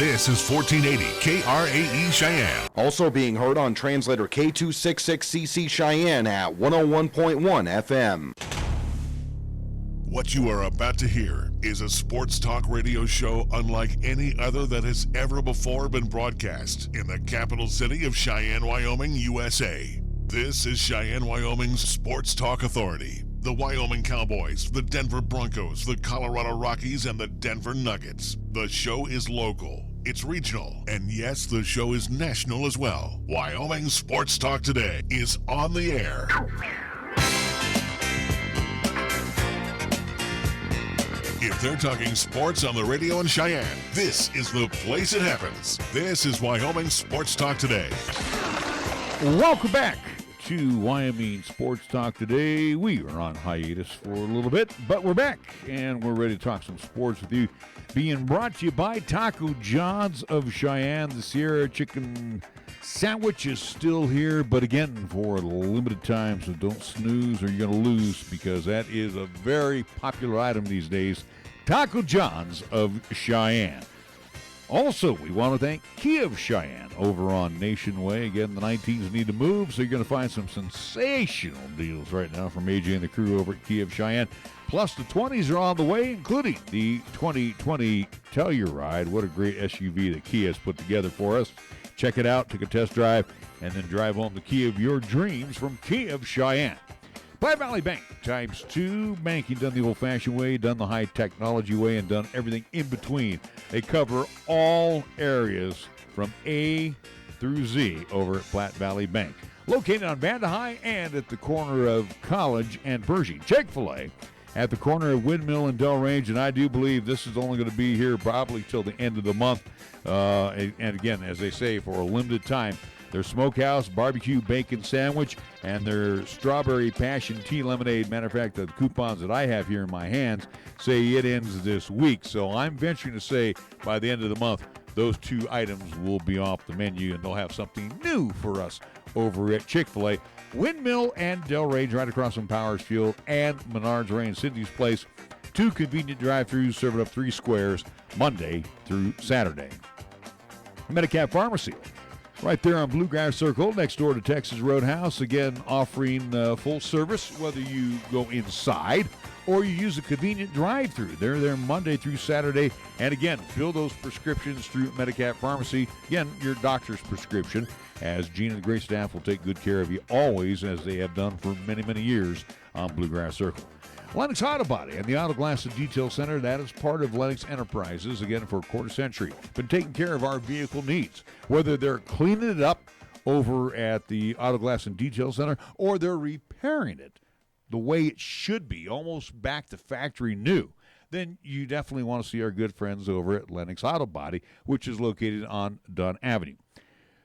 This is 1480 KRAE Cheyenne. Also being heard on translator K266CC Cheyenne at 101.1 FM. What you are about to hear is a sports talk radio show unlike any other that has ever before been broadcast in the capital city of Cheyenne, Wyoming, USA. This is Cheyenne, Wyoming's Sports Talk Authority. The Wyoming Cowboys, the Denver Broncos, the Colorado Rockies, and the Denver Nuggets. The show is local, it's regional, and yes, the show is national as well. Wyoming Sports Talk Today is on the air. If they're talking sports on the radio in Cheyenne, this is the place it happens. This is Wyoming Sports Talk Today. Welcome back to Wyoming Sports Talk Today. We are on hiatus for a little bit, but we're back, and we're ready to talk some sports with you. Being brought to you by Taco John's of Cheyenne. The Sierra Chicken Sandwich is still here, but again, for a limited time, so don't snooze or you're going to lose, because that is a very popular item these days. Taco John's of Cheyenne. Also, we want to thank Kia of Cheyenne over on Nation Way. Again, the 19s need to move, so you're going to find some sensational deals right now from AJ and the crew over at Kia of Cheyenne. Plus, the 20s are on the way, including the 2020 Telluride. What a great SUV that Kia has put together for us. Check it out, take a test drive, and then drive home the Kia of your dreams from Kia of Cheyenne. Black Valley Bank, times 2, banking done the old-fashioned way, done the high-technology way, and done everything in between. They cover all areas from A through Z over at Platte Valley Bank. Located on Vanda High and at the corner of College and Pershing. Chick-fil-A at the corner of Windmill and Delrange, and I do believe this is only going to be here probably till the end of the month. And again, as they say, for a limited time. Their smokehouse barbecue bacon sandwich and their strawberry passion tea lemonade. Matter of fact, the coupons that I have here in my hands say it ends this week. So I'm venturing to say by the end of the month, those two items will be off the menu, and they'll have something new for us over at Chick-fil-A. Windmill and Delrange right across from Powers Field, and Menards Ray and Cindy's Place. 2 convenient drive-thrus serving up 3 squares Monday through Saturday. Medicap Pharmacy, right there on Bluegrass Circle, next door to Texas Roadhouse. Again, offering full service, whether you go inside or you use a convenient drive-thru. They're there Monday through Saturday. And again, fill those prescriptions through Medicap Pharmacy. Again, your doctor's prescription, as Gene and the great staff will take good care of you always, as they have done for many, many years on Bluegrass Circle. Lennox Auto Body and the Auto Glass and Detail Center, that is part of Lennox Enterprises, again, for a quarter century. Been taking care of our vehicle needs, whether they're cleaning it up over at the Auto Glass and Detail Center or they're repairing it the way it should be, almost back to factory new. Then you definitely want to see our good friends over at Lennox Auto Body, which is located on Dunn Avenue.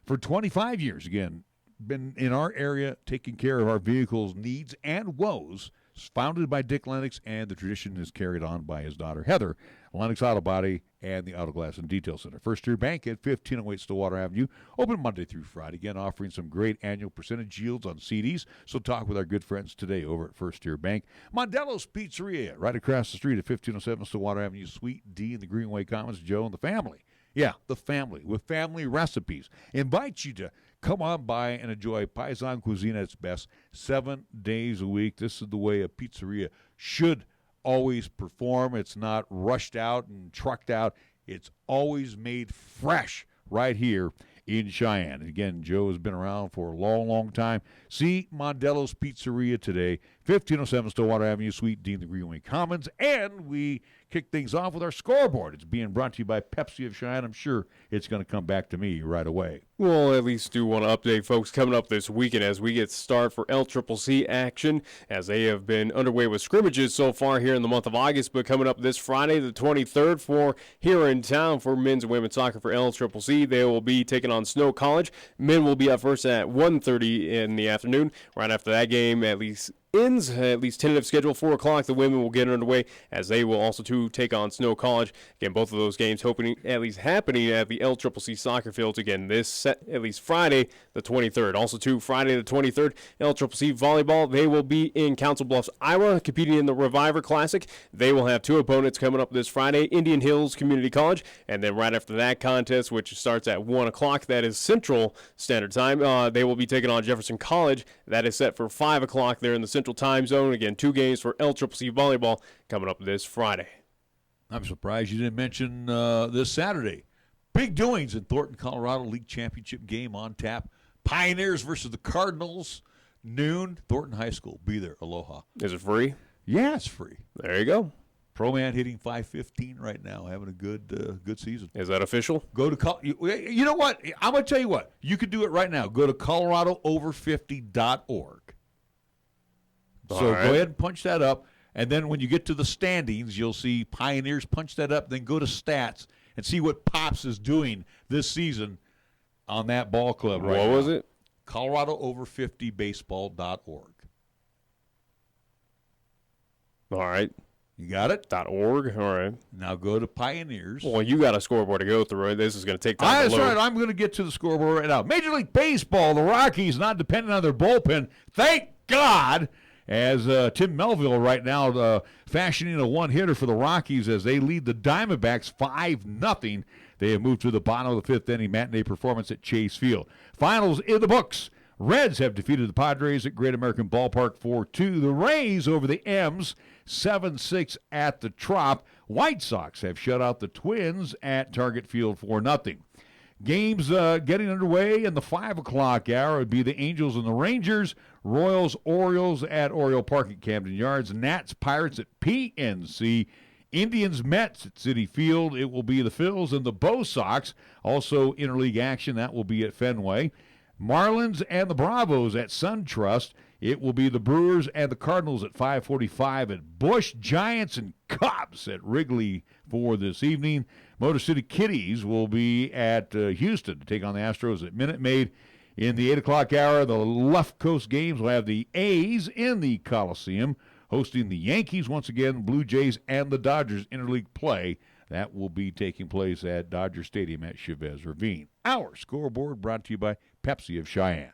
For 25 years, again, been in our area taking care of our vehicles' needs and woes. Founded by Dick Lennox, and the tradition is carried on by his daughter, Heather. Lennox Auto Body and the Auto Glass and Detail Center. First Tier Bank at 1508 Stillwater Avenue. Open Monday through Friday. Again, offering some great annual percentage yields on CDs. So talk with our good friends today over at First Tier Bank. Mondello's Pizzeria, right across the street at 1507 Stillwater Avenue. Suite D in the Greenway Commons. Joe and the family. Yeah, the family with family recipes. Invite you to come on by and enjoy Paisan cuisine at its best 7 days a week. This is the way a pizzeria should always perform. It's not rushed out and trucked out. It's always made fresh right here in Cheyenne. And again, Joe has been around for a long, long time. See Mondello's Pizzeria today, 1507 Stillwater Avenue, Suite D in the Greenway Commons. And we kick things off with our scoreboard. It's being brought to you by Pepsi of Cheyenne. I'm sure it's going to come back to me right away. We'll at least do want to update folks coming up this weekend as we get started for LCCC action, as they have been underway with scrimmages so far here in the month of August. But coming up this Friday, the 23rd, for here in town for men's and women's soccer for LCCC, they will be taking on Snow College. Men will be up first at 1:30 in the afternoon. Right after that game, at least ends, at least tentative schedule, 4 o'clock. The women will get underway as they will also, too, take on Snow College. Again, both of those games hoping at least happening at the LCCC soccer fields. Again, this set, at least Friday the 23rd. Also, too, Friday the 23rd, LCCC volleyball. They will be in Council Bluffs, Iowa, competing in the Reviver Classic. They will have 2 opponents coming up this Friday, Indian Hills Community College, and then right after that contest, which starts at 1 o'clock, that is Central Standard Time, they will be taking on Jefferson College. That is set for 5 o'clock there in the Central Time Zone. Again, 2 games for LCCC volleyball coming up this Friday. I'm surprised you didn't mention this Saturday. Big doings in Thornton, Colorado, League Championship game on tap. Pioneers versus the Cardinals, noon, Thornton High School. Be there. Aloha. Is it free? Yeah, it's free. There you go. Pro Man hitting .515 right now, having a good season. Is that official? Go to you know what? I'm going to tell you what. You could do it right now. Go to ColoradoOver50.org. So go ahead and punch that up. And then when you get to the standings, you'll see Pioneers. Punch that up. Then go to stats and see what Pops is doing this season on that ball club right now. What was it? ColoradoOver50baseball.org. All right. You got it? .org. All right. Now go to Pioneers. Well, you got a scoreboard to go through. This is going to take time That's to load. right. I'm going to get to the scoreboard right now. Major League Baseball, the Rockies not dependent on their bullpen. Thank God. As Tim Melville right now fashioning a one-hitter for the Rockies as they lead the Diamondbacks 5-0. They have moved to the bottom of the 5th inning matinee performance at Chase Field. Finals in the books. Reds have defeated the Padres at Great American Ballpark 4-2. The Rays over the M's 7-6 at the Trop. White Sox have shut out the Twins at Target Field 4-0. Games getting underway in the 5 o'clock hour would be the Angels and the Rangers, Royals, Orioles at Oriole Park at Camden Yards, Nats, Pirates at PNC, Indians, Mets at Citi Field. It will be the Phils and the Bo Sox. Also interleague action, that will be at Fenway. Marlins and the Bravos at SunTrust. It will be the Brewers and the Cardinals at 5:45 at Busch. Giants and Cubs at Wrigley for this evening. Motor City Kitties will be at Houston to take on the Astros at Minute Maid. In the 8 o'clock hour, the left coast games will have the A's in the Coliseum hosting the Yankees once again, Blue Jays, and the Dodgers interleague play. That will be taking place at Dodger Stadium at Chavez Ravine. Our scoreboard brought to you by Pepsi of Cheyenne.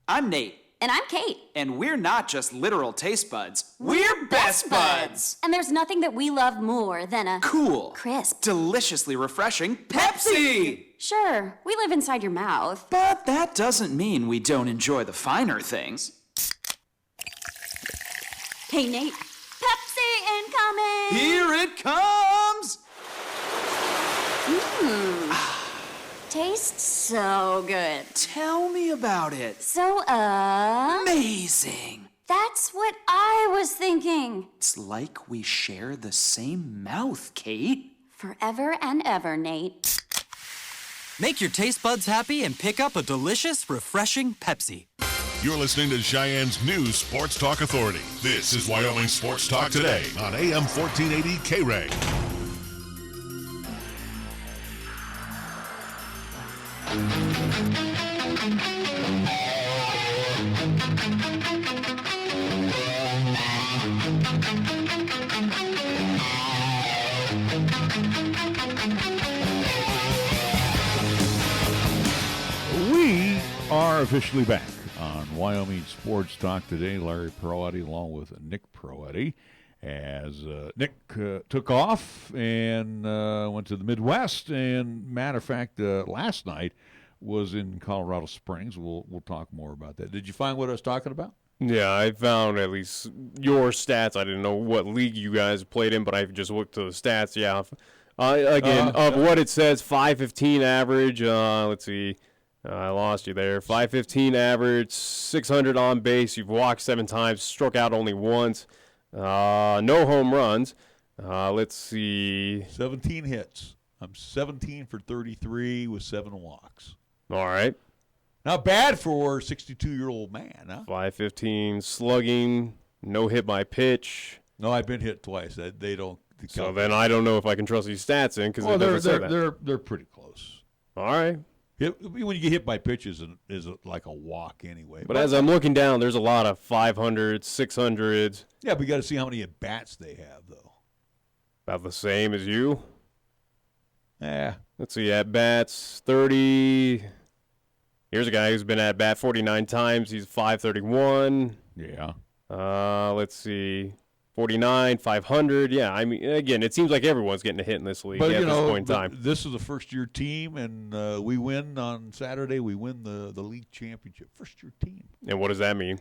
I'm Nate. And I'm Kate. And we're not just literal taste buds. We're best buds. And there's nothing that we love more than a cool, crisp, deliciously refreshing Pepsi. Sure, we live inside your mouth. But that doesn't mean we don't enjoy the finer things. Hey, Nate. Pepsi incoming! Here it comes! Tastes so good. Tell me about it. So, amazing. That's what I was thinking. It's like we share the same mouth, Kate. Forever and ever, Nate. Make your taste buds happy and pick up a delicious, refreshing Pepsi. You're listening to Cheyenne's new Sports Talk Authority. This is Wyoming Sports Talk Today on AM 1480 KRAE. We are officially back on Wyoming Sports Talk Today. Larry Perotti along with Nick Perotti as Nick took off and went to the Midwest. And matter of fact, last night was in Colorado Springs. We'll talk more about that. Did you find what I was talking about? Yeah, I found at least your stats. I didn't know what league you guys played in, but I just looked to the stats. Yeah, of what it says, 515 average. Let's see. I lost you there. 515 average, 600 on base. You've walked 7 times, struck out only once. No home runs. Let's see. 17 hits. I'm 17 for 33 with 7 walks. All right. Not bad for a 62-year-old man, huh? 515 slugging, no hit by pitch. No, I've been hit twice. They don't. So then I don't know if I can trust these stats in because it doesn't say that. They're pretty close. All right. When you get hit by pitches, is like a walk anyway. But as I'm looking down, there's a lot of 500s, 600s. Yeah, we got to see how many at-bats they have, though. About the same as you. Yeah. Let's see, at-bats, 30. Here's a guy who's been at-bat 49 times. He's 531. Yeah. Let's see, 49, 500. Yeah, I mean, again, it seems like everyone's getting a hit in this league at this point in time. This is a first-year team, and we win on Saturday. We win the league championship. First-year team. And what does that mean?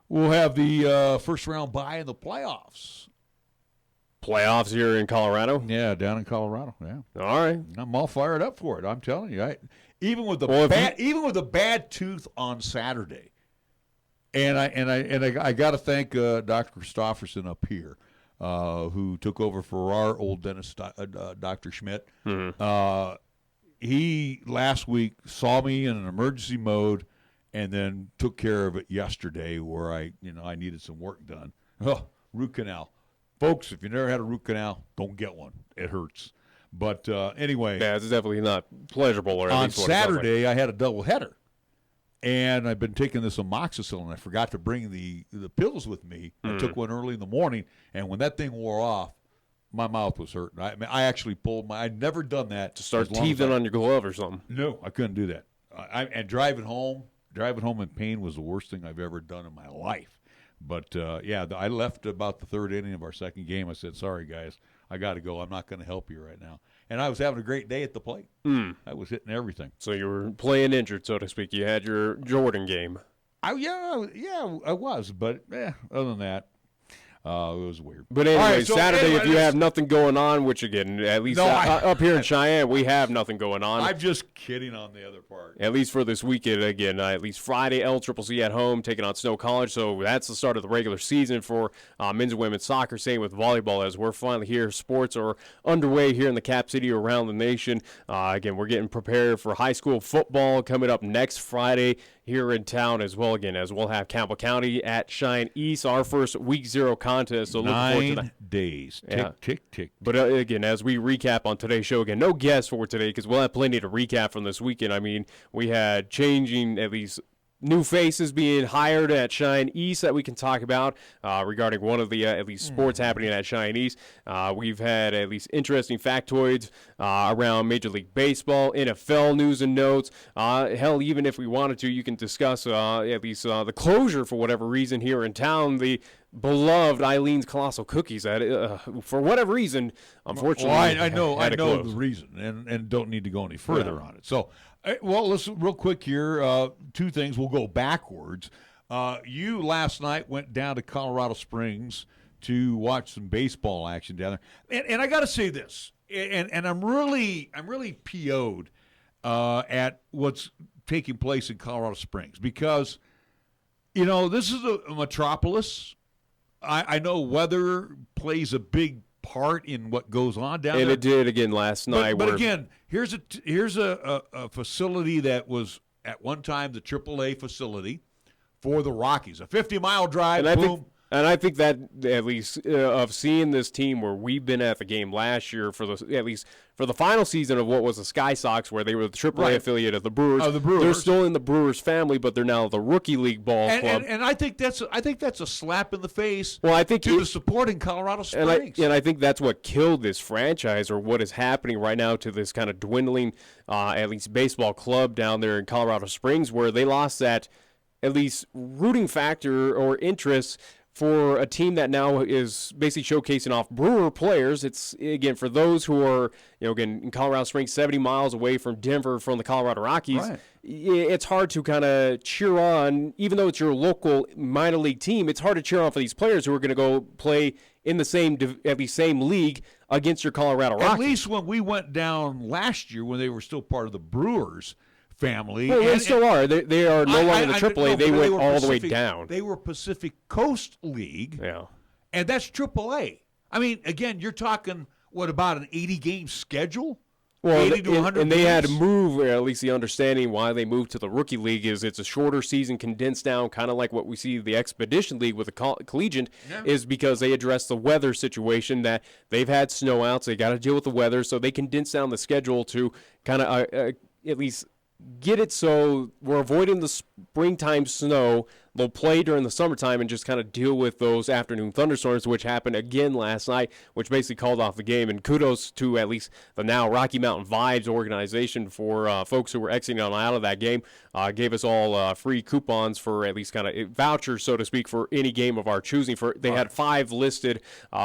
We'll have the first-round bye in the playoffs. Playoffs here in Colorado? Yeah, down in Colorado. Yeah. All right. I'm all fired up for it. I'm telling you. Even with the bad tooth on Saturday, and I got to thank Dr. Christofferson up here, who took over for our old dentist, Dr. Schmidt. Mm-hmm. He last week saw me in an emergency mode, and then took care of it yesterday, where I needed some work done. Oh, root canal, folks! If you never had a root canal, don't get one. It hurts. But anyway, yeah, it's definitely not pleasurable. Or at on least what it sounds Saturday, I had a doubleheader, and I've been taking this amoxicillin. I forgot to bring the pills with me. I took one early in the morning, and when that thing wore off, my mouth was hurting. I actually pulled my. I'd never done that. To start teething on your glove or something. No, I couldn't do that. And driving home in pain was the worst thing I've ever done in my life. But yeah, I left about the third inning of our second game. I said, "Sorry guys, I got to go. I'm not going to help you right now." And I was having a great day at the plate. I was hitting everything. So you were playing injured, so to speak. You had your Jordan game. I was. But other than that, it was weird. But anyway, right, so Saturday, if you have nothing going on, which again, at least up here in Cheyenne, we have nothing going on. I'm just kidding on the other part. At least for this weekend, again, at least Friday, LCCC at home, taking on Snow College. So that's the start of the regular season for men's and women's soccer. Same with volleyball, as we're finally here. Sports are underway here in the Cap City, around the nation. Again, we're getting prepared for high school football coming up next Friday here in town as well, again, as we'll have Campbell County at Cheyenne East, our first Week 0 contest. So looking forward to that. 9 days. Tick. But again, as we recap on today's show, again, no guests for today because we'll have plenty to recap from this weekend. I mean, we had changing, at least new faces being hired at Cheyenne East that we can talk about regarding one of the at least sports happening at Cheyenne East. We've had at least interesting factoids around Major League Baseball, NFL news and notes. Hell, even if we wanted to, you can discuss at least the closure for whatever reason here in town. The beloved Eileen's Colossal Cookies that for whatever reason, unfortunately, I know close. the reason, and don't need to go any further on it. So, well, listen real quick here. Two things. We'll go backwards. You last night went down to Colorado Springs to watch some baseball action down there, and I got to say this, and I'm really PO'd at what's taking place in Colorado Springs because, this is a metropolis. I know weather plays a big part in what goes on down there. And it did again last night. But again, here's a facility that was at one time the AAA facility for the Rockies. A 50-mile drive, boom. And I think that at least of seeing this team where we've been at the game last year for the final season of what was the Sky Sox, where they were the AAA affiliate of the Brewers. They're still in the Brewers family, but they're now the rookie league ball club. And I think that's a slap in the face. Well, I think to the support in Colorado Springs. And I think that's what killed this franchise, or what is happening right now to this kind of dwindling, at least baseball club down there in Colorado Springs, where they lost that at least rooting factor or interest for a team that now is basically showcasing off Brewer players. It's, again, for those who are, again, in Colorado Springs, 70 miles away from Denver, from the Colorado Rockies, right. It's hard to kind of cheer on, even though it's your local minor league team, it's hard to cheer on for these players who are going to go play in the same league against your Colorado Rockies. At least when we went down last year, when they were still part of the Brewers family. Well, they still are. They are no longer the AAA. They went all the way down. They were Pacific Coast League. Yeah. And that's AAA. I mean, again, you're talking, what, about an 80-game schedule? Well, 80 to 100 and they games? had to move, or at least the understanding why they moved to the rookie league is it's a shorter season, condensed down, kind of like what we see the Expedition League with the collegiate, is because they address the weather situation that they've had snowouts. They got to deal with the weather, so they condense down the schedule to kind of at least get it so we're avoiding the springtime snow. They'll play during the summertime and just kind of deal with those afternoon thunderstorms, which happened again last night, which basically called off the game. And kudos to at least the now Rocky Mountain Vibes organization for folks who were exiting on out of that game. Gave us all free coupons for at least kind of vouchers, so to speak, for any game of our choosing. They had 5 listed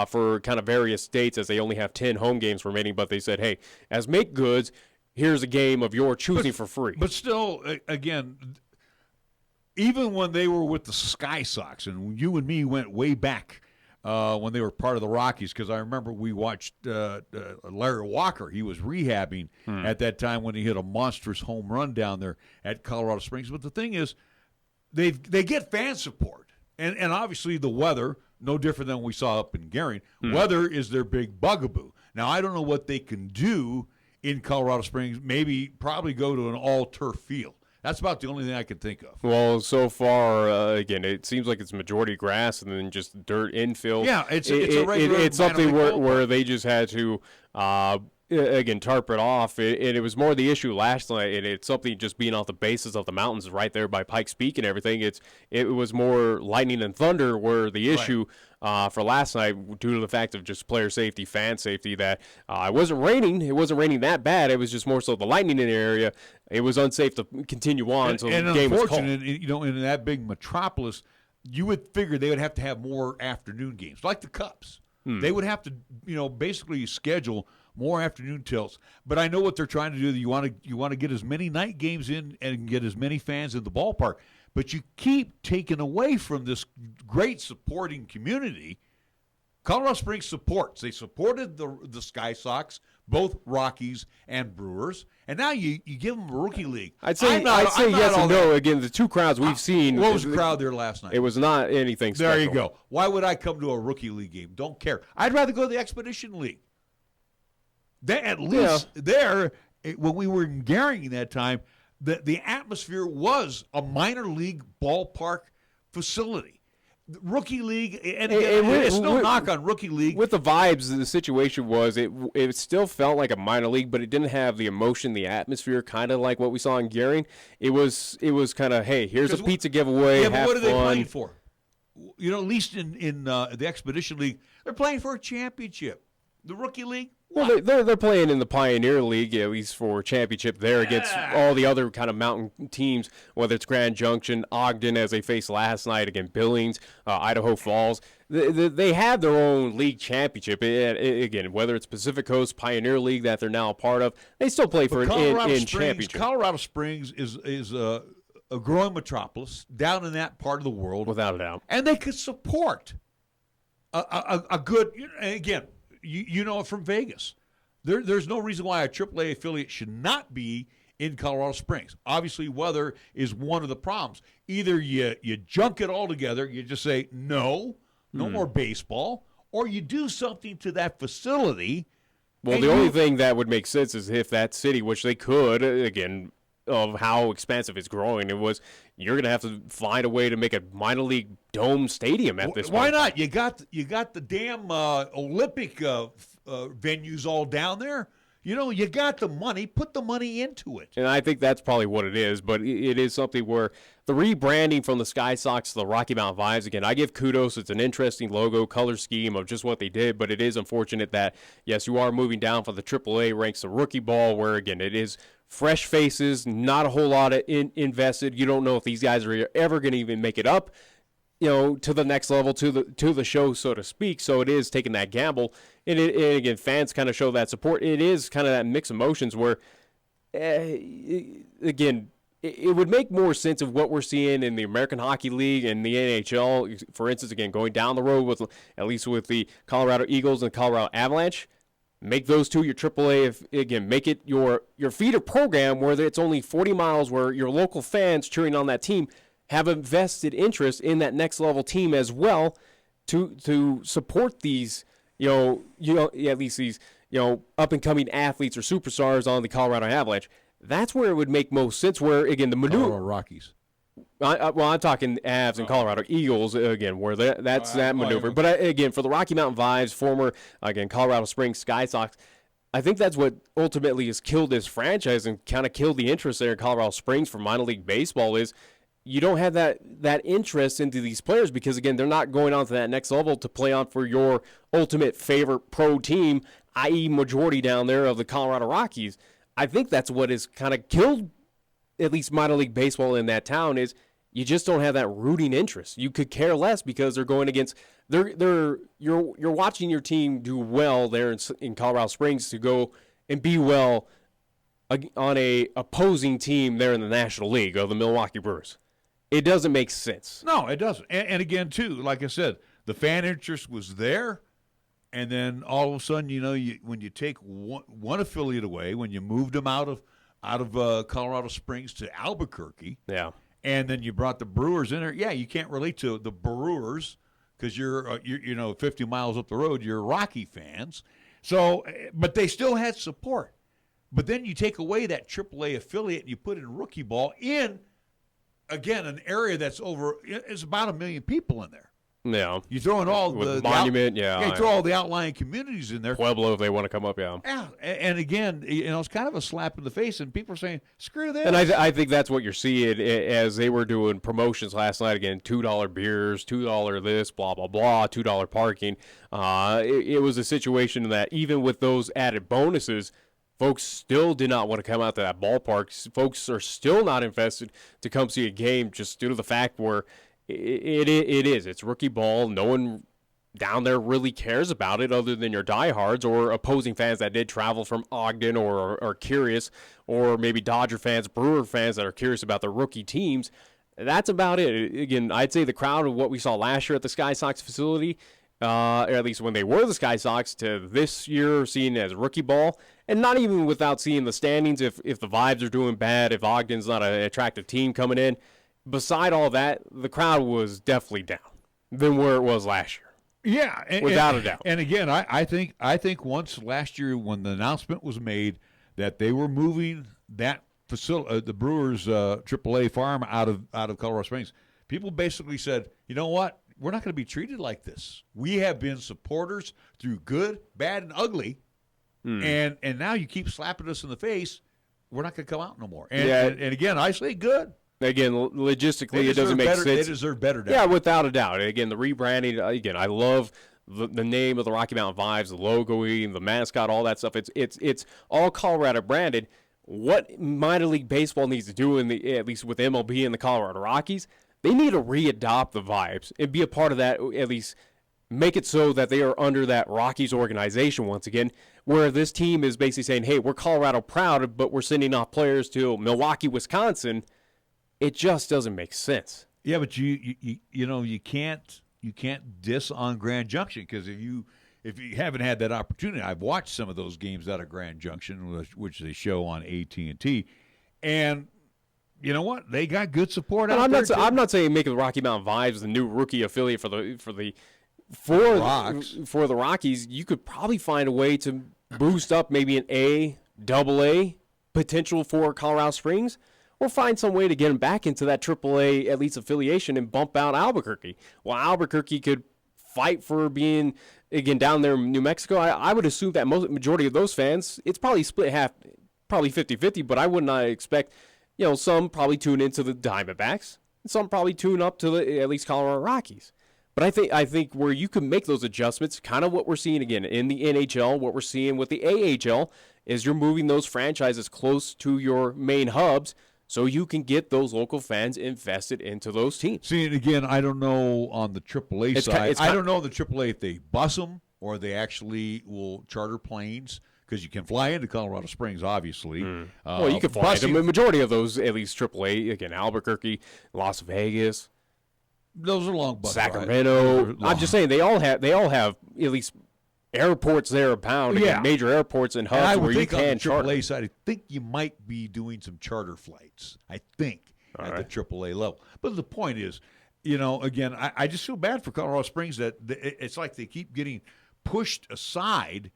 for kind of various dates, as they only have 10 home games remaining. But they said, hey, as make goods, here's a game of your choosing for free. But still, again, even when they were with the Sky Sox, and you and me went way back when they were part of the Rockies, because I remember we watched Larry Walker. He was rehabbing at that time when he hit a monstrous home run down there at Colorado Springs. But the thing is, they get fan support. And obviously the weather, no different than we saw up in Gering. Weather is their big bugaboo. Now, I don't know what they can do in Colorado Springs, probably go to an all-turf field. That's about the only thing I can think of. Well, so far, again, it seems like it's majority grass and then just dirt infill. Yeah, it's a regular it's something minor league where they just had to, again, tarp it off. And it was more the issue last night, and it's something just being off the bases of the mountains right there by Pikes Peak and everything. It was more lightning and thunder were the issue. For last night, due to the fact of just player safety, fan safety, that it wasn't raining. It wasn't raining that bad. It was just more so the lightning in the area. It was unsafe to continue on. So the game was called. In that big metropolis, you would figure they would have to have more afternoon games, like the Cubs. They would have to, basically schedule more afternoon tilts. But I know what they're trying to do. You want to get as many night games in and get as many fans in the ballpark. But you keep taking away from this great supporting community. Colorado Springs supports. They supported the Sky Sox, both Rockies and Brewers, and now you give them a rookie league. I'd say yes and no. Again, the two crowds we've seen. What was the crowd there last night? It was not anything special. There you go. Why would I come to a rookie league game? Don't care. I'd rather go to the Expedition League. At least there, when we were in Gering that time, the atmosphere was a minor league ballpark facility. Rookie league, and it's no knock on rookie league. With the vibes, the situation was it still felt like a minor league, but it didn't have the emotion, the atmosphere, kind of like what we saw in Gering. It was kind of, hey, here's a pizza giveaway. Yeah, but what are they playing for? At least in the Expedition League, they're playing for a championship. The rookie league. Well, they're playing in the Pioneer League, at least for championship there against all the other kind of mountain teams, whether it's Grand Junction, Ogden, as they faced last night, again, Billings, Idaho Falls. They have their own league championship. Again, whether it's Pacific Coast, Pioneer League that they're now a part of, they still play for an in championship. Colorado Springs is a growing metropolis down in that part of the world. Without a doubt. And they could support a good, again, you know it from Vegas. There's no reason why a AAA affiliate should not be in Colorado Springs. Obviously, weather is one of the problems. Either you junk it all together, you just say no more baseball, or you do something to that facility. Well, the only thing that would make sense is if that city, which they could, again, of how expansive it's growing, you're going to have to find a way to make a minor league dome stadium at this point. Why not? You got the damn Olympic venues all down there. You got the money. Put the money into it. And I think that's probably what it is, but it is something where the rebranding from the Sky Sox to the Rocky Mountain Vibes, again, I give kudos. It's an interesting logo, color scheme of just what they did, but it is unfortunate that, yes, you are moving down from the AAA ranks to rookie ball, where, again, it is fresh faces, not a whole lot of invested. You don't know if these guys are ever going to even make it up, to the next level, to the show, so to speak. So it is taking that gamble. And again, fans kind of show that support. It is kind of that mixed emotions where, again, it would make more sense of what we're seeing in the American Hockey League and the NHL. For instance, again, going down the road with at least with the Colorado Eagles and Colorado Avalanche. Make those two your AAA. Make it your feeder program where it's only 40 miles, where your local fans cheering on that team have a vested interest in that next level team as well, to support these, at least these, up and coming athletes or superstars on the Colorado Avalanche. That's where it would make most sense. Where, again, the maneuver. Colorado Rockies. I'm talking Avs and Colorado Eagles, again, where that's that maneuver. But, again, for the Rocky Mountain Vibes, former, again, Colorado Springs Sky Sox, I think that's what ultimately has killed this franchise and kind of killed the interest there in Colorado Springs for minor league baseball is you don't have that interest into these players because, again, they're not going on to that next level to play on for your ultimate favorite pro team, i.e. majority down there of the Colorado Rockies. I think that's what has kind of killed at least minor league baseball in that town is you just don't have that rooting interest. You could care less because they're going against you're watching your team do well there in Colorado Springs to go and be well on a opposing team there in the National League of the Milwaukee Brewers. It doesn't make sense. No, it doesn't. And again, too, like I said, the fan interest was there, and then all of a sudden, when you take one affiliate away, when you moved them out of Colorado Springs to Albuquerque, yeah, and then you brought the Brewers in there, yeah, you can't relate to the Brewers because you're 50 miles up the road, you're Rocky fans. So, but they still had support. But then you take away that AAA affiliate and you put in rookie ball in, again, an area that's it's about 1 million people in there. Yeah. You throw in all the Monument, you throw all the outlying communities in there. Pueblo, if they want to come up, yeah. Yeah, and again, it's kind of a slap in the face, and people are saying, screw this. And I think that's what you're seeing as they were doing promotions last night. Again, $2 beers, $2 this, blah, blah, blah, $2 parking. It was a situation that even with those added bonuses, folks still did not want to come out to that ballpark. Folks are still not invested to come see a game just due to the fact where it's rookie ball. No one down there really cares about it other than your diehards or opposing fans that did travel from Ogden or are curious, or maybe Dodger fans, Brewer fans that are curious about the rookie teams. That's about it. Again, I'd say the crowd of what we saw last year at the Sky Sox facility, or at least when they were the Sky Sox, to this year seeing it as rookie ball, and not even without seeing the standings, if the vibes are doing bad, if Ogden's not an attractive team coming in. Beside all that, the crowd was definitely down than where it was last year. Yeah, without a doubt. And again, I think once last year when the announcement was made that they were moving that facility, the Brewers AAA farm out of Colorado Springs, people basically said, you know what? We're not going to be treated like this. We have been supporters through good, bad, and ugly, and now you keep slapping us in the face. We're not going to come out no more. And again, I say good. Again, logistically, it doesn't make sense. They deserve better. Yeah, without a doubt. Again, the rebranding. Again, I love the name of the Rocky Mountain Vibes, the logoing, the mascot, all that stuff. It's all Colorado branded. What minor league baseball needs to do at least with MLB and the Colorado Rockies, they need to readopt the vibes and be a part of that. At least make it so that they are under that Rockies organization once again, where this team is basically saying, "Hey, we're Colorado proud, but we're sending off players to Milwaukee, Wisconsin." It just doesn't make sense. Yeah, but you can't diss on Grand Junction because if you haven't had that opportunity, I've watched some of those games out of Grand Junction, which they show on AT&T, and you know what? They got good support out there. I'm not saying make the Rocky Mountain Vibes the new rookie affiliate for the Rockies. You could probably find a way to boost up maybe an AA potential for Colorado Springs. Or find some way to get them back into that AAA at least affiliation and bump out Albuquerque. Well, Albuquerque could fight for being, again, down there in New Mexico. I would assume that majority of those fans, it's probably split half, probably 50-50, but I would not expect, some probably tune into the Diamondbacks, and some probably tune up to the at least Colorado Rockies. But I think where you can make those adjustments, kind of what we're seeing again in the NHL, what we're seeing with the AHL, is you're moving those franchises close to your main hubs, so you can get those local fans invested into those teams. See, and again, I don't know on the AAA side. I don't know the AAA if they bus them or they actually will charter planes because you can fly into Colorado Springs, obviously. Well, you can fly them. The majority of those, at least AAA, again, Albuquerque, Las Vegas. Those are long bus Sacramento. I'm just saying they all have at least airports there abound. Again, major airports and hubs and where you can charter. On the AAA side, I think you might be doing some charter flights. I think at the AAA level. But the point is, again, I just feel bad for Colorado Springs that it's like they keep getting pushed aside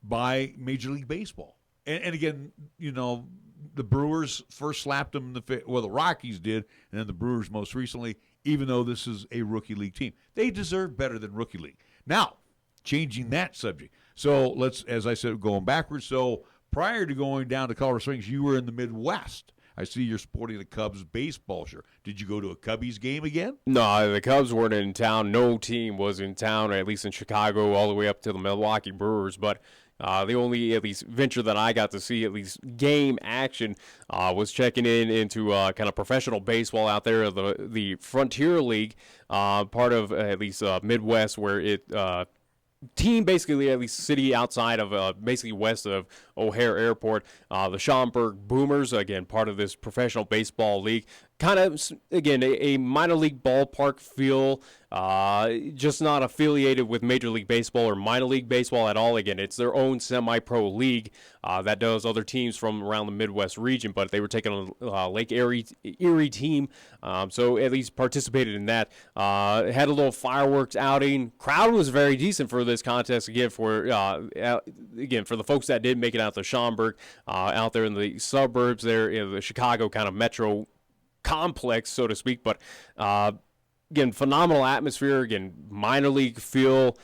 by Major League Baseball. And again, the Brewers first slapped them in the face. Well, the Rockies did, and then the Brewers most recently, even though this is a rookie league team. They deserve better than rookie league. Now, changing that subject. So let's, as I said, going backwards. So prior to going down to Colorado Springs, you were in the Midwest. I see you're sporting the Cubs baseball shirt. Did you go to a Cubbies game again? No, the Cubs weren't in town. No team was in town, or at least in Chicago, all the way up to the Milwaukee Brewers. But the only, at least, venture that I got to see, at least game action, was checking into kind of professional baseball out there, the Frontier League, part of at least Midwest, where it team basically, at least city outside of basically west of O'Hare Airport, the Schaumburg Boomers, again, part of this professional baseball league. Kind of, again, a minor league ballpark feel, just not affiliated with Major League Baseball or minor league baseball at all. Again, it's their own semi-pro league that does other teams from around the Midwest region, but they were taking on a Lake Erie team, so at least participated in that. Had a little fireworks outing. Crowd was very decent for this contest, again, for the folks that did make it out to Schaumburg, out there in the suburbs there, in the Chicago kind of metro complex, so to speak. But again, phenomenal atmosphere, again, minor league feel,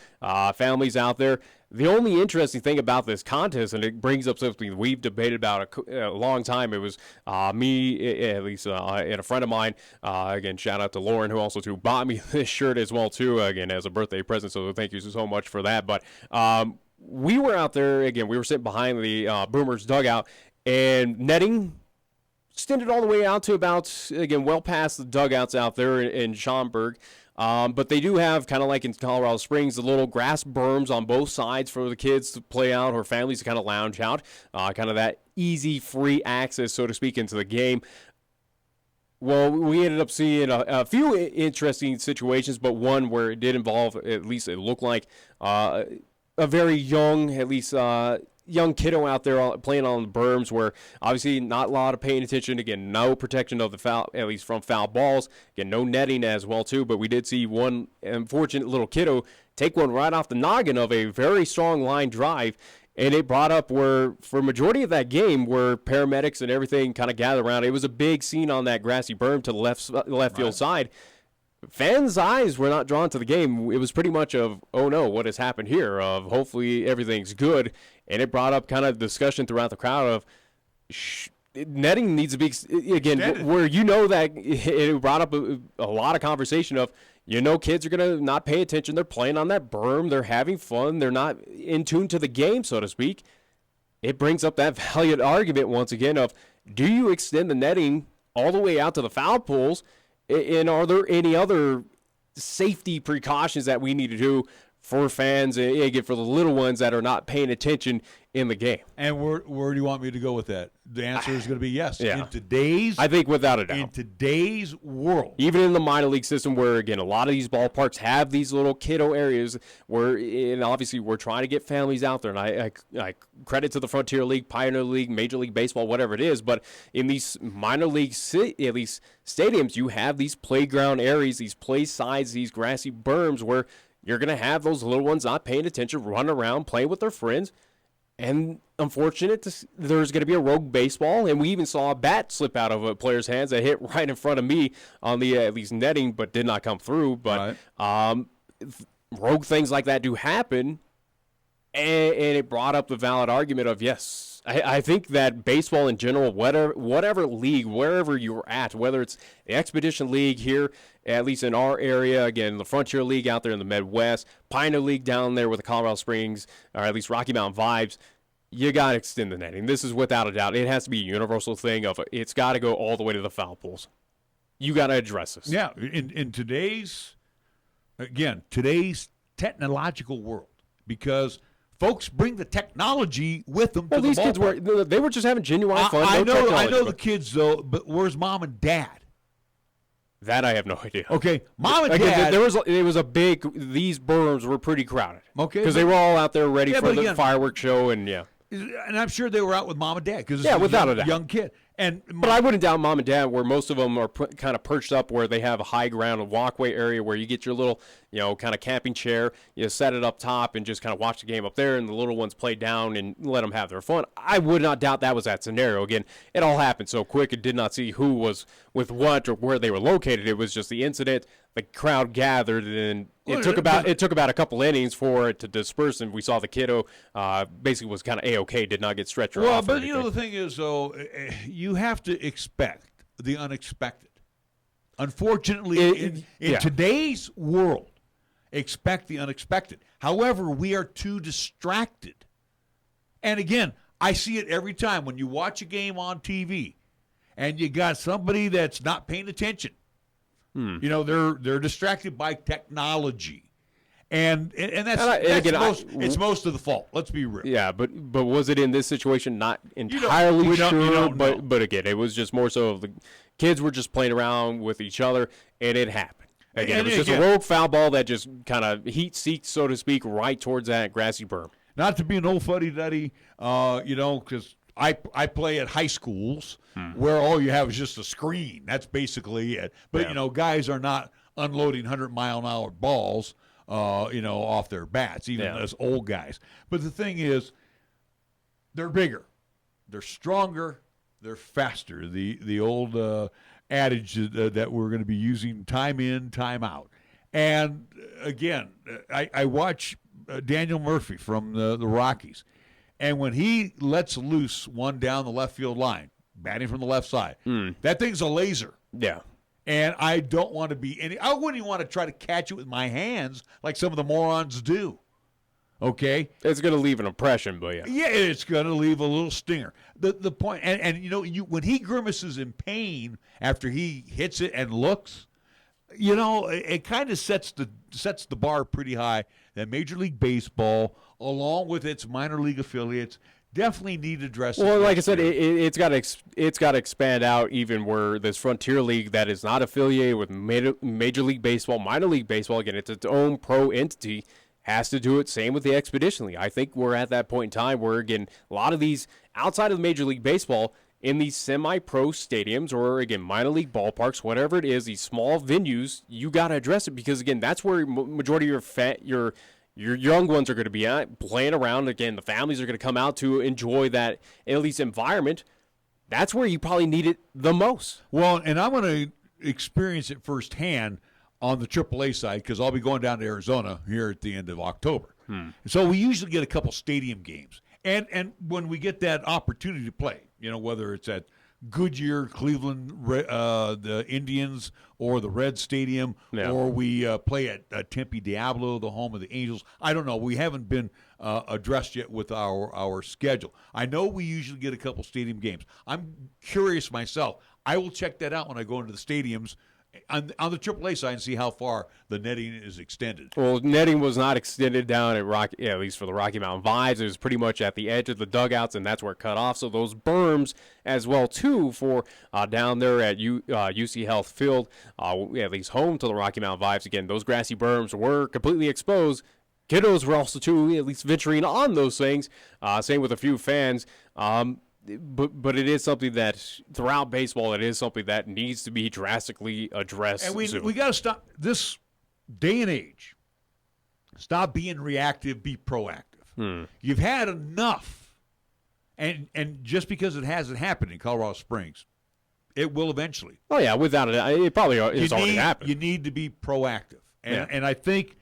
families out there. The only interesting thing about this contest, and it brings up something we've debated about a long time, it was me, at least, and a friend of mine, again, shout out to Lauren, who also too bought me this shirt as well too, again, as a birthday present, so thank you so much for that. But we were out there, again, we were sitting behind the Boomers dugout, and netting extended all the way out to about, again, well past the dugouts out there in Schaumburg. But they do have, kind of like in Colorado Springs, the little grass berms on both sides for the kids to play out or families to kind of lounge out. Kind of that easy, free access, so to speak, into the game. Well, we ended up seeing a few interesting situations, but one where it did involve, at least it looked like, a very young, at least young kiddo out there playing on the berms, where obviously not a lot of paying attention. Again, no protection of the foul, at least from foul balls. Again, no netting as well too. But we did see one unfortunate little kiddo take one right off the noggin of a very strong line drive, and it brought up where for majority of that game, where paramedics and everything kind of gathered around. It was a big scene on that grassy berm to the left field side. Fans' eyes were not drawn to the game. It was pretty much of, oh no, what has happened here? Of hopefully everything's good. And it brought up kind of discussion throughout the crowd of netting needs to be, again, where you know that it brought up a lot of conversation of, you know, kids are going to not pay attention. They're playing on that berm. They're having fun. They're not in tune to the game, so to speak. It brings up that valiant argument once again of, do you extend the netting all the way out to the foul poles? And are there any other safety precautions that we need to do for fans, and again, for the little ones that are not paying attention in the game? And where do you want me to go with that? The answer is going to be yes. Yeah. I think without a doubt. In today's world. Even in the minor league system where, again, a lot of these ballparks have these little kiddo areas where, and obviously we're trying to get families out there. And I credit to the Frontier League, Pioneer League, Major League Baseball, whatever it is. But in these minor league, at least stadiums, you have these playground areas, these play sides, these grassy berms where you're going to have those little ones not paying attention, running around, playing with their friends. And there's going to be a rogue baseball, and we even saw a bat slip out of a player's hands that hit right in front of me on the at least netting, but did not come through. But rogue things like that do happen, and it brought up the valid argument of, yes, I think that baseball in general, whatever league, wherever you're at, whether it's the Expedition League here, at least in our area, again, the Frontier League out there in the Midwest, Pioneer League down there with the Colorado Springs, or at least Rocky Mountain vibes, you got to extend the netting. This is without a doubt. It has to be a universal thing of it's got to go all the way to the foul poles. You got to address this. Yeah, in today's technological world, because folks bring the technology with them to the these kids were just having genuine fun. I know the kids, though, but where's mom and dad? That I have no idea. Okay, mom and dad. These berms were pretty crowded. Okay. Because they were all out there ready for the fireworks show, and And I'm sure they were out with mom and dad because without a doubt, young kid. But I wouldn't doubt mom and dad, where most of them are kind of perched up, where they have a high ground, a walkway area where you get your little, kind of camping chair, you set it up top and just kind of watch the game up there, and the little ones play down and let them have their fun. I would not doubt that was that scenario. Again, it all happened so quick, and did not see who was with what or where they were located. It was just the incident, the crowd gathered, and then it took about a couple innings for it to disperse, and we saw the kiddo basically was kind of A-OK, did not get stretchered off. Well, but the thing is, though, you have to expect the unexpected. Unfortunately, in today's world, expect the unexpected. However, we are too distracted. And again, I see it every time when you watch a game on TV and you got somebody that's not paying attention. They're distracted by technology. And it's most of the fault. Let's be real. Yeah, but was it in this situation? Not entirely sure. But again, it was just more so the kids were just playing around with each other, and it happened. Again, it was just a rogue foul ball that just kind of heat-seeked, so to speak, right towards that grassy berm. Not to be an old fuddy-duddy, because I play at high schools where all you have is just a screen. That's basically it. But, guys are not unloading 100-mile-an-hour balls, off their bats, even as old guys. But the thing is, they're bigger. They're stronger. They're faster. The old adage that we're going to be using time in, time out. And, again, I watch Daniel Murphy from the Rockies. And when he lets loose one down the left field line, batting from the left side, that thing's a laser. Yeah. And I don't want to I wouldn't even want to try to catch it with my hands like some of the morons do. Okay? It's going to leave an impression, but yeah, it's going to leave a little stinger. The point, when he grimaces in pain after he hits it and looks, it kind of sets the bar pretty high that Major League Baseball, along with its minor league affiliates, definitely need to address. Well, like I said, it's got to expand out even where this Frontier League that is not affiliated with Major League Baseball, minor league baseball, again, it's its own pro entity, has to do it. Same with the Expedition League. I think we're at that point in time where, again, a lot of these outside of Major League Baseball in these semi-pro stadiums or, again, minor league ballparks, whatever it is, these small venues, you got to address it because, again, that's where majority of your young ones are going to be at, playing around. Again, the families are going to come out to enjoy that, at least, environment. That's where you probably need it the most. Well, and I'm going to experience it firsthand on the AAA side because I'll be going down to Arizona here at the end of October. So we usually get a couple stadium games. And when we get that opportunity to play, whether it's at Goodyear, Cleveland, the Indians, or the Red Stadium, or we play at Tempe Diablo, the home of the Angels. I don't know. We haven't been addressed yet with our schedule. I know we usually get a couple stadium games. I'm curious myself. I will check that out when I go into the stadiums on the AAA side and see how far the netting is extended. Well, netting was not extended down at at least for the Rocky Mountain Vibes. It was pretty much at the edge of the dugouts, and that's where it cut off. So those berms as well, too, for down there at UC Health Field, at least home to the Rocky Mountain Vibes. Again, those grassy berms were completely exposed. Kiddos were also, too, at least venturing on those things. Same with a few fans. But it is something that throughout baseball, it is something that needs to be drastically addressed. And we got to stop this day and age. Stop being reactive, be proactive. You've had enough. And just because it hasn't happened in Colorado Springs, it will eventually. Oh, yeah, without it. It probably has already happened. You need to be proactive. And I think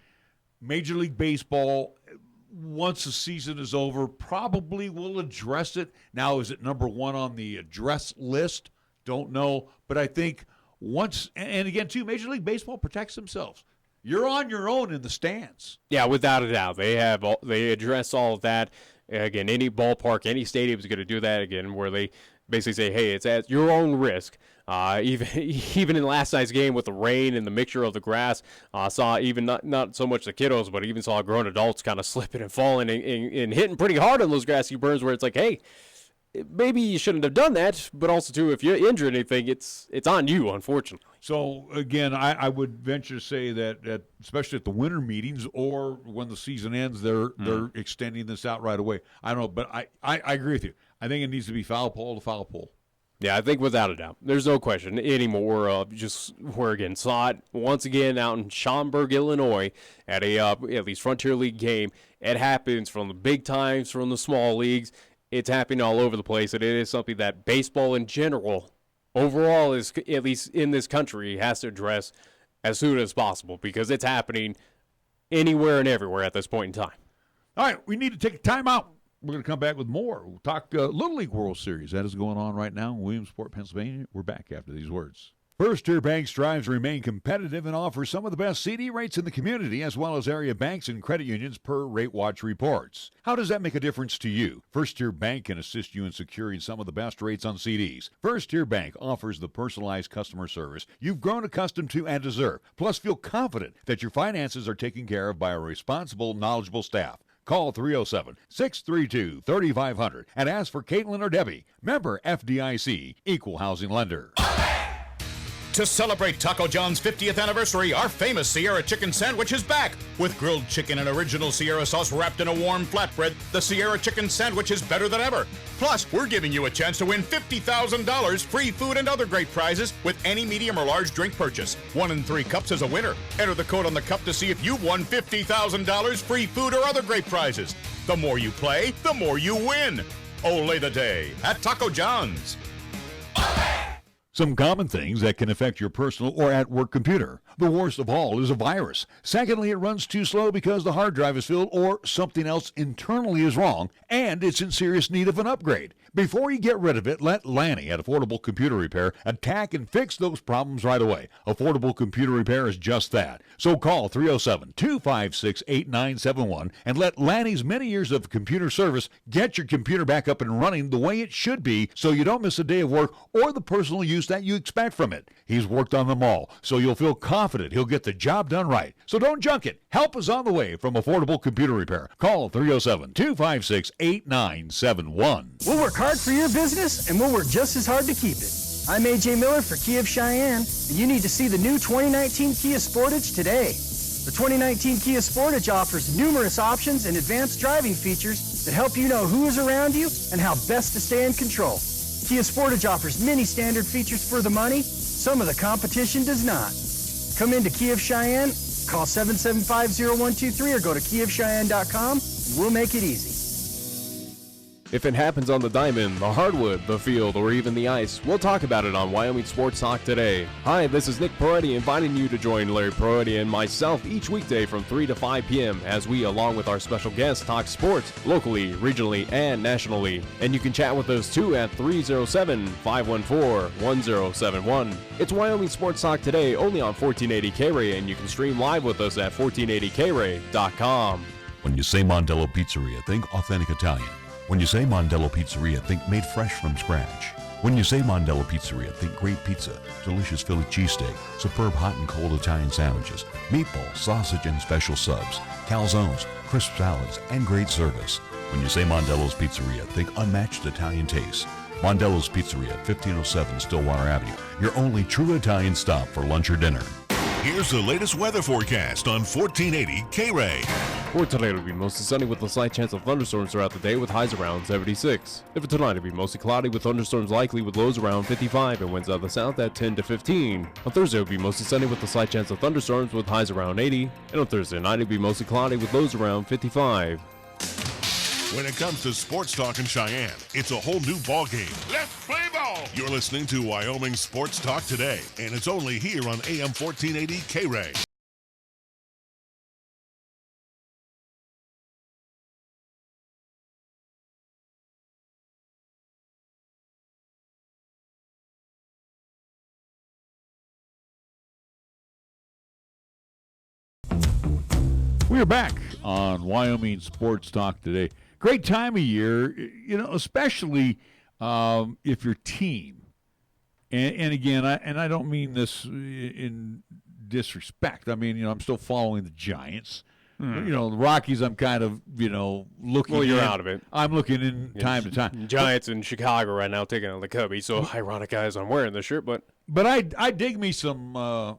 Major League Baseball, once the season is over, probably will address it. Now, is it number one on the address list? Don't know. But I think once, and again, too, Major League Baseball protects themselves. You're on your own in the stands. Yeah, without a doubt. They address all of that. Again, any ballpark, any stadium is going to do that again, where they basically say, hey, it's at your own risk. Even in last night's game with the rain and the mixture of the grass, saw even not so much the kiddos, but even saw grown adults kind of slipping and falling and hitting pretty hard on those grassy berms where it's like, hey, maybe you shouldn't have done that, but also, too, if you injure anything, it's on you, unfortunately. So, again, I would venture to say that especially at the winter meetings or when the season ends, they're extending this out right away. I don't know, but I agree with you. I think it needs to be foul pole to foul pole. Yeah, I think without a doubt. There's no question anymore of just where, again, saw it once again out in Schaumburg, Illinois at at least Frontier League game. It happens from the big times, from the small leagues. It's happening all over the place, and it is something that baseball in general, overall, is at least in this country, has to address as soon as possible because it's happening anywhere and everywhere at this point in time. All right, we need to take a timeout. We're going to come back with more. We'll talk Little League World Series. That is going on right now in Williamsport, Pennsylvania. We're back after these words. First Tier Bank strives to remain competitive and offers some of the best CD rates in the community, as well as area banks and credit unions per Rate Watch reports. How does that make a difference to you? First Tier Bank can assist you in securing some of the best rates on CDs. First Tier Bank offers the personalized customer service you've grown accustomed to and deserve. Plus, feel confident that your finances are taken care of by a responsible, knowledgeable staff. Call 307-632-3500 and ask for Caitlin or Debbie. Member FDIC, Equal Housing Lender. To celebrate Taco John's 50th anniversary, our famous Sierra Chicken Sandwich is back. With grilled chicken and original Sierra sauce wrapped in a warm flatbread, the Sierra Chicken Sandwich is better than ever. Plus, we're giving you a chance to win $50,000, free food, and other great prizes with any medium or large drink purchase. 1 in 3 cups is a winner. Enter the code on the cup to see if you've won $50,000, free food, or other great prizes. The more you play, the more you win. Ole the day at Taco John's. Some common things that can affect your personal or at-work computer. The worst of all is a virus. Secondly, it runs too slow because the hard drive is filled or something else internally is wrong, and it's in serious need of an upgrade. Before you get rid of it, let Lanny at Affordable Computer Repair attack and fix those problems right away. Affordable Computer Repair is just that. So call 307-256-8971 and let Lanny's many years of computer service get your computer back up and running the way it should be, so you don't miss a day of work or the personal use that you expect from it. He's worked on them all, so you'll feel confident he'll get the job done right. So don't junk it. Help is on the way from Affordable Computer Repair. Call 307-256-8971. We'll work hard for your business, and we'll work just as hard to keep it. I'm AJ Miller for Kia of Cheyenne, and you need to see the new 2019 Kia Sportage today. The 2019 Kia Sportage offers numerous options and advanced driving features that help you know who is around you and how best to stay in control. Kia Sportage offers many standard features for the money. Some of the competition does not. Come into Kia of Cheyenne, call 775-0123 or go to KiaofCheyenne.com, and we'll make it easy. If it happens on the diamond, the hardwood, the field, or even the ice, we'll talk about it on Wyoming Sports Talk today. Hi, this is Nick Peretti inviting you to join Larry Peretti and myself each weekday from 3 to 5 p.m. as we, along with our special guests, talk sports locally, regionally, and nationally. And you can chat with us too at 307-514-1071. It's Wyoming Sports Talk today only on 1480 KRAE, and you can stream live with us at 1480krae.com. When you say Mondello Pizzeria, think authentic Italian. When you say Mondello Pizzeria, think made fresh from scratch. When you say Mondello Pizzeria, think great pizza, delicious Philly cheesesteak, superb hot and cold Italian sandwiches, meatballs, sausage, and special subs, calzones, crisp salads, and great service. When you say Mondello's Pizzeria, think unmatched Italian taste. Mondello's Pizzeria, 1507 Stillwater Avenue, your only true Italian stop for lunch or dinner. Here's the latest weather forecast on 1480 KRAE. For today, it'll be mostly sunny with a slight chance of thunderstorms throughout the day with highs around 76. And for tonight, it'll be mostly cloudy with thunderstorms likely with lows around 55 and winds out of the south at 10 to 15. On Thursday, it'll be mostly sunny with a slight chance of thunderstorms with highs around 80. And on Thursday night, it'll be mostly cloudy with lows around 55. When it comes to sports talk in Cheyenne, it's a whole new ballgame. Let's play ball! You're listening to Wyoming Sports Talk today, and it's only here on AM 1480 KRAE. We are back on Wyoming Sports Talk today. Great time of year, you know, especially if your team, and again, I don't mean this in disrespect. I mean, you know, I'm still following the Giants. You know, the Rockies, I'm kind of, you know, looking. Well, you're in. out of it. I'm looking in time to time. Giants in Chicago right now taking on the Cubbies. So ironic, guys, I'm wearing this shirt, but I dig me some.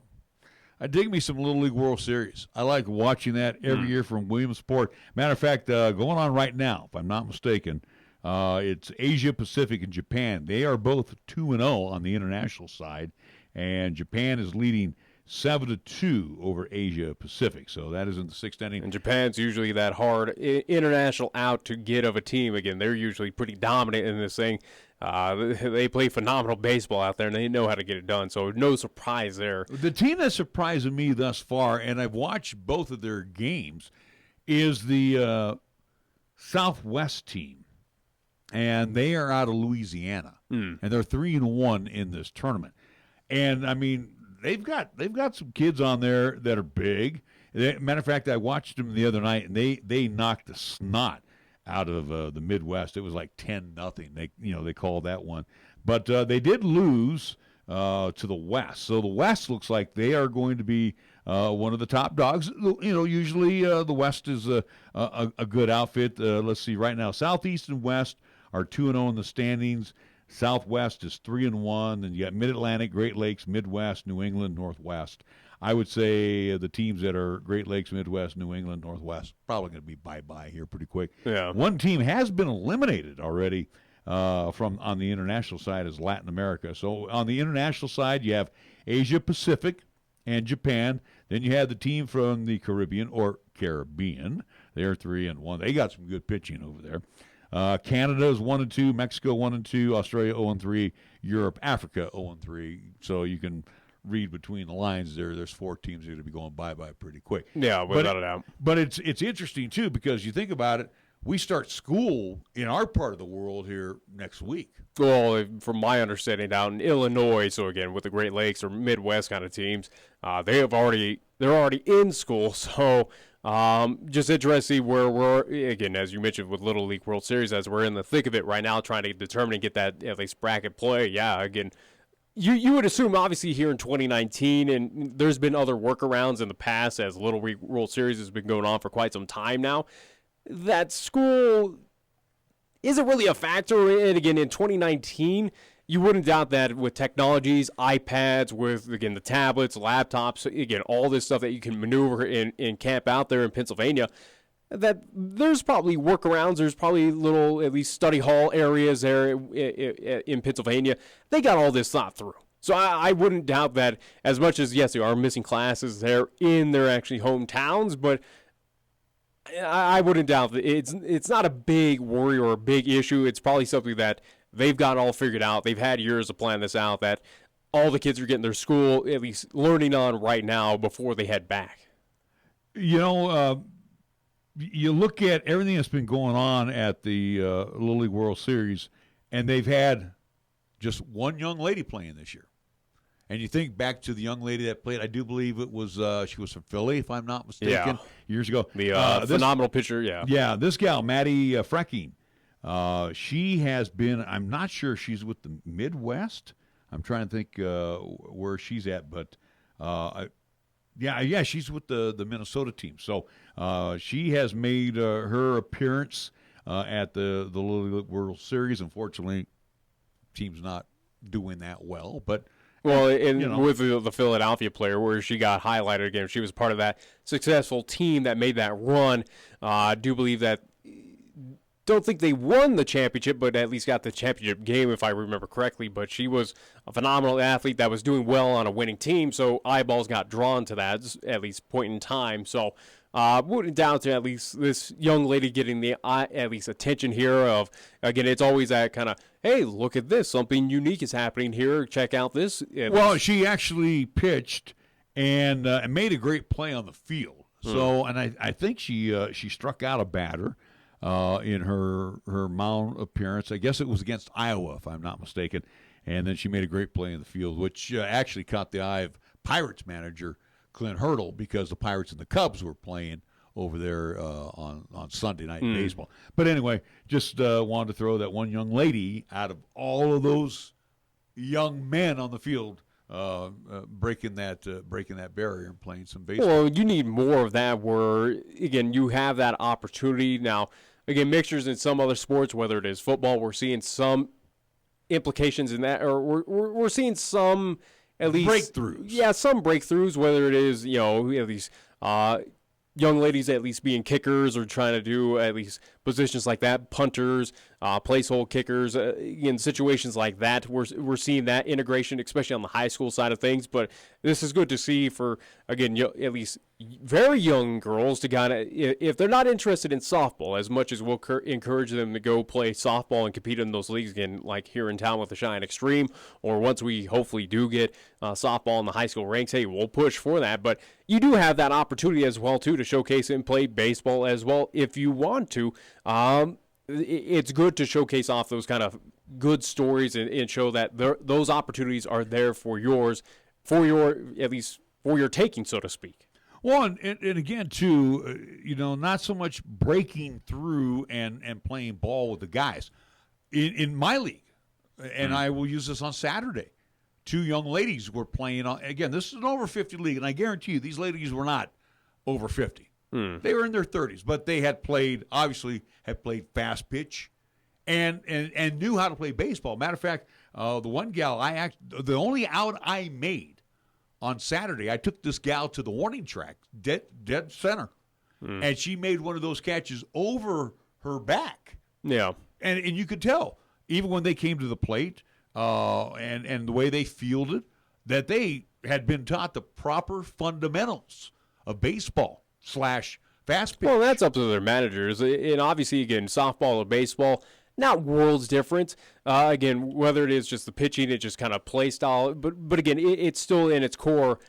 I dig me some Little League World Series. I like watching that every year from Williamsport. Matter of fact, going on right now, if I'm not mistaken, it's Asia Pacific and Japan. They are both 2-0 on the international side, and Japan is leading 7-2 over Asia Pacific. So that is in the sixth inning. And Japan's usually that hard international out to get of a team. Again, they're usually pretty dominant in this thing. They play phenomenal baseball out there, and they know how to get it done. So no surprise there. The team that's surprising me thus far, and I've watched both of their games, is the Southwest team. And they are out of Louisiana, and they're 3-1 in this tournament. And I mean, they've got some kids on there that are big. Matter of fact, I watched them the other night, and they knocked the snot out of the Midwest. It was like 10-0. They called that one, but they did lose to the West. So the West looks like they are going to be one of the top dogs. Usually the West is a good outfit. Let's see, right now, Southeast and West are 2-0 in the standings. Southwest is 3-1, and you got Mid-Atlantic, Great Lakes, Midwest, New England, Northwest. I would say the teams that are Great Lakes, Midwest, New England, Northwest, probably going to be bye-bye here pretty quick. Yeah. One team has been eliminated already from on the international side is Latin America. So on the international side, you have Asia Pacific and Japan. Then you have the team from the Caribbean. They're 3-1. They got some good pitching over there. Canada is 1-2, Mexico 1-2, Australia 0-3, Europe, Africa 0-3. So you can read between the lines there. There's 4 teams that are going to be going bye-bye pretty quick. Yeah, without a doubt. But it's interesting, too, because you think about it, we start school in our part of the world here next week. Well, from my understanding, down in Illinois, so again, with the Great Lakes or Midwest kind of teams, they're already in school. So just interesting where we're, again, as you mentioned, with Little League World Series, as we're in the thick of it right now, trying to determine and get that at least bracket play. Yeah, again, you would assume, obviously, here in 2019, and there's been other workarounds in the past as Little League World Series has been going on for quite some time now, that school isn't really a factor. And again, in 2019, you wouldn't doubt that with technologies, iPads, with, again, the tablets, laptops, again, all this stuff that you can maneuver and camp out there in Pennsylvania, that there's probably workarounds. There's probably little, at least study hall areas there in Pennsylvania. They got all this thought through. So I wouldn't doubt that, as much as, yes, they are missing classes there in their actually hometowns, but I wouldn't doubt that it's not a big worry or a big issue. It's probably something that they've got all figured out. They've had years to plan this out, that all the kids are getting their school at least learning on right now before they head back. You look at everything that's been going on at the Little League World Series, and they've had just one young lady playing this year. And you think back to the young lady that played, I do believe it was, she was from Philly, if I'm not mistaken, years ago. The phenomenal pitcher, yeah. Yeah, this gal, Maddie Frecking, she has been, I'm not sure if she's with the Midwest. I'm trying to think where she's at, but she's with the Minnesota team. So she has made her appearance at the Little League World Series. Unfortunately, team's not doing that well, but well, with the Philadelphia player, where she got highlighted again, she was part of that successful team that made that run. I do believe that, don't think they won the championship, but at least got the championship game, if I remember correctly. But she was a phenomenal athlete that was doing well on a winning team, so eyeballs got drawn to that at least point in time. So wouldn't doubt to at least this young lady getting the at least attention here of, again, it's always that kind of, hey, look at this, something unique is happening here, check out this. Well, she actually pitched and made a great play on the field. So, and I think she struck out a batter in her mound appearance. I guess it was against Iowa, if I'm not mistaken. And then she made a great play in the field, which actually caught the eye of Pirates manager Clint Hurdle, because the Pirates and the Cubs were playing over there on Sunday Night Baseball. But anyway, just wanted to throw that one young lady out of all of those young men on the field, breaking that barrier and playing some baseball. Well, you need more of that where, again, you have that opportunity. Now, again, mixtures in some other sports, whether it is football, we're seeing some implications in that, or we're seeing some at least breakthroughs. Yeah, some breakthroughs, whether it is, at least young ladies at least being kickers or trying to do at least positions like that, punters, place-hole kickers, in situations like that. We're seeing that integration, especially on the high school side of things. But this is good to see for, again, at least very young girls to kind of, if they're not interested in softball as much as we'll encourage them to go play softball and compete in those leagues again, like here in town with the Cheyenne Extreme, or once we hopefully do get softball in the high school ranks, hey, we'll push for that. But you do have that opportunity as well, too, to showcase and play baseball as well if you want to. It's good to showcase off those kind of good stories and show that those opportunities are there for yours, at least for your taking, so to speak. Well, and again, too, not so much breaking through and playing ball with the guys. In my league, and I will use this on Saturday, 2 young ladies were playing on. Again, this is an over 50 league, and I guarantee you these ladies were not over 50. They were in their 30s, but they had played fast pitch and knew how to play baseball. Matter of fact, the one gal the only out I made on Saturday, I took this gal to the warning track, dead center, and she made one of those catches over her back. Yeah. And you could tell, even when they came to the plate and the way they fielded, that they had been taught the proper fundamentals of baseball / fast pitch. Well, that's up to their managers. And obviously, again, softball or baseball, not worlds different. Again, whether it is just the pitching, it's just kind of play style. But again, it's still in its core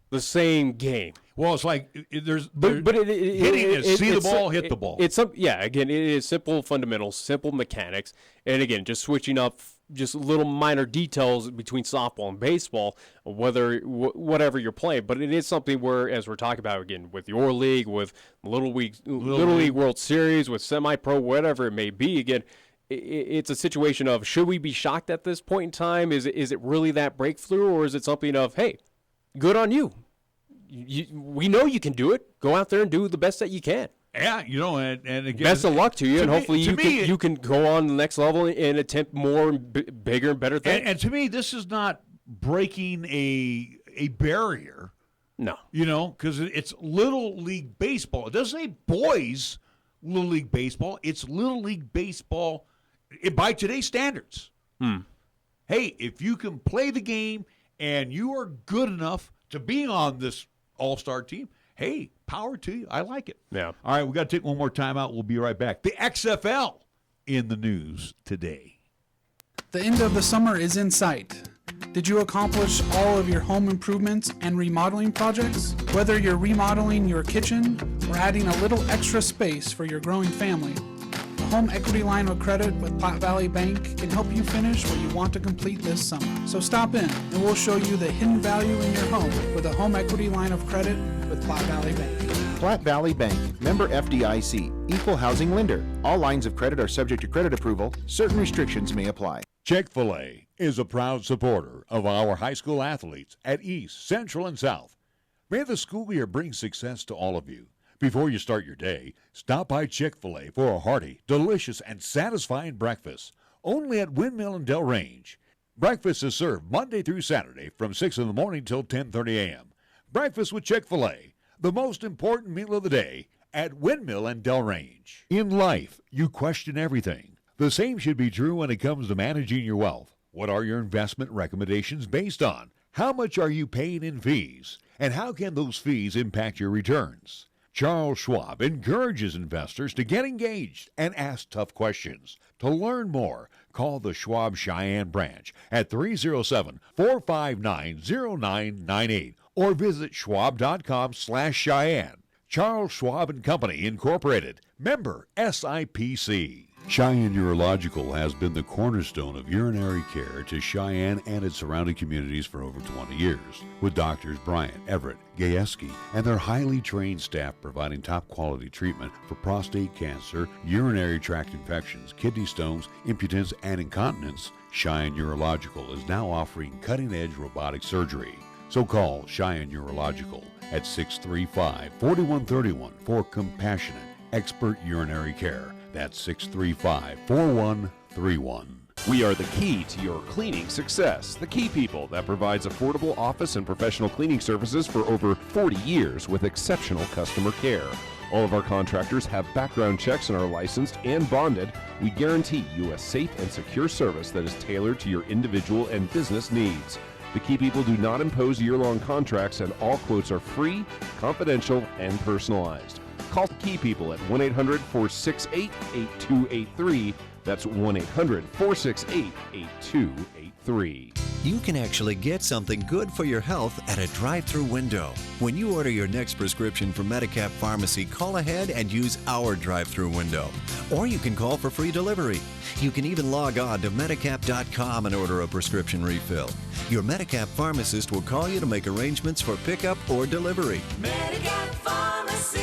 the same game. Well, it's like hitting is see the ball, hit the ball. Again, it is simple fundamentals, simple mechanics. And again, just switching up just little minor details between softball and baseball, whatever you're playing. But it is something where, as we're talking about, again, with your league, with Little League World Series, with semi-pro, whatever it may be, again, it's a situation of, should we be shocked at this point in time? Is it really that breakthrough, or is it something of, hey, good on you. We know you can do it. Go out there and do the best that you can. Yeah, and again, best of luck to you, and hopefully you can go on the next level and attempt more bigger and better things. And to me, this is not breaking a barrier. No. Because it's Little League Baseball. It doesn't say boys Little League Baseball. It's Little League Baseball by today's standards. Hey, if you can play the game and you are good enough to be on this all-star team, hey, power to you. I like it. Yeah. All right, we got to take one more time out. We'll be right back. The XFL in the news today. The end of the summer is in sight. Did you accomplish all of your home improvements and remodeling projects? Whether you're remodeling your kitchen or adding a little extra space for your growing family, the Home Equity Line of Credit with Platte Valley Bank can help you finish what you want to complete this summer. So stop in and we'll show you the hidden value in your home with a Home Equity Line of Credit with Platte Valley Bank. Platte Valley Bank, member FDIC, equal housing lender. All lines of credit are subject to credit approval. Certain restrictions may apply. Chick-fil-A is a proud supporter of our high school athletes at East, Central, and South. May the school year bring success to all of you. Before you start your day, stop by Chick-fil-A for a hearty, delicious, and satisfying breakfast. Only at Windmill and Del Range. Breakfast is served Monday through Saturday from 6 in the morning till 10:30 a.m. Breakfast with Chick-fil-A, the most important meal of the day at Windmill and Del Range. In life, you question everything. The same should be true when it comes to managing your wealth. What are your investment recommendations based on? How much are you paying in fees? And how can those fees impact your returns? Charles Schwab encourages investors to get engaged and ask tough questions. To learn more, call the Schwab Cheyenne branch at 307-459-0998 or visit schwab.com/Cheyenne. Charles Schwab and Company, Incorporated, member SIPC. Cheyenne Urological has been the cornerstone of urinary care to Cheyenne and its surrounding communities for over 20 years, with doctors Bryant, Everett, Gajewski, and their highly trained staff providing top-quality treatment for prostate cancer, urinary tract infections, kidney stones, impotence, and incontinence. Cheyenne Urological is now offering cutting-edge robotic surgery. So call Cheyenne Urological at 635-4131 for compassionate, expert urinary care. That's 635-4131. We are the key to your cleaning success. The Key People that provides affordable office and professional cleaning services for over 40 years with exceptional customer care. All of our contractors have background checks and are licensed and bonded. We guarantee you a safe and secure service that is tailored to your individual and business needs. The Key People do not impose year-long contracts, and all quotes are free, confidential, and personalized. Call Key People at 1-800-468-8283. That's 1-800-468-8283. You can actually get something good for your health at a drive-through window. When you order your next prescription from Medicap Pharmacy, call ahead and use our drive-through window. Or you can call for free delivery. You can even log on to Medicap.com and order a prescription refill. Your Medicap pharmacist will call you to make arrangements for pickup or delivery. Medicap Pharmacy.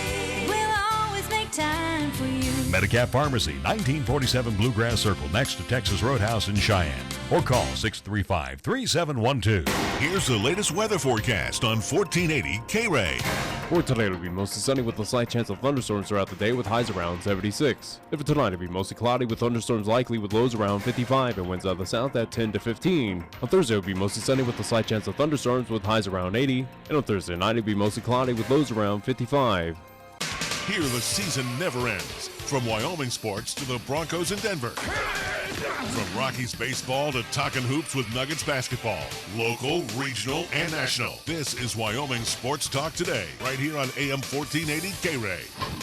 We'll always make time for you. Medicap Pharmacy, 1947 Bluegrass Circle, next to Texas Roadhouse in Cheyenne. Or call 635-3712. Here's the latest weather forecast on 1480 KRAE. For today, it'll be mostly sunny with a slight chance of thunderstorms throughout the day with highs around 76. For tonight, it'll be mostly cloudy with thunderstorms likely with lows around 55 and winds out of the south at 10 to 15. On Thursday, it'll be mostly sunny with a slight chance of thunderstorms with highs around 80. And on Thursday night, it'll be mostly cloudy with lows around 55. Here the season never ends. From Wyoming sports to the Broncos in Denver. From Rockies baseball to talking hoops with Nuggets basketball. Local, regional, and national. This is Wyoming Sports Talk Today, right here on AM 1480 KRAE.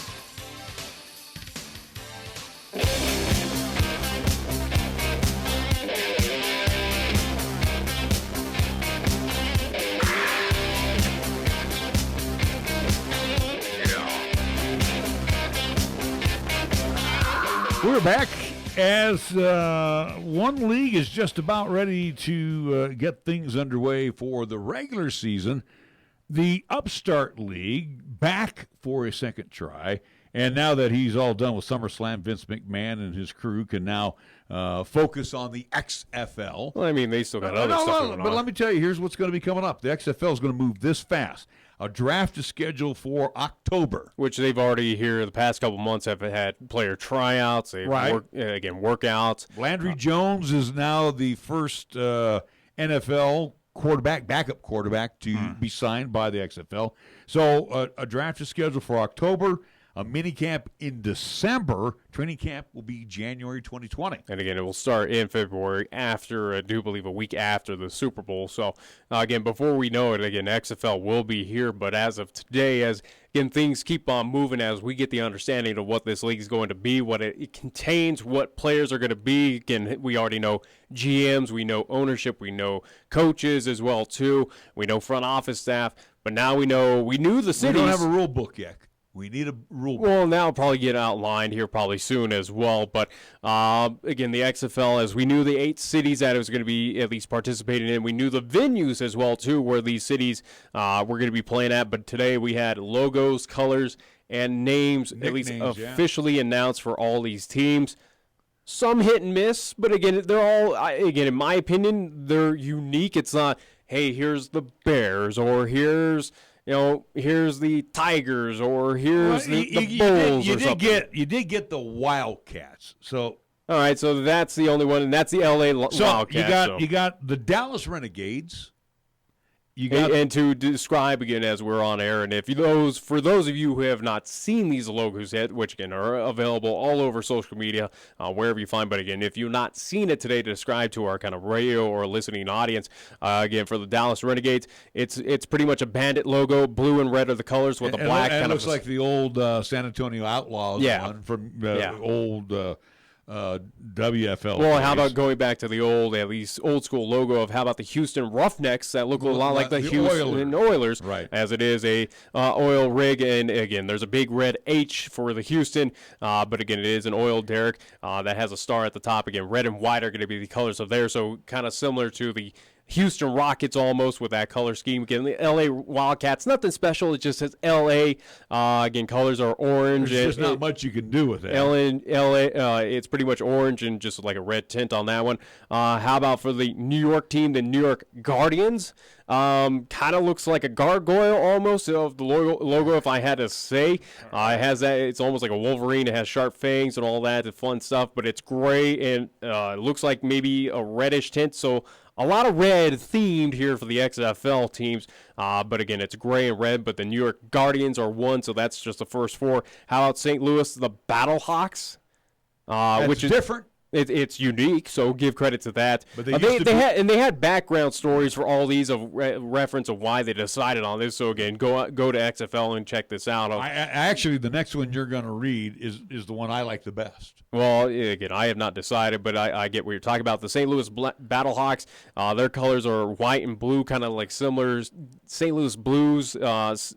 We're back as one league is just about ready to get things underway for the regular season. The Upstart League back for a second try. And now that he's all done with SummerSlam, Vince McMahon and his crew can now focus on the XFL. Well, I mean, they still got other stuff going on. But let me tell you, here's what's going to be coming up. The XFL is going to move this fast. A draft is scheduled for October. Which they've already here the past couple months have had player tryouts. They've workouts. Landry Jones is now the first NFL backup quarterback to be signed by the XFL. So a draft is scheduled for October. A mini camp in December. Training camp will be January 2020. And again, it will start in February after, I do believe, a week after the Super Bowl. So, again, before we know it, again, XFL will be here. But as of today, as again, things keep on moving as we get the understanding of what this league is going to be, what it contains, what players are going to be. Again, we already know GMs, we know ownership, we know coaches as well, too. We know front office staff. But now we knew the cities. We don't have a rule book yet. We need a rule book. Well, now it'll probably get outlined here probably soon as well. But, again, the XFL, as we knew the 8 cities that it was going to be at least participating in, we knew the venues as well, too, where these cities were going to be playing at. But today we had logos, colors, and names at least officially announced for all these teams. Some hit and miss, but, again, they're all, again, in my opinion, they're unique. It's not, hey, here's the Bears or here's the Tigers, or here's the Bulls. You did get the Wildcats. So all right, so that's the only one, and that's the LA Wildcats. You got the Dallas Renegades. And to describe again as we're on air, and for those of you who have not seen these logos yet, which again are available all over social media, wherever you find, but again, if you've not seen it today, to describe to our kind of radio or listening audience, again for the Dallas Renegades, it's pretty much a bandit logo, blue and red are the colors with a black. And it looks like the old San Antonio Outlaws one from old. WFL. Well, how about going back to the at least old school logo of how about the Houston Roughnecks that look a lot like the Houston Oilers, right? As it is a oil rig, and again, there's a big red H for the Houston, but again, it is an oil derrick that has a star at the top. Again, red and white are going to be the colors of there, so kind of similar to the Houston Rockets almost with that color scheme. Again, the LA Wildcats, nothing special. It just says LA. Again, colors are orange. There's not much you can do with it. LA, it's pretty much orange and just like a red tint on that one. How about for the New York team, the New York Guardians? Kind of looks like a gargoyle almost of the logo, if I had to say. It has that. It's almost like a Wolverine. It has sharp fangs and all that, the fun stuff. But it's gray and it looks like maybe a reddish tint. So a lot of red themed here for the XFL teams. But again, it's gray and red, but the New York Guardians are one, so that's just the first four. How about St. Louis, the Battlehawks? Which is different. It's unique, so give credit to that. But they had background stories for all these of reference of why they decided on this. So again, go to XFL and check this out. Actually, the next one you're going to read is the one I like the best. Well, again, I have not decided, but I get what you're talking about. The St. Louis Battlehawks, their colors are white and blue, kind of like similar St. Louis Blues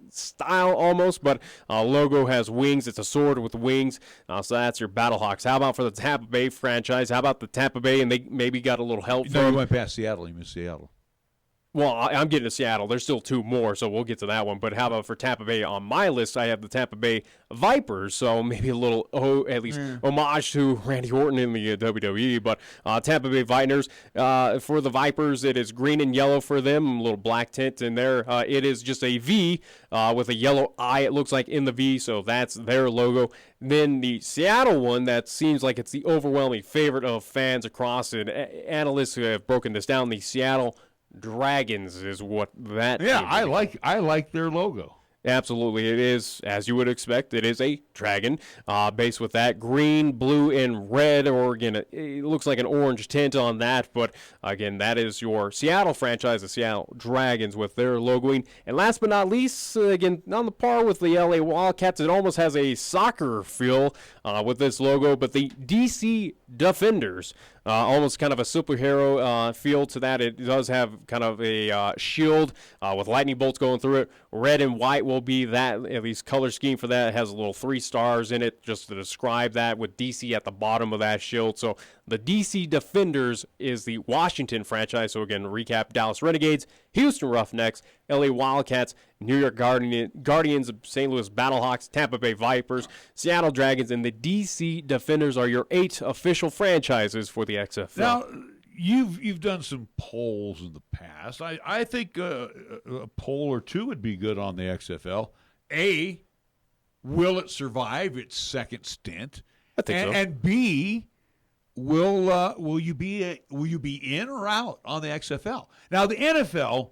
style almost, but logo has wings. It's a sword with wings, so that's your Battlehawks. How about for the Tampa Bay franchise? How about the Tampa Bay, and they maybe got a little help No, you went past Seattle. You missed Seattle. Well, I'm getting to Seattle. There's still two more, so we'll get to that one. But how about for Tampa Bay? On my list, I have the Tampa Bay Vipers, so maybe a little, homage to Randy Orton in the WWE. But Tampa Bay Vipers, for the Vipers, it is green and yellow for them, a little black tint in there. It is just a V with a yellow eye, it looks like, in the V, so that's their logo. Then the Seattle one, that seems like it's the overwhelming favorite of fans across, and analysts who have broken this down, the Seattle Dragons is what that is. Yeah, I like their logo. Absolutely, it is, as you would expect, it is a dragon, based with that green, blue, and red, or again, it looks like an orange tint on that, but again, that is your Seattle franchise, the Seattle Dragons, with their logoing. And last but not least, again, on the par with the LA Wildcats, it almost has a soccer feel with this logo, but the DC Defenders, almost kind of a superhero feel to that. It does have kind of a shield with lightning bolts going through it. Red and white will be that, at least color scheme for that. It has a little 3 stars in it just to describe that, with DC at the bottom of that shield. So the DC Defenders is the Washington franchise. So again, recap: Dallas Renegades, Houston Roughnecks, LA Wildcats, New York Guardians, St. Louis Battlehawks, Tampa Bay Vipers, Seattle Dragons, and the DC Defenders are your 8 official franchises for the XFL. Now, you've done some polls in the past. I think a poll or two would be good on the XFL. A, will it survive its second stint? I think so. And B, will you be in or out on the XFL? Now, the NFL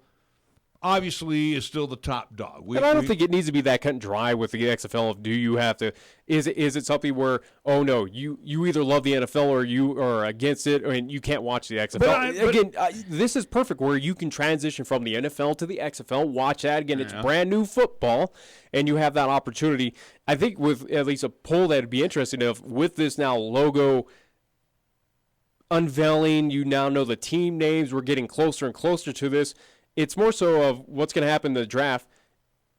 obviously is still the top dog. And I don't think it needs to be that cut and dry with the XFL. Of do you have to? Is it something where, oh no, you either love the NFL or you are against it, and you can't watch the XFL? This is perfect where you can transition from the NFL to the XFL. Watch that again. It's brand new football, and you have that opportunity. I think with at least a poll that'd be interesting with this now logo unveiling. You now know the team names. We're getting closer and closer to this. It's more so of what's going to happen in the draft.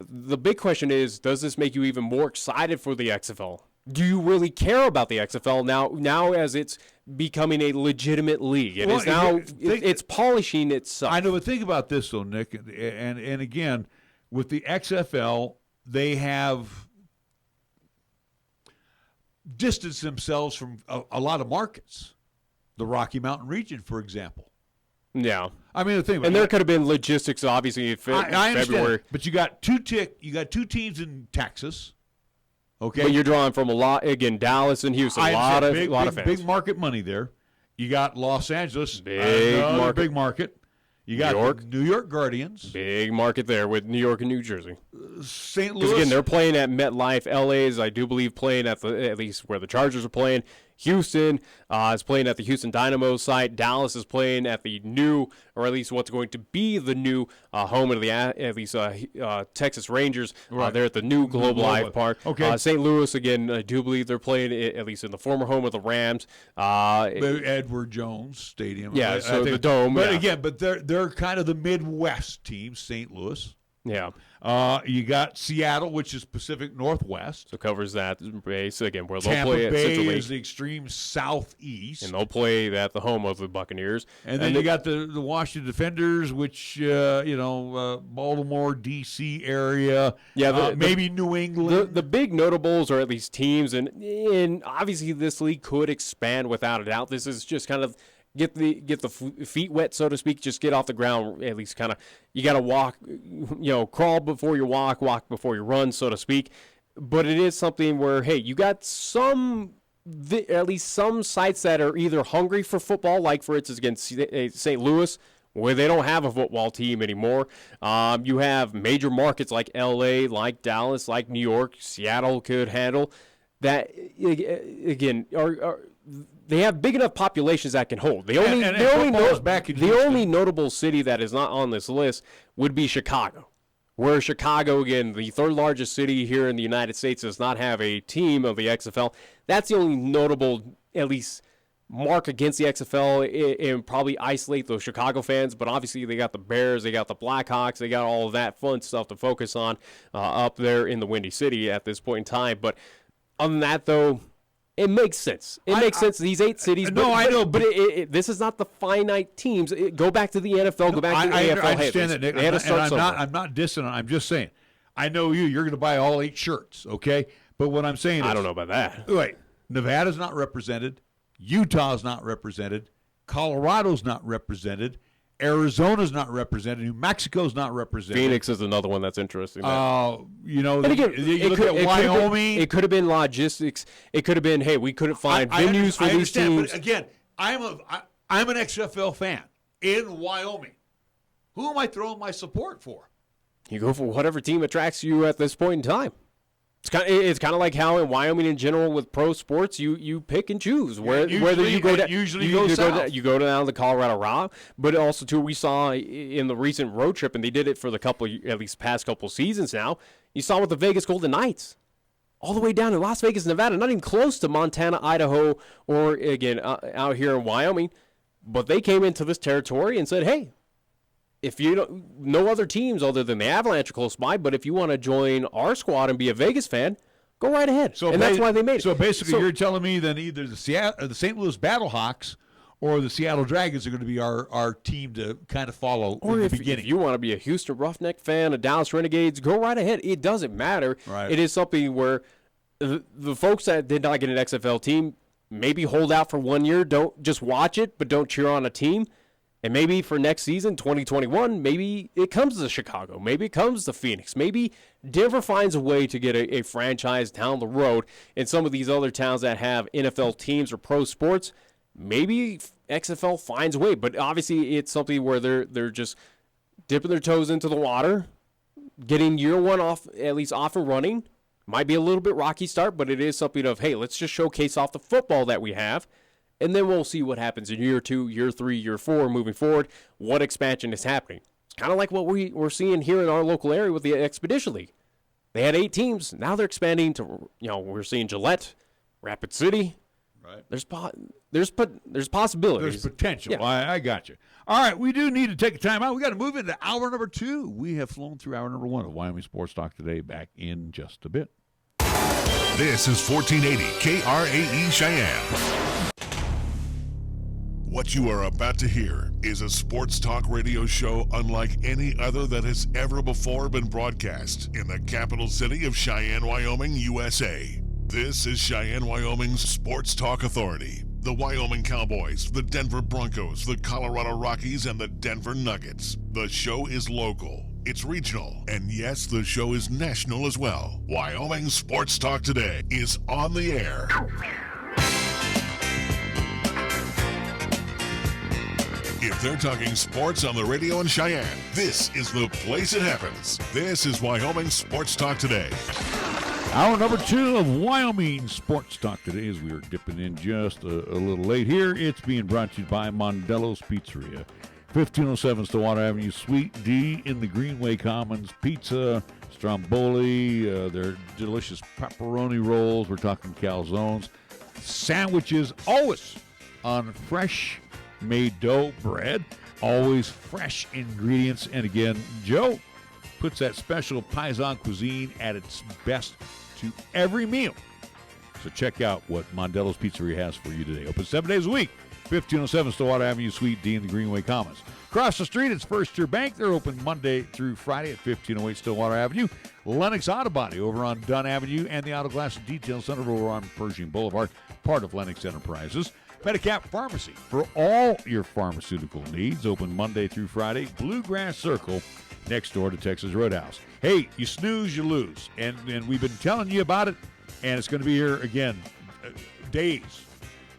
The big question is, does this make you even more excited for the XFL? Do you really care about the XFL now as it's becoming a legitimate league? It is now, it's polishing itself. I know, but think about this, though, Nick. And again, with the XFL, they have distanced themselves from a lot of markets. The Rocky Mountain region, for example. Yeah, I mean, the thing, and there could have been logistics, obviously. In I understand, February, but you got two teams in Texas. Okay, but you're drawing from a lot again. Dallas and Houston, a lot of fans. Big market money there. You got Los Angeles, big market. You got New York Guardians, big market there with New York and New Jersey. St. Louis, because again, they're playing at MetLife. LA is, I do believe, playing at least where the Chargers are playing. Houston is playing at the Houston Dynamo site. Dallas is playing at the new, or at least what's going to be the new home of the Texas Rangers. They're at the new Globe Life Park. Okay. St. Louis, again, I do believe they're playing at least in the former home of the Rams. Edward Jones Stadium. Yeah, so the Dome. But again, they're kind of the Midwest team, St. Louis. Yeah. You got Seattle, which is Pacific Northwest. So covers that base again, where they'll Tampa play at Bay Central is the extreme southeast, and they'll play at the home of the Buccaneers. And then you got the Washington Defenders, which Baltimore, D.C. area. Yeah, maybe New England. The big notables, or at least teams, and obviously this league could expand without a doubt. This is just kind of get the feet wet, so to speak. Just get off the ground, at least kind of. You got to walk, crawl before you walk before you run, so to speak. But it is something where, hey, you got at least some sites that are either hungry for football, like for instance against St. Louis, where they don't have a football team anymore. You have major markets like L.A., like Dallas, like New York, Seattle could handle that. Again, they have big enough populations that can hold. The only notable city that is not on this list would be Chicago, where Chicago, again, the third largest city here in the United States, does not have a team of the XFL. That's the only notable, at least, mark against the XFL and probably isolate those Chicago fans. But obviously they got the Bears, they got the Blackhawks, they got all of that fun stuff to focus on up there in the Windy City at this point in time. But other than that, though, it makes sense. It makes sense. These 8 cities. I know. But this is not the finite teams. Go back to the NFL. Go back to the AFL. I understand that, Nick. I'm not dissing. I'm just saying. I know you're going to buy all 8 shirts, okay? But what I'm saying is, I don't know about that. Wait, Nevada's not represented. Utah's not represented. Colorado's not represented. Arizona's not represented. New Mexico's not represented. Phoenix is another one that's interesting. You again, you look at Wyoming. It could have been logistics. It could have been, hey, we couldn't find venues for these teams. But again, I'm an XFL fan in Wyoming. Who am I throwing my support for? You go for whatever team attracts you at this point in time. It's kind of like how in Wyoming in general with pro sports, you pick and choose whether you go down. You go down the Colorado route, but also too we saw in the recent road trip, and they did it for the at least past couple seasons now. You saw with the Vegas Golden Knights, all the way down in Las Vegas, Nevada, not even close to Montana, Idaho, or again out here in Wyoming, but they came into this territory and said, hey. If you don't, no other teams other than the Avalanche are close by, but if you want to join our squad and be a Vegas fan, go right ahead. And that's why they made it. So basically, you're telling me then either the St. Louis Battlehawks or the Seattle Dragons are going to be our team to kind of follow in the beginning. If you want to be a Houston Roughneck fan, a Dallas Renegades, go right ahead. It doesn't matter. Right. It is something where the folks that did not get an XFL team maybe hold out for 1 year. Don't just watch it, but don't cheer on a team. And maybe for next season, 2021, maybe it comes to Chicago. Maybe it comes to Phoenix. Maybe Denver finds a way to get a franchise down the road. And some of these other towns that have NFL teams or pro sports, maybe XFL finds a way. But obviously it's something where they're just dipping their toes into the water, getting year one off, at least off and running. Might be a little bit rocky start, but it is something of, hey, let's just showcase off the football that we have. And then we'll see what happens in year 2, year 3, year 4, moving forward, what expansion is happening. It's kind of like what we're seeing here in our local area with the Expedition League. They had 8 teams. Now they're expanding to, we're seeing Gillette, Rapid City. Right. There's possibilities. There's potential. Yeah. I got you. All right, we do need to take a time out. We got to move into hour number 2. We have flown through hour number 1 of Wyoming Sports Talk today. Back in just a bit. This is 1480 KRAE Cheyenne. What you are about to hear is a sports talk radio show unlike any other that has ever before been broadcast in the capital city of Cheyenne, Wyoming, USA. This is Cheyenne, Wyoming's Sports Talk Authority. The Wyoming Cowboys, the Denver Broncos, the Colorado Rockies, and the Denver Nuggets. The show is local, it's regional, and yes, the show is national as well. Wyoming Sports Talk Today is on the air. If they're talking sports on the radio in Cheyenne, this is the place it happens. This is Wyoming Sports Talk Today. Hour number 2 of Wyoming Sports Talk today, as we are dipping in just a little late here. It's being brought to you by Mondello's Pizzeria. 1507 Stillwater Avenue, Suite D in the Greenway Commons. Pizza, stromboli, their delicious pepperoni rolls. We're talking calzones. Sandwiches, always on fresh made dough, bread, always fresh ingredients. And again, Joe puts that special Paisan cuisine at its best to every meal. So check out what Mondello's Pizzeria has for you today. Open 7 days a week, 1507 Stillwater Avenue, Suite D in the Greenway Commons. Across the street, it's First Year Bank. They're open Monday through Friday at 1508 Stillwater Avenue. Lennox Auto Body over on Dunn Avenue, and the Auto Glass and Detail Center over on Pershing Boulevard, part of Lennox Enterprises. Medicap Pharmacy for all your pharmaceutical needs, open Monday through Friday. Bluegrass Circle, next door to Texas Roadhouse. Hey, you snooze, you lose. And we've been telling you about it, and it's going to be here again, days.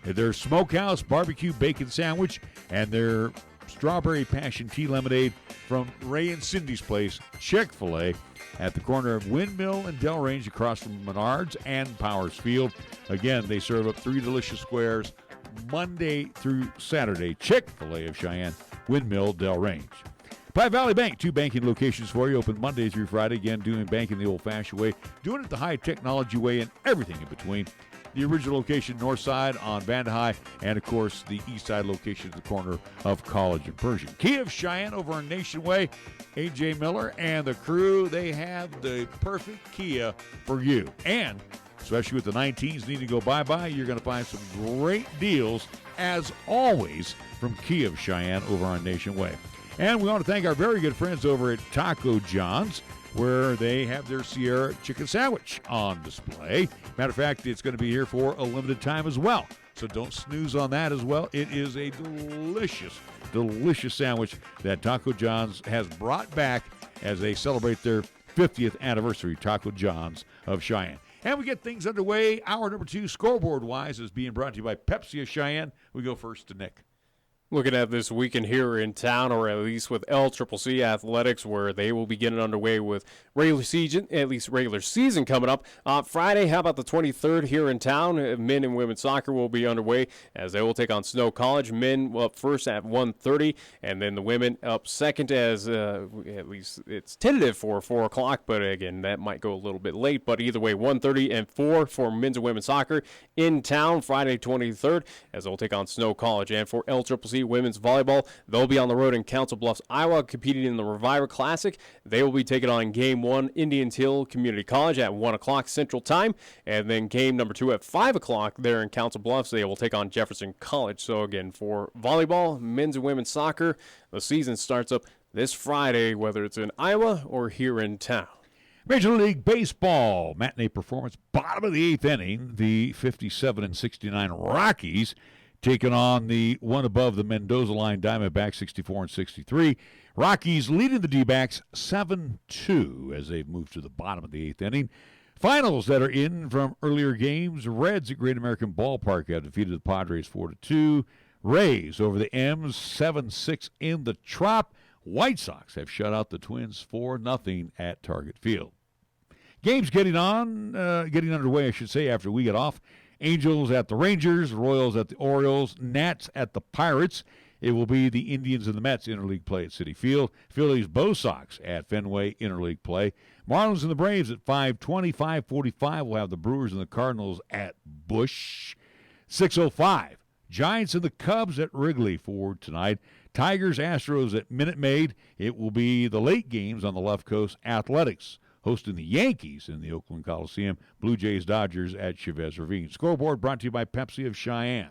Their smokehouse barbecue bacon sandwich and their strawberry passion tea lemonade from Ray and Cindy's Place, Chick-fil-A, at the corner of Windmill and Delrange across from Menards and Powers Field. Again, they serve up 3 delicious squares Monday through Saturday. Chick-fil-A of Cheyenne, Windmill, Delrange. Platte Valley Bank, 2 banking locations for you, open Monday through Friday. Again, doing banking the old-fashioned way, doing it the high-technology way, and everything in between. The original location, north side on Vandehigh, and, of course, the east side location at the corner of College and Pershing. Kia of Cheyenne over on Nation Way. A.J. Miller and the crew, they have the perfect Kia for you. And especially with the 19s needing to go bye-bye, you're going to find some great deals, as always, from Kia of Cheyenne over on Nation Way. And we want to thank our very good friends over at Taco John's, where they have their Sierra Chicken Sandwich on display. Matter of fact, it's going to be here for a limited time as well. So don't snooze on that as well. It is a delicious, delicious sandwich that Taco John's has brought back as they celebrate their 50th anniversary, Taco John's of Cheyenne. And we get things underway. Hour number 2, scoreboard-wise, is being brought to you by Pepsi of Cheyenne. We go first to Nick. Looking at this weekend here in town, or at least with LCCC Athletics, where they will be getting underway with regular season coming up. Friday, how about the 23rd here in town? Men and women's soccer will be underway as they will take on Snow College. Men up first at 1:30, and then the women up second as at least it's tentative for 4 o'clock, but again, that might go a little bit late. But either way, 1:30 and 4 for men's and women's soccer in town Friday 23rd as they'll take on Snow College. And for LCCC women's volleyball, they'll be on the road in Council Bluffs, Iowa, competing in the Reviver Classic. They will be taking on Game 1, Indians Hill Community College at 1 o'clock Central Time, and then game number 2 at 5 o'clock there in Council Bluffs. They will take on Jefferson College. So again, for volleyball, men's and women's soccer, the season starts up this Friday, whether it's in Iowa or here in town. Major League Baseball matinee performance, bottom of the 8th inning. The 57-69 Rockies taking on the one above the Mendoza line Diamondbacks, 64-63. Rockies leading the D-backs 7-2 as they've moved to the bottom of the 8th inning. Finals that are in from earlier games. Reds at Great American Ballpark have defeated the Padres 4-2. Rays over the M's 7-6 in the Trop. White Sox have shut out the Twins 4-0 at Target Field. Games getting underway, I should say, after we get off. Angels at the Rangers, Royals at the Orioles, Nats at the Pirates. It will be the Indians and the Mets interleague play at Citi Field. Phillies, Bo Sox at Fenway interleague play. Marlins and the Braves at 5:20, 5:45. We'll have the Brewers and the Cardinals at Busch. 6:05. Giants and the Cubs at Wrigley for tonight. Tigers, Astros at Minute Maid. It will be the late games on the left coast. Athletics hosting the Yankees in the Oakland Coliseum. Blue Jays, Dodgers at Chavez Ravine. Scoreboard brought to you by Pepsi of Cheyenne.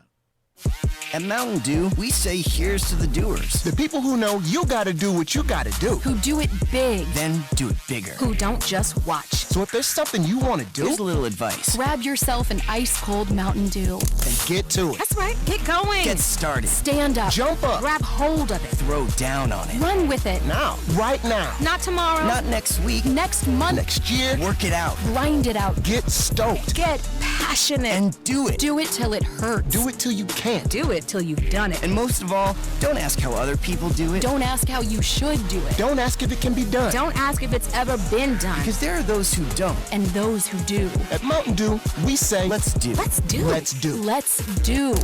At Mountain Dew, we say here's to the doers. The people who know you gotta do what you gotta do. Who do it big. Then do it bigger. Who don't just watch. So if there's something you want to do, here's a little advice. Grab yourself an ice-cold Mountain Dew. And get to it. That's right. Get going. Get started. Stand up. Jump up. Grab hold of it. Throw down on it. Run with it. Now. Right now. Not tomorrow. Not next week. Next month. Next year. Work it out. Grind it out. Get stoked. Get passionate. And do it. Do it till it hurts. Do it till you can't. Do it till you've done it. And most of all, don't ask how other people do it. Don't ask how you should do it. Don't ask if it can be done. Don't ask if it's ever been done. Because there are those who don't. And those who do. At Mountain Dew, we say, let's do. Let's do. Let's do. Let's do.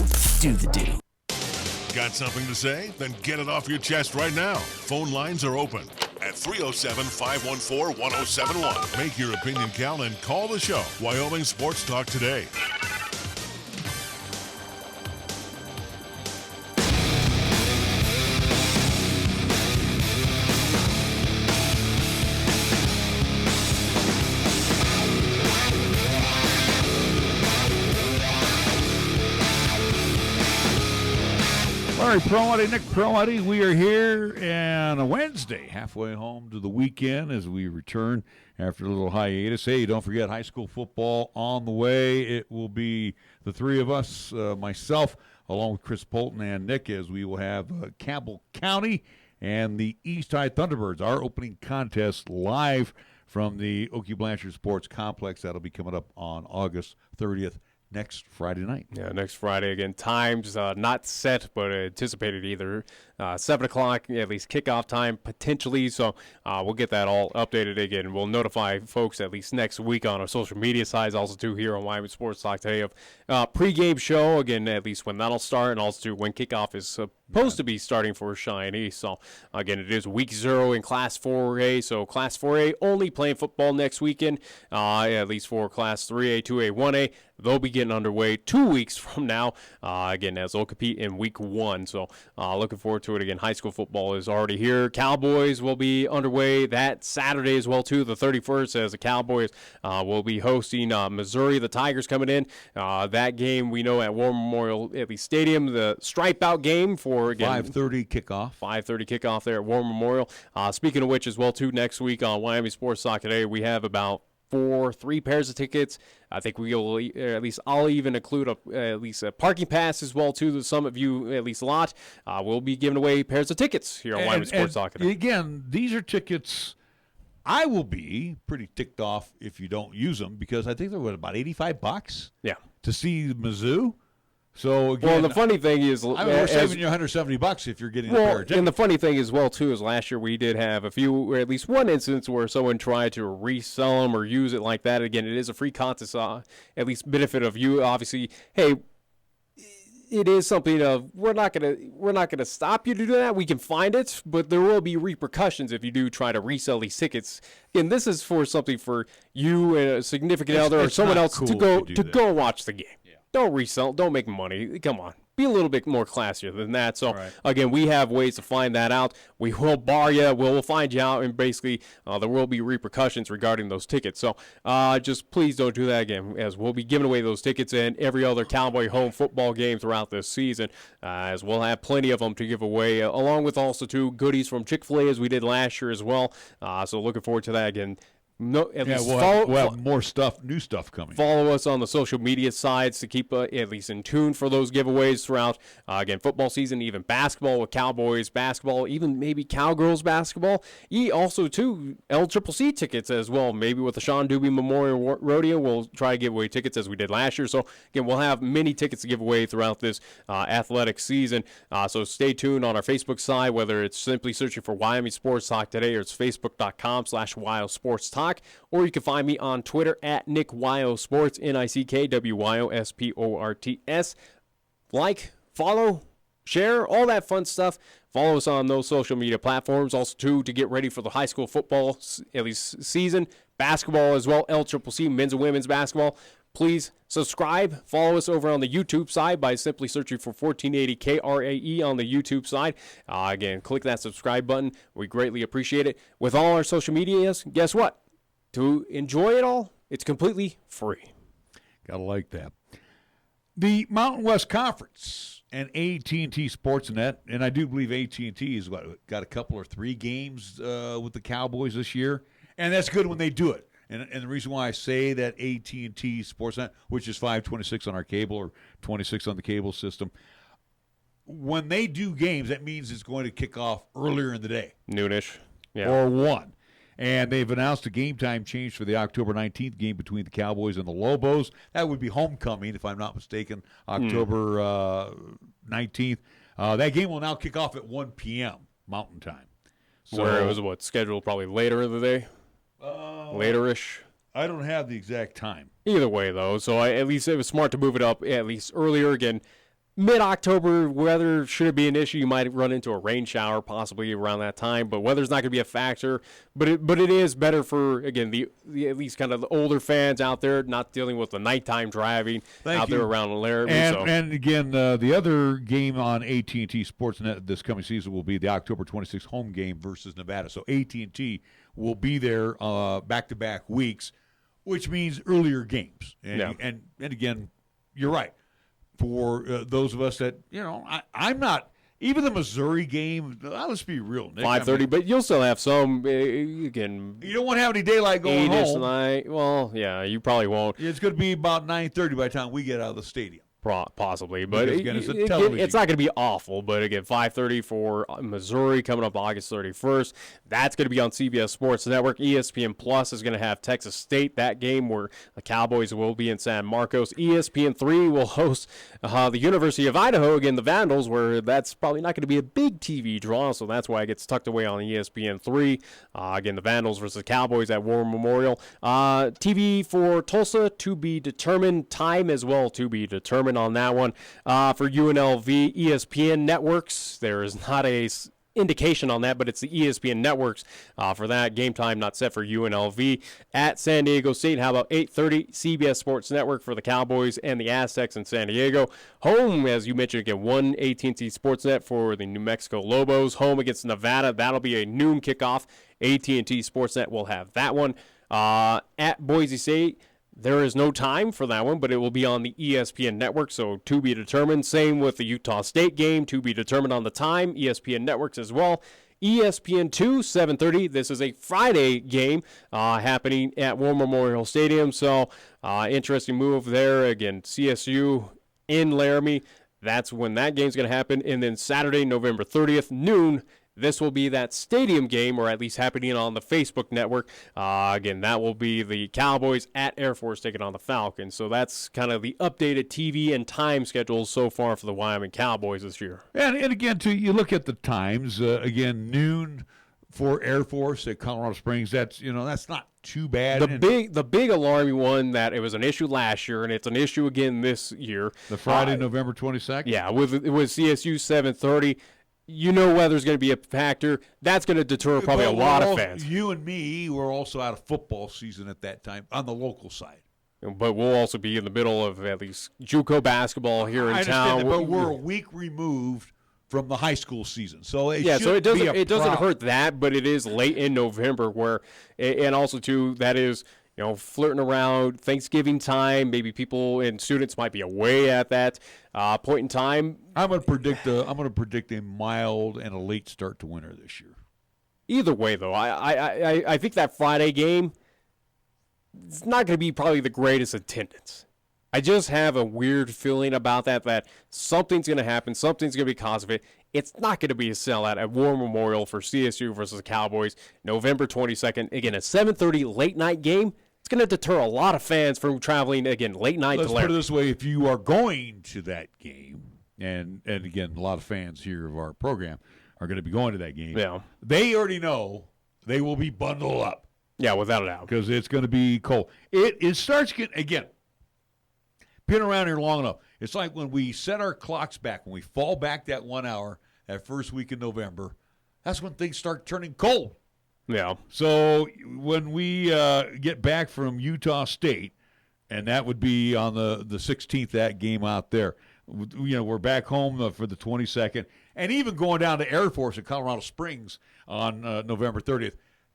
Do the do. Got something to say? Then get it off your chest right now. Phone lines are open at 307-514-1071. Make your opinion count and call the show. Wyoming Sports Talk today. All right, Nick Perlmutti, we are here on a Wednesday, halfway home to the weekend as we return after a little hiatus. Hey, don't forget high school football on the way. It will be the three of us, myself, along with Chris Polton and Nick, as we will have Campbell County and the East High Thunderbirds, our opening contest live from the Okie Blanchard Sports Complex. That'll be coming up on August 30th next Friday night. Yeah, next Friday again. Times not set, but anticipated either 7 o'clock, at least kickoff time potentially. So we'll get that all updated again. We'll notify folks at least next week on our social media sites, also too here on Wyoming Sports Talk today of pregame show again, at least when that'll start, and also too when kickoff is supposed to be starting for Cheyenne. So again, it is week 0 in Class 4A. So Class 4A only playing football next weekend, at least for Class 3A, 2A, 1A. They'll be getting underway 2 weeks from now, again, as they'll compete in week 1. So looking forward to it again. High school football is already here. Cowboys will be underway that Saturday as well, too, the 31st, as the Cowboys will be hosting Missouri. The Tigers coming in. That game we know at War Memorial, at least Stadium, the stripe out game for, again, 5:30 kickoff. 5:30 kickoff there at War Memorial. Speaking of which as well, too, next week on Wyoming Sports Talk Today, we have about 3 pairs of tickets. I think we'll, at least I'll even include at least a parking pass as well, too. Some of you, at least a lot, will be giving away pairs of tickets here on Wyoming Sports Talk Today. Again, these are tickets. I will be pretty ticked off if you don't use them, because I think they're about $85. Yeah. To see Mizzou. So again, well, the funny thing is, we're saving you $170 if you're getting a pair of tickets. And the funny thing as well too is last year we did have a few, or at least one instance where someone tried to resell them or use it like that. Again, it is a free contest, at least benefit of you. Obviously, hey, it is something of we're not gonna stop you to do that. We can find it, but there will be repercussions if you do try to resell these tickets. Again, this is for something for you and a significant other or someone else to go watch the game. Don't resell. Don't make money. Come on. Be a little bit more classier than that. So, again, we have ways to find that out. We will bar you. We'll find you out, and basically there will be repercussions regarding those tickets. So just please don't do that again, as we'll be giving away those tickets in every other Cowboy home football game throughout this season, as we'll have plenty of them to give away, along with also, too, goodies from Chick-fil-A as we did last year as well. So looking forward to that again. No, we'll have more stuff, new stuff coming. Follow us on the social media sites to keep at least in tune for those giveaways throughout, again, football season, even basketball with Cowboys basketball, even maybe Cowgirls basketball. Also, too, LCCC tickets as well. Maybe with the Sean Doobie Memorial Rodeo, we'll try to give away tickets as we did last year. So, again, we'll have many tickets to give away throughout this athletic season. So stay tuned on our Facebook side, whether it's simply searching for Wyoming Sports Talk Today or it's facebook.com/Wyo Sports Talk. Or you can find me on Twitter at NickWyoSports, NickWyoSports. Like, follow, share, all that fun stuff. Follow us on those social media platforms. Also, too, to get ready for the high school football, at least season, basketball as well, LCCC, men's and women's basketball. Please subscribe. Follow us over on the YouTube side by simply searching for 1480 KRAE on the YouTube side. Again, click that subscribe button. We greatly appreciate it. With all our social medias, guess what? To enjoy it all, it's completely free. Gotta like that. The Mountain West Conference and AT&T Sportsnet, and I do believe AT&T has got a couple or 3 games with the Cowboys this year, and that's good when they do it. And the reason why I say that AT&T Sportsnet, which is 526 on our cable or 26 on the cable system, when they do games, that means it's going to kick off earlier in the day. Noonish. Yeah. Or 1. And they've announced a game time change for the October 19th game between the Cowboys and the Lobos. That would be homecoming, if I'm not mistaken, October 19th. That game will now kick off at 1 p.m. Mountain Time. So, where it was scheduled probably later in the day? Later-ish? I don't have the exact time. Either way, though. So at least it was smart to move it up at least earlier. Again, mid-October, weather should be an issue. You might run into a rain shower possibly around that time, but weather's not going to be a factor. But it is better for, again, the at least kind of the older fans out there, not dealing with the nighttime driving there around Laramie. And again, the other game on AT&T Sportsnet this coming season will be the October 26th home game versus Nevada. So AT&T will be there back-to-back weeks, which means earlier games. And again, you're right. For those of us that, I'm not, even the Missouri game, let's be real, Nick. 5:30, but you'll still have some, again. You don't want to have any daylight going home. Well, yeah, you probably won't. It's going to be about 9:30 by the time we get out of the stadium. Possibly, but Again, it's not going to be awful. But again, 5:30 for Missouri coming up August 31st. That's going to be on CBS Sports Network. ESPN Plus is going to have Texas State, that game where the Cowboys will be in San Marcos. ESPN3 will host the University of Idaho, again, the Vandals, where that's probably not going to be a big TV draw, so that's why it gets tucked away on ESPN3. Again, the Vandals versus Cowboys at War Memorial. TV for Tulsa to be determined. Time as well to be determined on that one. For UNLV, ESPN networks, there is not a indication on that, but it's the ESPN networks for that. Game time not set for UNLV. At San Diego State, how about 8:30 CBS Sports Network for the Cowboys and the Aztecs in San Diego. Home, as you mentioned, again, one AT&T Sportsnet for the New Mexico Lobos. Home against Nevada. That'll be a noon kickoff. AT&T Sportsnet will have that one. At Boise State, there is no time for that one, but it will be on the ESPN network, so to be determined. Same with the Utah State game, to be determined on the time. ESPN networks as well. ESPN2, 7:30. This is a Friday game happening at War Memorial Stadium, so interesting move there. Again, CSU in Laramie. That's when that game's going to happen. And then Saturday, November 30th, noon, this will be that stadium game, or at least happening on the Facebook network. Again, that will be the Cowboys at Air Force taking on the Falcons. So that's kind of the updated TV and time schedules so far for the Wyoming Cowboys this year. And again, too, you look at the times. Again, noon for Air Force at Colorado Springs. That's not too bad. The big alarming one that it was an issue last year, and it's an issue again this year. The Friday, November 22nd. Yeah, with CSU 7:30. You know weather's going to be a factor. That's going to deter probably a lot of fans. You and me were also out of football season at that time on the local side. But we'll also be in the middle of at least JUCO basketball here in town. That, but we're a week removed from the high school season, so it doesn't hurt that, but it is late in November where, and also too that is. Flirting around Thanksgiving time. Maybe people and students might be away at that point in time. I'm going to predict a mild and a late start to winter this year. Either way, though, I think that Friday game, it's not going to be probably the greatest attendance. I just have a weird feeling about that something's going to happen. Something's going to be cause of it. It's not going to be a sellout at War Memorial for CSU versus the Cowboys, November 22nd. Again, a 7:30 late night game. It's going to deter a lot of fans from traveling, again, late night to Laramie. Let's put it this way. If you are going to that game, and again, a lot of fans here of our program are going to be going to that game. Yeah. They already know they will be bundled up. Yeah, without a doubt. Because it's going to be cold. It starts getting, again, been around here long enough. It's like when we set our clocks back, when we fall back that 1 hour, that first week in November, that's when things start turning cold. Yeah. So when we get back from Utah State, and that would be on the 16th, that game out there, we're back home for the 22nd, and even going down to Air Force at Colorado Springs on November 30th.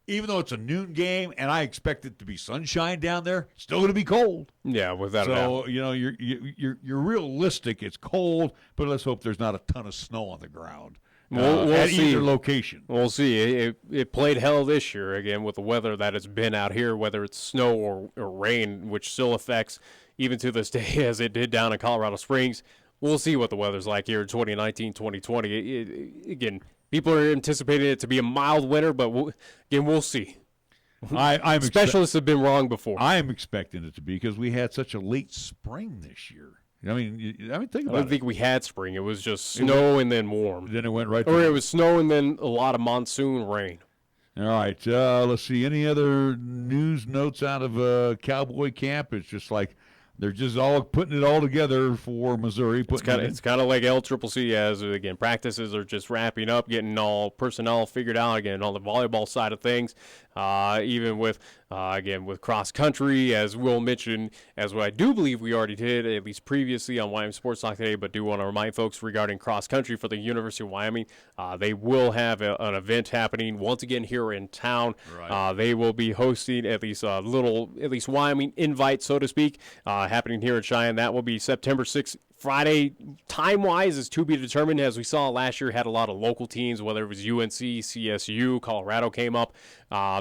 Even though it's a noon game, and I expect it to be sunshine down there, it's still going to be cold. Yeah, without a doubt. So you're realistic. It's cold, but let's hope there's not a ton of snow on the ground. We'll at see. Either location. We'll see. It played hell this year, again, with the weather that has been out here, whether it's snow or rain, which still affects even to this day as it did down in Colorado Springs. We'll see what the weather's like here in 2019, 2020. Again, people are anticipating it to be a mild winter, but we'll see. Specialists have been wrong before. I am expecting it to be because we had such a late spring this year. I mean, think about it. I don't think we had spring. It was just snow and then warm. Then it went right. Or it was snow and then a lot of monsoon rain. All right. Let's see. Any other news notes out of Cowboy camp? It's just like they're just all putting it all together for Missouri. It's kind of like LCCC as, again, practices are just wrapping up, getting all personnel figured out, again, on the volleyball side of things. Even with, again, with cross country, as Will mentioned, as what I do believe we already did, at least previously on Wyoming Sports Talk today, but do want to remind folks regarding cross country for the University of Wyoming. They will have an event happening once again here in town. Right. They will be hosting at least Wyoming invite, so to speak, happening here in Cheyenne. That will be September 6th. Friday, time-wise, is to be determined. As we saw last year, had a lot of local teams, whether it was UNC, CSU, Colorado came up.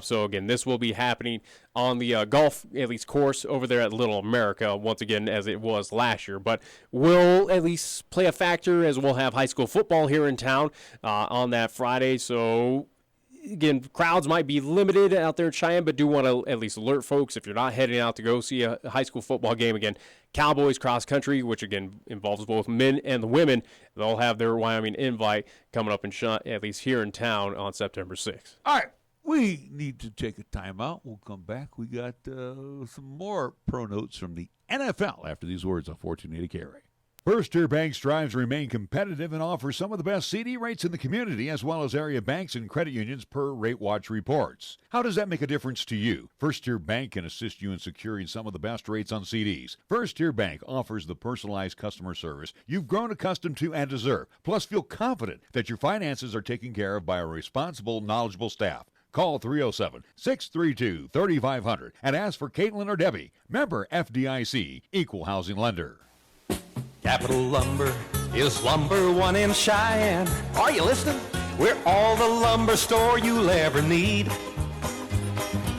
So, again, this will be happening on the golf, at least, course over there at Little America, once again, as it was last year. But will at least play a factor, as we'll have high school football here in town on that Friday. So, again, crowds might be limited out there in Cheyenne, but do want to at least alert folks, if you're not heading out to go see a high school football game, again, Cowboys cross country, which again involves both men and the women, they'll have their Wyoming invite coming up at least here in town on September 6th. All right, we need to take a timeout. We'll come back. We got some more pro notes from the NFL after these words on 1480 KRAE. First Tier Bank strives to remain competitive and offers some of the best CD rates in the community, as well as area banks and credit unions per Rate Watch reports. How does that make a difference to you? First Tier Bank can assist you in securing some of the best rates on CDs. First Tier Bank offers the personalized customer service you've grown accustomed to and deserve. Plus, feel confident that your finances are taken care of by a responsible, knowledgeable staff. Call 307-632-3500 and ask for Caitlin or Debbie. Member FDIC, Equal Housing Lender. Capital Lumber is number one in Cheyenne. Are you listening? We're all the lumber store you'll ever need.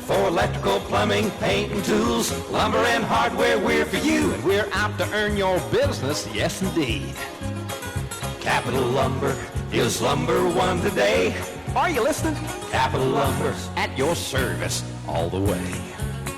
For electrical, plumbing, paint, and tools, lumber and hardware, we're for you. And we're out to earn your business, yes indeed. Capital Lumber is number one today. Are you listening? Capital Lumber's at your service all the way.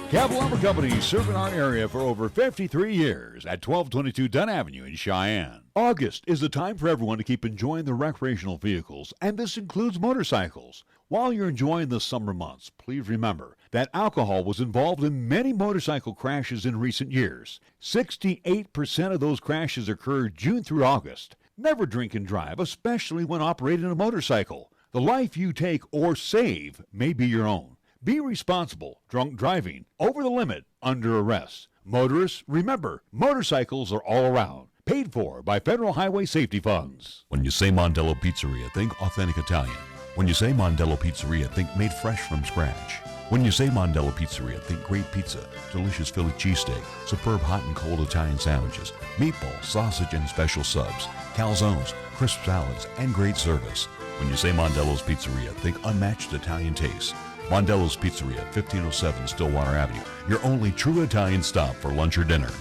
Capital Lumber Company, serving our area for over 53 years at 1222 Dunn Avenue in Cheyenne. August is the time for everyone to keep enjoying their recreational vehicles, and this includes motorcycles. While you're enjoying the summer months, please remember that alcohol was involved in many motorcycle crashes in recent years. 68% of those crashes occurred June through August. Never drink and drive, especially when operating a motorcycle. The life you take or save may be your own. Be responsible. Drunk driving, over the limit, under arrest. Motorists, remember, motorcycles are all around. Paid for by Federal Highway Safety Funds. When you say Mondello Pizzeria, think authentic Italian. When you say Mondello Pizzeria, think made fresh from scratch. When you say Mondello Pizzeria, think great pizza, delicious Philly cheesesteak, superb hot and cold Italian sandwiches, meatballs, sausage, and special subs, calzones, crisp salads, and great service. When you say Mondello's Pizzeria, think unmatched Italian taste. Mondello's Pizzeria, 1507 Stillwater Avenue, your only true Italian stop for lunch or dinner.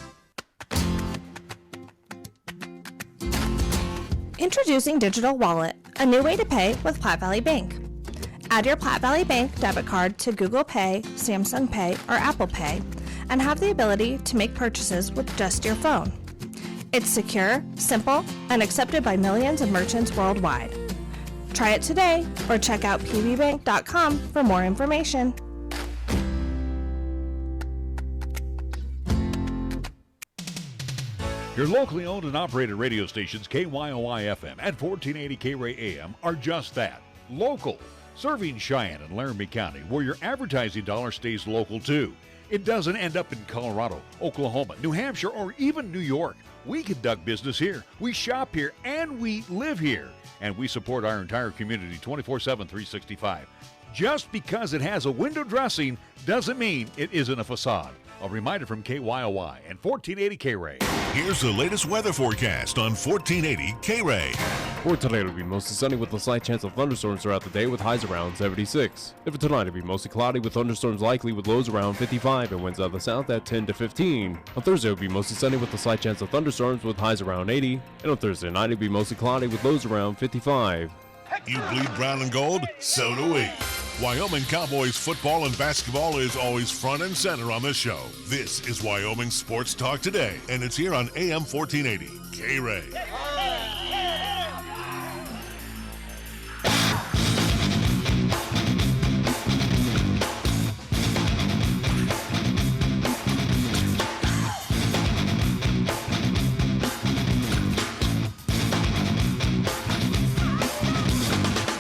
Introducing Digital Wallet, a new way to pay with Platte Valley Bank. Add your Platte Valley Bank debit card to Google Pay, Samsung Pay, or Apple Pay, and have the ability to make purchases with just your phone. It's secure, simple, and accepted by millions of merchants worldwide. Try it today or check out pvbank.com for more information. Your locally owned and operated radio stations, KYOI-FM and 1480 KRAE-AM, are just that, local, serving Cheyenne and Laramie County, where your advertising dollar stays local too. It doesn't end up in Colorado, Oklahoma, New Hampshire, or even New York. We conduct business here, we shop here, and we live here. And we support our entire community 24/7, 365. Just because it has a window dressing doesn't mean it isn't a facade. A reminder from KYOI and 1480 KRAE. Here's the latest weather forecast on 1480 KRAE. For tonight, it'll be mostly sunny with a slight chance of thunderstorms throughout the day with highs around 76. And for tonight, it'll be mostly cloudy with thunderstorms likely with lows around 55 and winds out of the south at 10 to 15. On Thursday, it'll be mostly sunny with a slight chance of thunderstorms with highs around 80. And on Thursday night, it'll be mostly cloudy with lows around 55. You bleed brown and gold? So do we. Wyoming Cowboys football and basketball is always front and center on this show. This is Wyoming Sports Talk Today, and it's here on AM 1480 KRAE.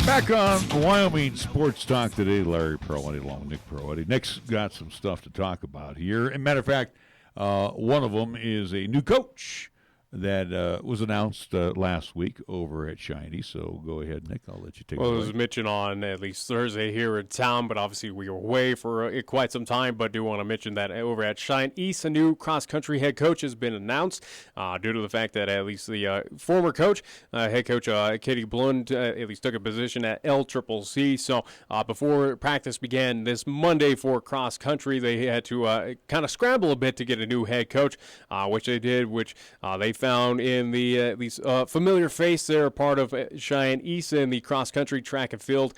Back on Wyoming Sports Talk Today, Larry Pearlwani along with Nick Pearlwani. Nick's got some stuff to talk about here. As a matter of fact, one of them is a new coach that was announced last week over at Shiny. So go ahead, Nick. I'll let you take it away. Well, it was mentioned on at least Thursday here in town, but obviously we were away for quite some time. But do want to mention that over at Shine East, a new cross-country head coach has been announced due to the fact that at least the former coach, head coach Katie Blund, at least took a position at LCCC. So before practice began this Monday for cross-country, they had to kind of scramble a bit to get a new head coach, which they did, which they found in the at least familiar face. They're part of Cheyenne East in the cross-country track and field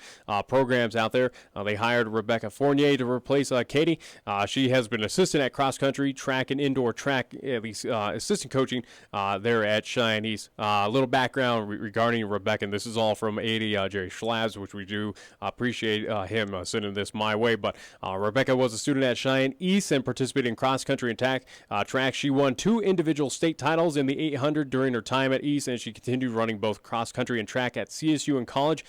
programs out there. They hired Rebecca Fournier to replace Katie. She has been assistant at cross-country, track, and indoor track, at least assistant coaching there at Cheyenne East. A little background regarding Rebecca, and this is all from AD Jerry Schlabs, which we do appreciate him sending this my way. But Rebecca was a student at Cheyenne East and participated in cross-country and track. She won 2 individual state titles in the 800 during her time at East, and she continued running both cross-country and track at CSU in college.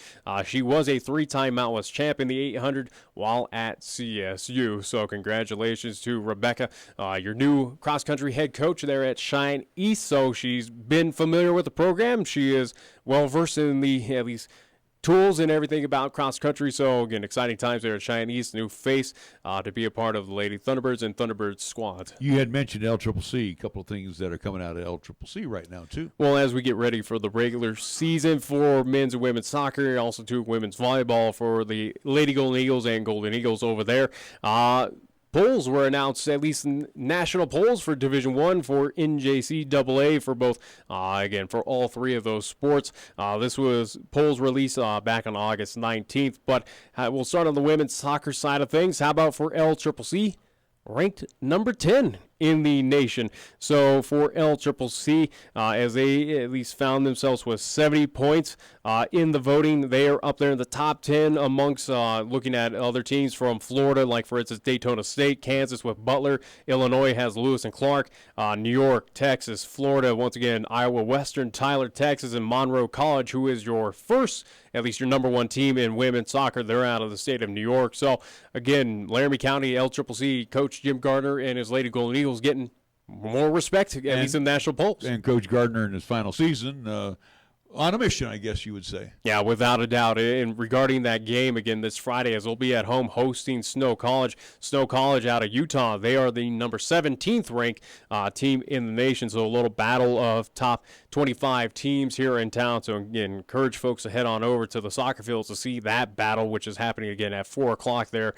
She was a 3-time Mountain West champ in the 800 while at CSU. So congratulations to Rebecca, your new cross-country head coach there at Shine East. So she's been familiar with the program. She is well-versed in the, at least, tools and everything about cross-country. So, again, exciting times there at Cheyenne East. New face to be a part of the Lady Thunderbirds and Thunderbirds squad. You had mentioned LCCC, a couple of things that are coming out of LCCC right now, too. Well, as we get ready for the regular season for men's and women's soccer, also to women's volleyball for the Lady Golden Eagles and Golden Eagles over there, polls were announced, at least national polls for Division I for NJCAA for both, again, for all 3 of those sports. This was polls released back on August 19th, but we'll start on the women's soccer side of things. How about for LCCC? Ranked number 10 in the nation. So for LCCC, as they at least found themselves with 70 points in the voting, they are up there in the top 10 amongst looking at other teams from Florida, like for instance Daytona State, Kansas with Butler, Illinois has Lewis and Clark, New York, Texas, Florida, once again Iowa Western, Tyler, Texas, and Monroe College, who is your first, at least your number 1 team in women's soccer. They're out of the state of New York. So again, Laramie County LCCC coach Jim Gardner and his Lady Golden Eagles getting more respect, at least in national polls. And Coach Gardner in his final season on a mission, I guess you would say. Yeah, without a doubt. And regarding that game, again, this Friday, as they'll be at home hosting Snow College. Snow College out of Utah. They are the number 17th ranked team in the nation. So a little battle of top 25 teams here in town. So, again, encourage folks to head on over to the soccer fields to see that battle, which is happening again at 4 o'clock there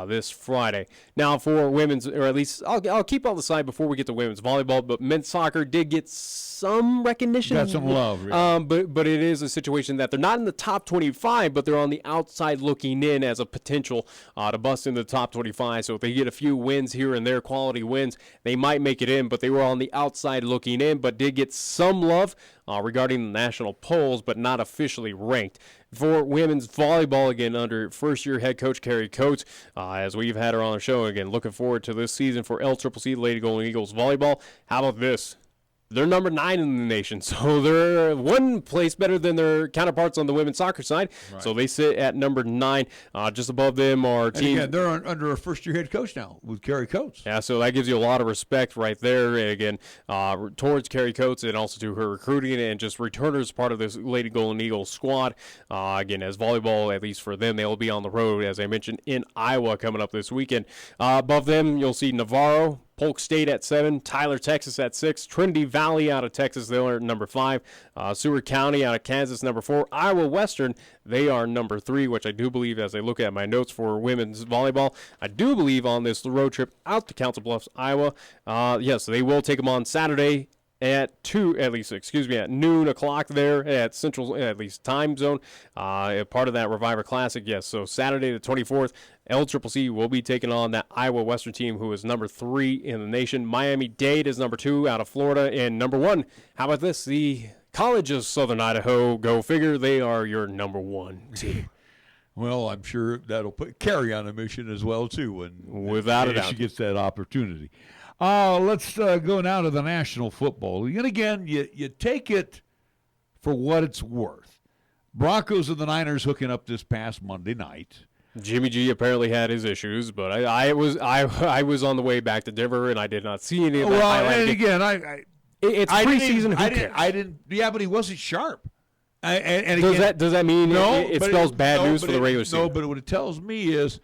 this Friday. Now, for women's, or at least I'll keep on the side before we get to women's volleyball, but men's soccer did get some recognition. Got some love. Really. But it is a situation that they're not in the top 25, but they're on the outside looking in as a potential to bust into the top 25. So if they get a few wins here and there, quality wins, they might make it in, but they were on the outside looking in, but did get some love regarding the national polls, but not officially ranked. For women's volleyball, again, under first-year head coach KRAE Coates, as we've had her on the show, again, looking forward to this season for LCCC Lady Golden Eagles volleyball. How about this? They're number 9 in the nation, so they're one place better than their counterparts on the women's soccer side. Right. So they sit at number 9. Just above them are teams. Again, they're under a first-year head coach now with KRAE Coates. Yeah, so that gives you a lot of respect right there. And again, towards KRAE Coates and also to her recruiting and just returners part of this Lady Golden Eagles squad. Again, as volleyball, at least for them, they will be on the road, as I mentioned, in Iowa coming up this weekend. Above them, you'll see Navarro, Polk State at 7, Tyler, Texas at 6, Trinity Valley out of Texas, they're at number 5, Seward County out of Kansas, number 4, Iowa Western, they are number 3, which I do believe, as I look at my notes for women's volleyball, I do believe on this road trip out to Council Bluffs, Iowa, yes, they will take them on Saturday at noon o'clock there at Central, at least time zone, part of that Reviver Classic. Yes, so Saturday the 24th, LCCC will be taking on that Iowa Western team, who is number 3 in the nation. Miami-Dade is number 2 out of Florida, and number 1, how about this? The College of Southern Idaho, go figure, they are your number 1 team. Well, I'm sure that'll put Carrie on a mission as well, too, without a doubt, she gets that opportunity. Let's go now to the National Football League. And again, you take it for what it's worth. Broncos and the Niners hooking up this past Monday night. Jimmy G apparently had his issues, but I was on the way back to Denver, and I did not see any of that. Well, and again, It's preseason. Who cares? I didn't. Yeah, but he wasn't sharp. And does that mean no, it spells bad news for the regular season? No, but what it tells me is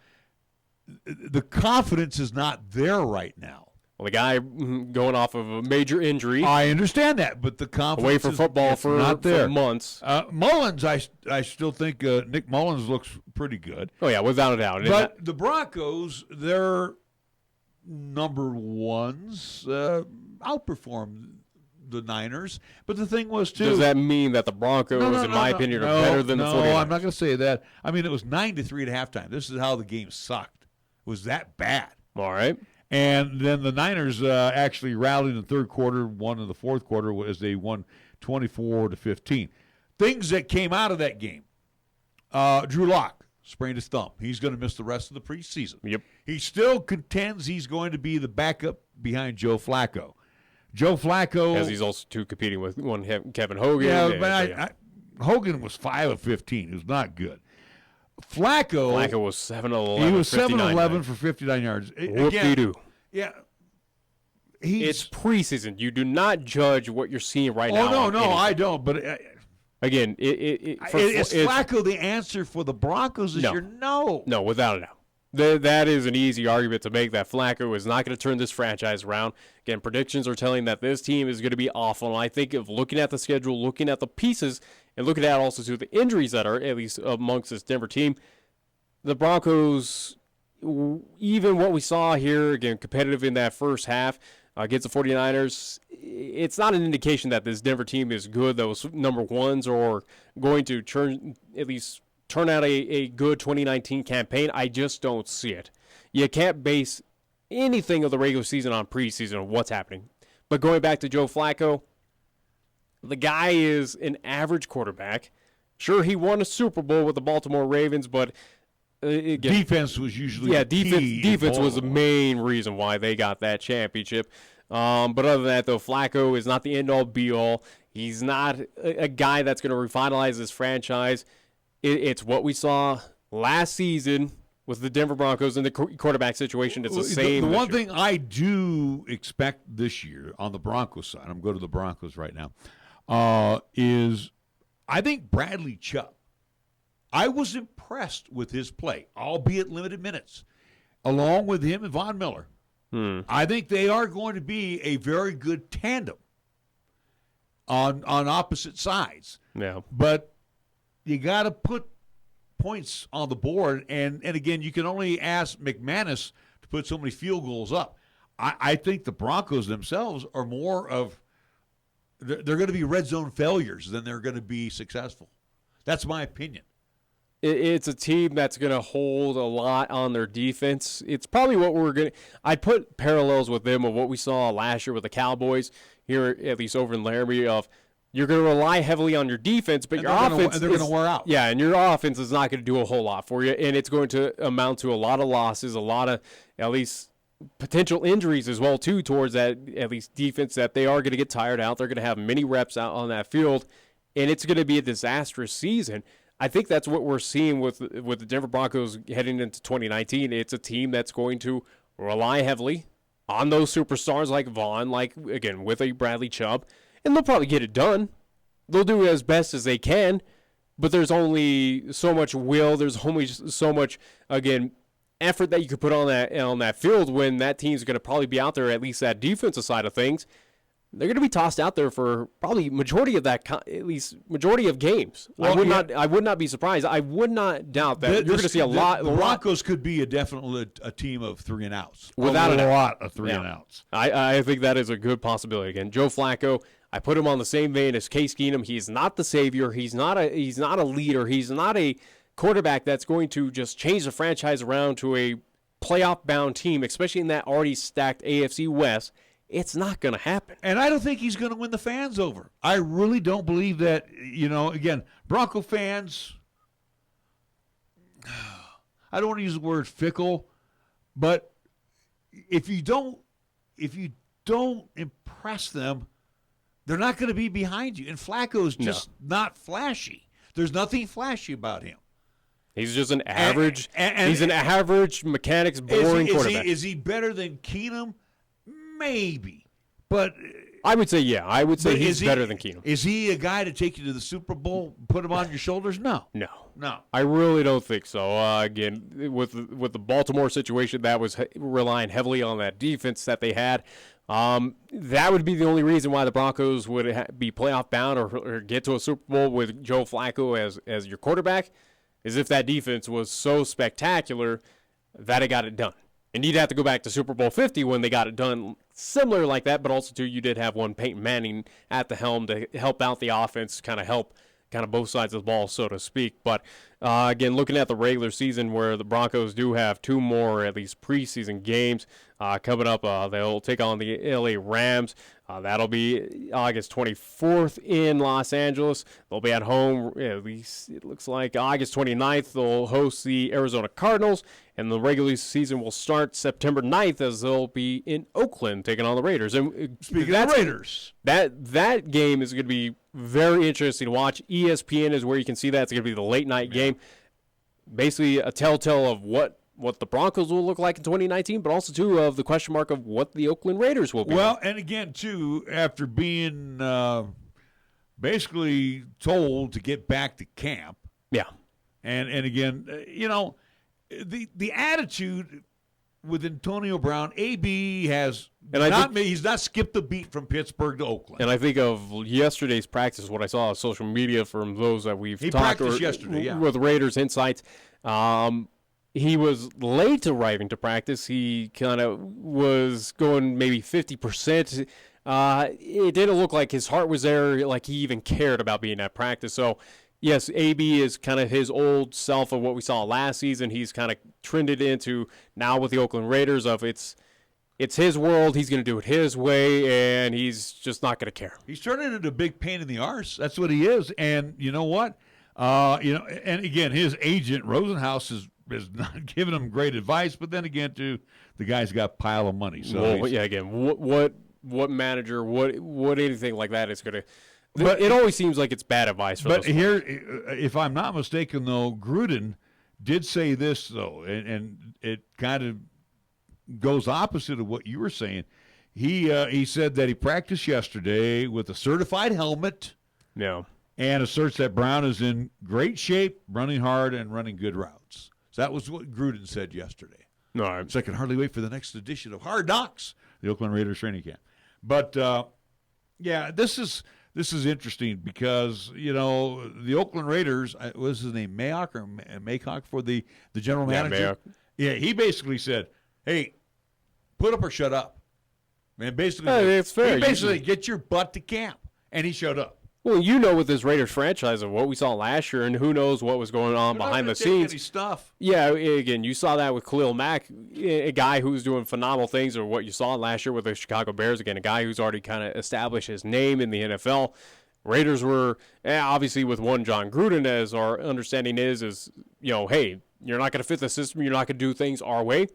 the confidence is not there right now. Well, the guy going off of a major injury. I understand that, but the confidence away from football for not there. For months. Mullins, I still think Nick Mullins looks pretty good. Oh yeah, without a doubt. But the Broncos, their number ones outperformed the Niners. But the thing was too. Does that mean that the Broncos, in my opinion, are better than the 49ers? No, I'm not going to say that. I mean, it was 9-3 at halftime. This is how the game sucked. It was that bad. All right. And then the Niners actually rallied in the third quarter, won in the fourth quarter as they won 24-15. Things that came out of that game. Drew Lock sprained his thumb. He's going to miss the rest of the preseason. Yep. He still contends he's going to be the backup behind Joe Flacco. Joe Flacco. As he's also competing with one Kevin Hogan. Yeah, but Hogan was 5 of 15. It was not good. Flacco was 7 of 11. He was 7 of 11 for 59 yards. Whoop-de-doo. Yeah. It's preseason. You do not judge what you're seeing right now. Oh, no, I don't. But again, is Flacco the answer for the Broncos this year? No. No, without a doubt. That is an easy argument to make that Flacco is not going to turn this franchise around. Again, predictions are telling that this team is going to be awful. And I think of looking at the schedule, looking at the pieces, and looking at also to the injuries that are at least amongst this Denver team, the Broncos, even what we saw here, again, competitive in that first half against the 49ers, it's not an indication that this Denver team is good, those number ones, or going to turn out a good 2019 campaign. I just don't see it. You can't base anything of the regular season on preseason of what's happening. But going back to Joe Flacco, the guy is an average quarterback. Sure, he won a Super Bowl with the Baltimore Ravens, but again, defense was usually defense was the main reason why they got that championship. But other than that, though, Flacco is not the end-all, be-all. He's not a guy that's going to revitalize this franchise. It's what we saw last season with the Denver Broncos in the quarterback situation. It's the same. The one thing I do expect this year on the Broncos side, I'm going to the Broncos right now, is I think Bradley Chubb. I was impressed with his play, albeit limited minutes, along with him and Von Miller. I think they are going to be a very good tandem on opposite sides. Yeah. But you got to put points on the board, and again, you can only ask McManus to put so many field goals up. I think the Broncos themselves are more of they're going to be red zone failures than they're going to be successful. That's my opinion. It's a team that's going to hold a lot on their defense. It's probably what we're going to – I'd put parallels with them of what we saw last year with the Cowboys here, at least over in Laramie, of you're going to rely heavily on your defense, but your offense – they're going to wear out. Yeah, and your offense is not going to do a whole lot for you, and it's going to amount to a lot of losses, a lot of at least potential injuries as well, too, towards that at least defense that they are going to get tired out. They're going to have many reps out on that field, and it's going to be a disastrous season. I think that's what we're seeing with the Denver Broncos heading into 2019. It's a team that's going to rely heavily on those superstars like Vaughn, like, again, with a Bradley Chubb, and they'll probably get it done. They'll do it as best as they can, but there's only so much will. There's only so much, again, effort that you could put on that field when that team's going to probably be out there, at least that defensive side of things. They're going to be tossed out there for probably majority of that, at least majority of games. Well, I would not be surprised. I would not doubt that you're going to see a lot. The Broncos could be definitely a team of 3 and outs. Without a lot of 3 and outs. I think that is a good possibility. Again, Joe Flacco, I put him on the same vein as Case Keenum. He's not the savior. He's not a leader. He's not a quarterback that's going to just change the franchise around to a playoff-bound team, especially in that already stacked AFC West. It's not going to happen. And I don't think he's going to win the fans over. I really don't believe that, again, Bronco fans, I don't want to use the word fickle, but if you don't impress them, they're not going to be behind you. And Flacco's just not flashy. There's nothing flashy about him. He's just an average. He's an average mechanics boring quarterback. Is he better than Keenum? Maybe, but I would say, yeah. I would say he's better than Keenum. Is he a guy to take you to the Super Bowl, put him on your shoulders? No. No. I really don't think so. Again, with the Baltimore situation, that was relying heavily on that defense that they had. That would be the only reason why the Broncos would be playoff bound or get to a Super Bowl with Joe Flacco as your quarterback, is if that defense was so spectacular that it got it done. And you'd have to go back to Super Bowl 50 when they got it done similar like that, but also, too, you did have one Peyton Manning at the helm to help out the offense, kind of both sides of the ball, so to speak. But, again, looking at the regular season where the Broncos do have 2 more, at least, preseason games coming up, they'll take on the LA Rams. That'll be August 24th in Los Angeles. They'll be at home, at least it looks like August 29th. They'll host the Arizona Cardinals, and the regular season will start September 9th as they'll be in Oakland taking on the Raiders. And speaking of Raiders, that game is going to be very interesting to watch. ESPN is where you can see that. It's going to be the late night game. Basically a telltale of what the Broncos will look like in 2019, but also, too, of the question mark of what the Oakland Raiders will be. Well, and again, too, after being basically told to get back to camp. Yeah. And again, the attitude with Antonio Brown, AB has he's not skipped a beat from Pittsburgh to Oakland. And I think of yesterday's practice, what I saw on social media from those that we've talked practiced yesterday, yeah. with Raiders Insights. He was late arriving to practice. He kind of was going maybe 50%. It didn't look like his heart was there, like he even cared about being at practice. So, yes, AB is kind of his old self of what we saw last season. He's kind of trended into now with the Oakland Raiders of it's his world. He's going to do it his way, and he's just not going to care. He's turning into a big pain in the arse. That's what he is. And you know what? And again, his agent, Rosenhaus, is not giving him great advice, but then again, too, the guy's got a pile of money. So yeah, again, what manager, what anything like that is going to. But it always seems like it's bad advice for those players. Here, if I'm not mistaken, though, Gruden did say this, though, and it kind of goes opposite of what you were saying. He said that he practiced yesterday with a certified helmet. Yeah. And asserts that Brown is in great shape, running hard, and running good routes. So that was what Gruden said yesterday. All right. So I can hardly wait for the next edition of Hard Knocks, the Oakland Raiders training camp. But, yeah, this is interesting because, the Oakland Raiders, what was his name, Maycock for the general manager? Yeah, he basically said, hey, put up or shut up. Man, basically, it's fair. He basically get your butt to camp. And he showed up. Well, with this Raiders franchise of what we saw last year, and who knows what was going on behind the scenes. Any stuff. Yeah, again, you saw that with Khalil Mack, a guy who's doing phenomenal things, or what you saw last year with the Chicago Bears. Again, a guy who's already kind of established his name in the NFL. Raiders were obviously with one John Gruden, as our understanding is hey, you're not going to fit the system, you're not going to do things our way.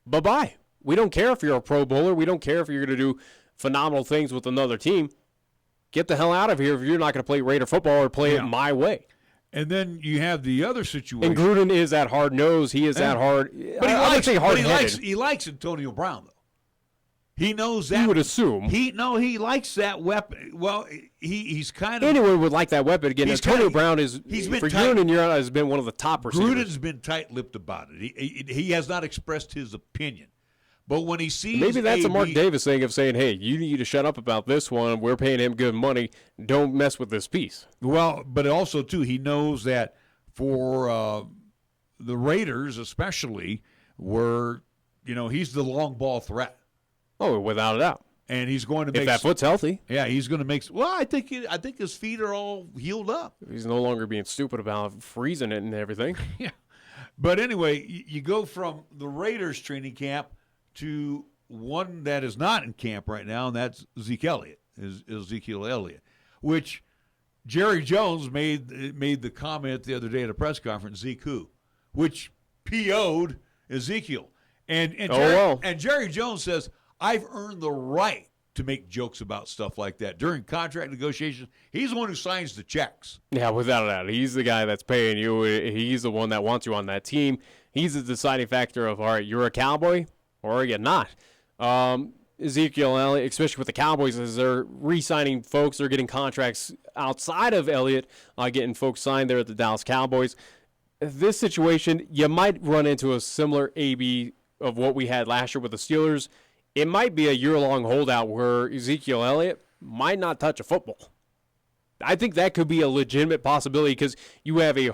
Bye-bye. We don't care if you're a Pro Bowler. We don't care if you're going to do phenomenal things with another team. Get the hell out of here if you're not going to play Raider football or play it my way. And then you have the other situation. And Gruden is that hard nosed. He is that hard. But I would say hard-headed. He likes Antonio Brown, though. He knows that. You would assume. He likes that weapon. Well, he's kind of. Anyone would like that weapon. Again, Antonio Brown is, for years and years, has been one of the top receivers. Gruden's been tight-lipped about it. He has not expressed his opinion. But when he sees maybe that's a Mark Davis thing of saying, hey, you need to shut up about this one. We're paying him good money. Don't mess with this piece. Well, but also, too, he knows that for the Raiders especially, he's the long ball threat. Oh, without a doubt. And he's going to make if that foot's healthy. Yeah, he's going to make. Well, I think his feet are all healed up. He's no longer being stupid about freezing it and everything. Yeah. But anyway, you go from the Raiders training camp to one that is not in camp right now, and that's Ezekiel Elliott, which Jerry Jones made the comment the other day at a press conference, Zeke who, which PO'd Ezekiel. And Jerry Jones says, I've earned the right to make jokes about stuff like that. During contract negotiations, he's the one who signs the checks. Yeah, without a doubt. He's the guy that's paying you. He's the one that wants you on that team. He's the deciding factor of, all right, you're a Cowboy or you're not. Ezekiel Elliott, especially with the Cowboys, as they're re-signing folks. They're getting contracts outside of Elliott, getting folks signed there at the Dallas Cowboys. This situation, you might run into a similar AB of what we had last year with the Steelers. It might be a year-long holdout where Ezekiel Elliott might not touch a football. I think that could be a legitimate possibility because you have a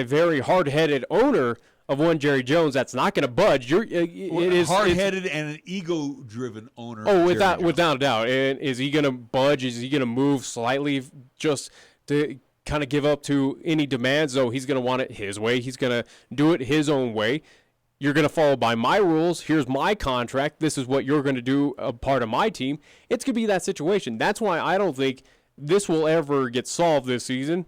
very hard-headed owner of one Jerry Jones that's not going to budge. Hard-headed and an ego-driven owner. Oh, without a doubt. And is he going to budge? Is he going to move slightly just to kind of give up to any demands? So he's going to want it his way. He's going to do it his own way. You're going to follow by my rules. Here's my contract. This is what you're going to do, a part of my team. It's going to be that situation. That's why I don't think this will ever get solved this season.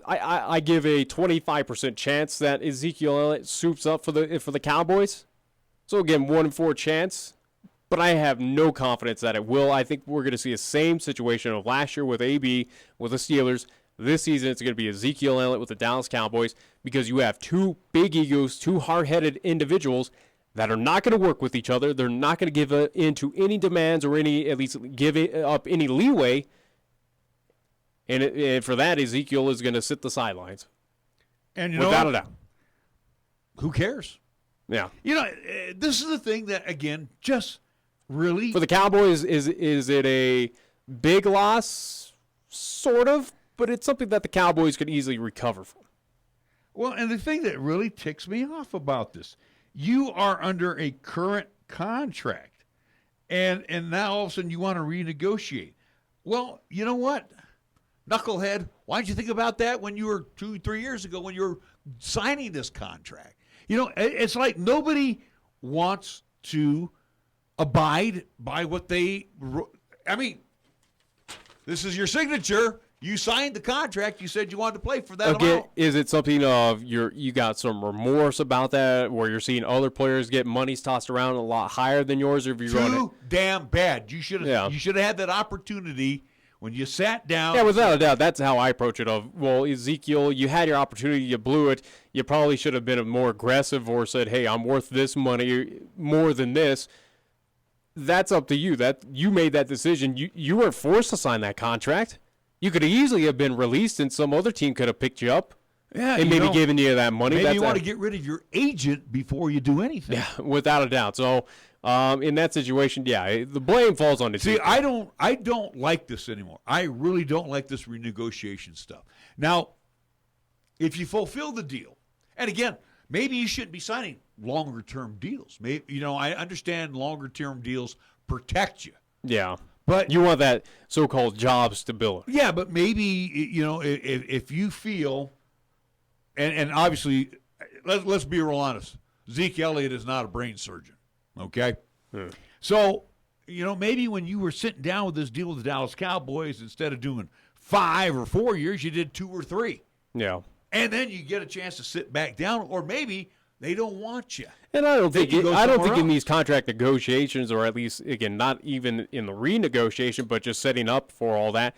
I give a 25% chance that Ezekiel Elliott soups up for the Cowboys. So again, 1-in-4 chance, but I have no confidence that it will. I think we're going to see the same situation of last year with AB with the Steelers. This season, it's going to be Ezekiel Elliott with the Dallas Cowboys because you have two big egos, two hard-headed individuals that are not going to work with each other. They're not going to give in to any demands or at least give up any leeway. And for that, Ezekiel is going to sit the sidelines. And without a doubt. Who cares? Yeah. This is the thing that, again, just really. For the Cowboys, is it a big loss? Sort of. But it's something that the Cowboys could easily recover from. Well, and the thing that really ticks me off about this, you are under a current contract, and now all of a sudden you want to renegotiate. Well, you know what? Knucklehead, why didn't you think about that when you were 2-3 years ago when you were signing this contract? It's like nobody wants to abide by what they – I mean, this is your signature. You signed the contract. You said you wanted to play for that amount. Is it something of you got some remorse about that where you're seeing other players get monies tossed around a lot higher than yours? Or if you're Too damn bad. You should have had that opportunity – when you sat down. Yeah, without a doubt, that's how I approach it. Well, Ezekiel, you had your opportunity, you blew it. You probably should have been more aggressive or said, hey, I'm worth this money more than this. That's up to you. That you made that decision. You weren't forced to sign that contract. You could easily have been released and some other team could have picked you up. Yeah, and maybe given you that money. Maybe you want to get rid of your agent before you do anything. Yeah, without a doubt. So in that situation, the blame falls on the team. See, I don't like this anymore. I really don't like this renegotiation stuff. Now, if you fulfill the deal, and again, maybe you shouldn't be signing longer-term deals. Maybe I understand longer-term deals protect you. Yeah. But you want that so-called job stability. Yeah, but maybe if you feel, and obviously, let's be real honest. Zeke Elliott is not a brain surgeon. Okay? So, maybe when you were sitting down with this deal with the Dallas Cowboys, instead of doing 5 or 4 years, you did 2 or 3. Yeah. And then you get a chance to sit back down, or maybe they don't want you. And I don't think in these contract negotiations, or at least, again, not even in the renegotiation, but just setting up for all that,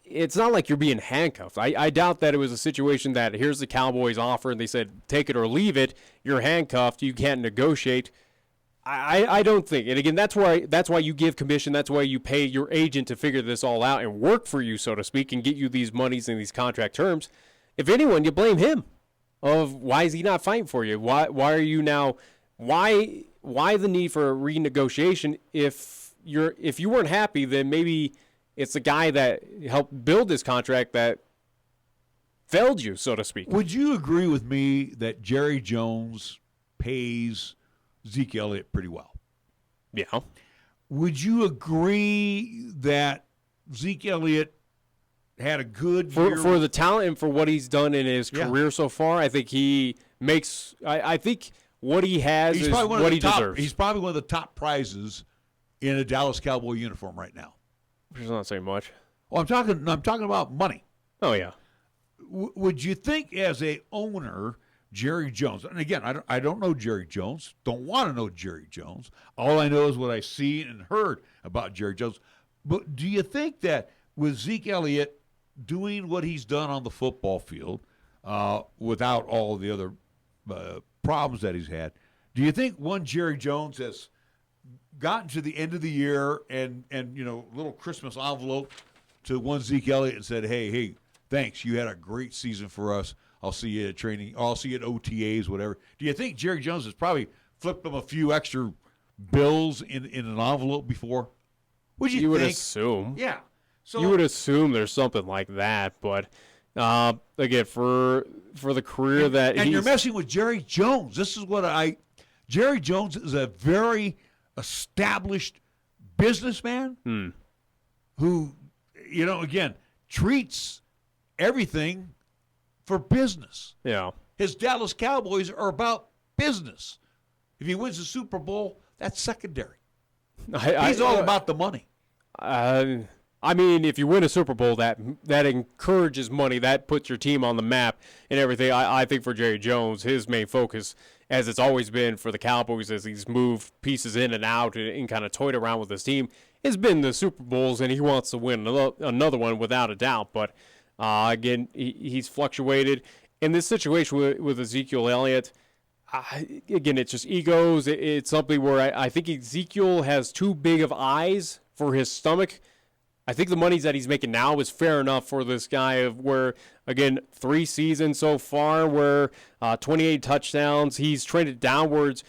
it's not like you're being handcuffed. I doubt that it was a situation that here's the Cowboys offer, and they said, take it or leave it. You're handcuffed. You can't negotiate. I don't think. And again, that's why you give commission. That's why you pay your agent to figure this all out and work for you, so to speak, and get you these monies and these contract terms. If anyone, you blame him. Of why is he not fighting for you? Why are you now? Why the need for a renegotiation? If you weren't happy, then maybe it's the guy that helped build this contract that failed you, so to speak. Would you agree with me that Jerry Jones pays Zeke Elliott pretty well? Yeah. Would you agree that Zeke Elliott had a good year? For the talent and for what he's done in his career so far, I think he makes – I think what he has is what he deserves. He's probably one of the top prizes in a Dallas Cowboy uniform right now. Which is not saying much. Well, I'm talking about money. Oh, yeah. Would you think as a owner – Jerry Jones, and again, I don't know Jerry Jones, don't want to know Jerry Jones. All I know is what I see and heard about Jerry Jones. But do you think that with Zeke Elliott doing what he's done on the football field, without all the other problems that he's had, do you think one Jerry Jones has gotten to the end of the year and little Christmas envelope to one Zeke Elliott and said, hey, thanks. You had a great season for us. I'll see you at training. I'll see you at OTAs, whatever. Do you think Jerry Jones has probably flipped them a few extra bills in an envelope before? Would you think? Would assume. Yeah. So you would assume there's something like that, but again, for the career and you're messing with Jerry Jones. This is what Jerry Jones is a very established businessman who, again, treats everything for business. Yeah. His Dallas Cowboys are about business. If he wins the Super Bowl, that's secondary. He's all about the money. I mean, if you win a Super Bowl, that encourages money. That puts your team on the map and everything. I think for Jerry Jones, his main focus, as it's always been for the Cowboys, as he's moved pieces in and out and kind of toyed around with his team, has been the Super Bowls, and he wants to win another one without a doubt. But again, he's fluctuated. In this situation with Ezekiel Elliott, again, it's just egos. It's something where I think Ezekiel has too big of eyes for his stomach. I think the money that he's making now is fair enough for this guy of where, again, 3 seasons so far where 28 touchdowns. He's trended downwards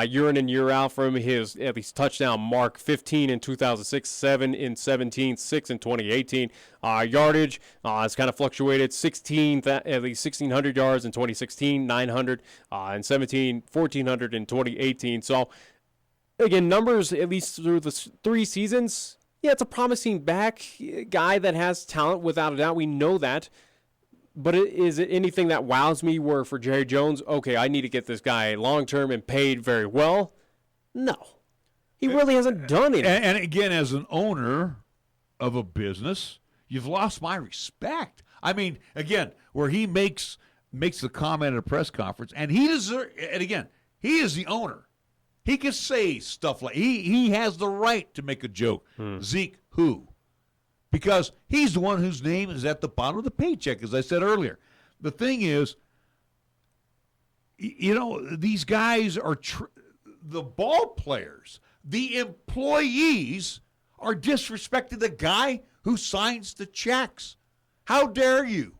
year in and year out from his at least touchdown mark, 15 in 2006, 7 in 17, 6 in 2018. Yardage has kind of fluctuated, at least 1,600 yards in 2016, 900 in 17, 1,400 in 2018. So, again, numbers at least through the 3 seasons. Yeah, it's a promising back guy that has talent without a doubt. We know that. But is it anything that wows me where for Jerry Jones, okay, I need to get this guy long-term and paid very well? No. He really hasn't done it. And again, as an owner of a business, you've lost my respect. I mean, again, where he makes the comment at a press conference, and he is the owner. He can say stuff like he has the right to make a joke. Zeke, who? Because he's the one whose name is at the bottom of the paycheck, as I said earlier. The thing is, these guys are the ball players, the employees are disrespecting the guy who signs the checks. How dare you?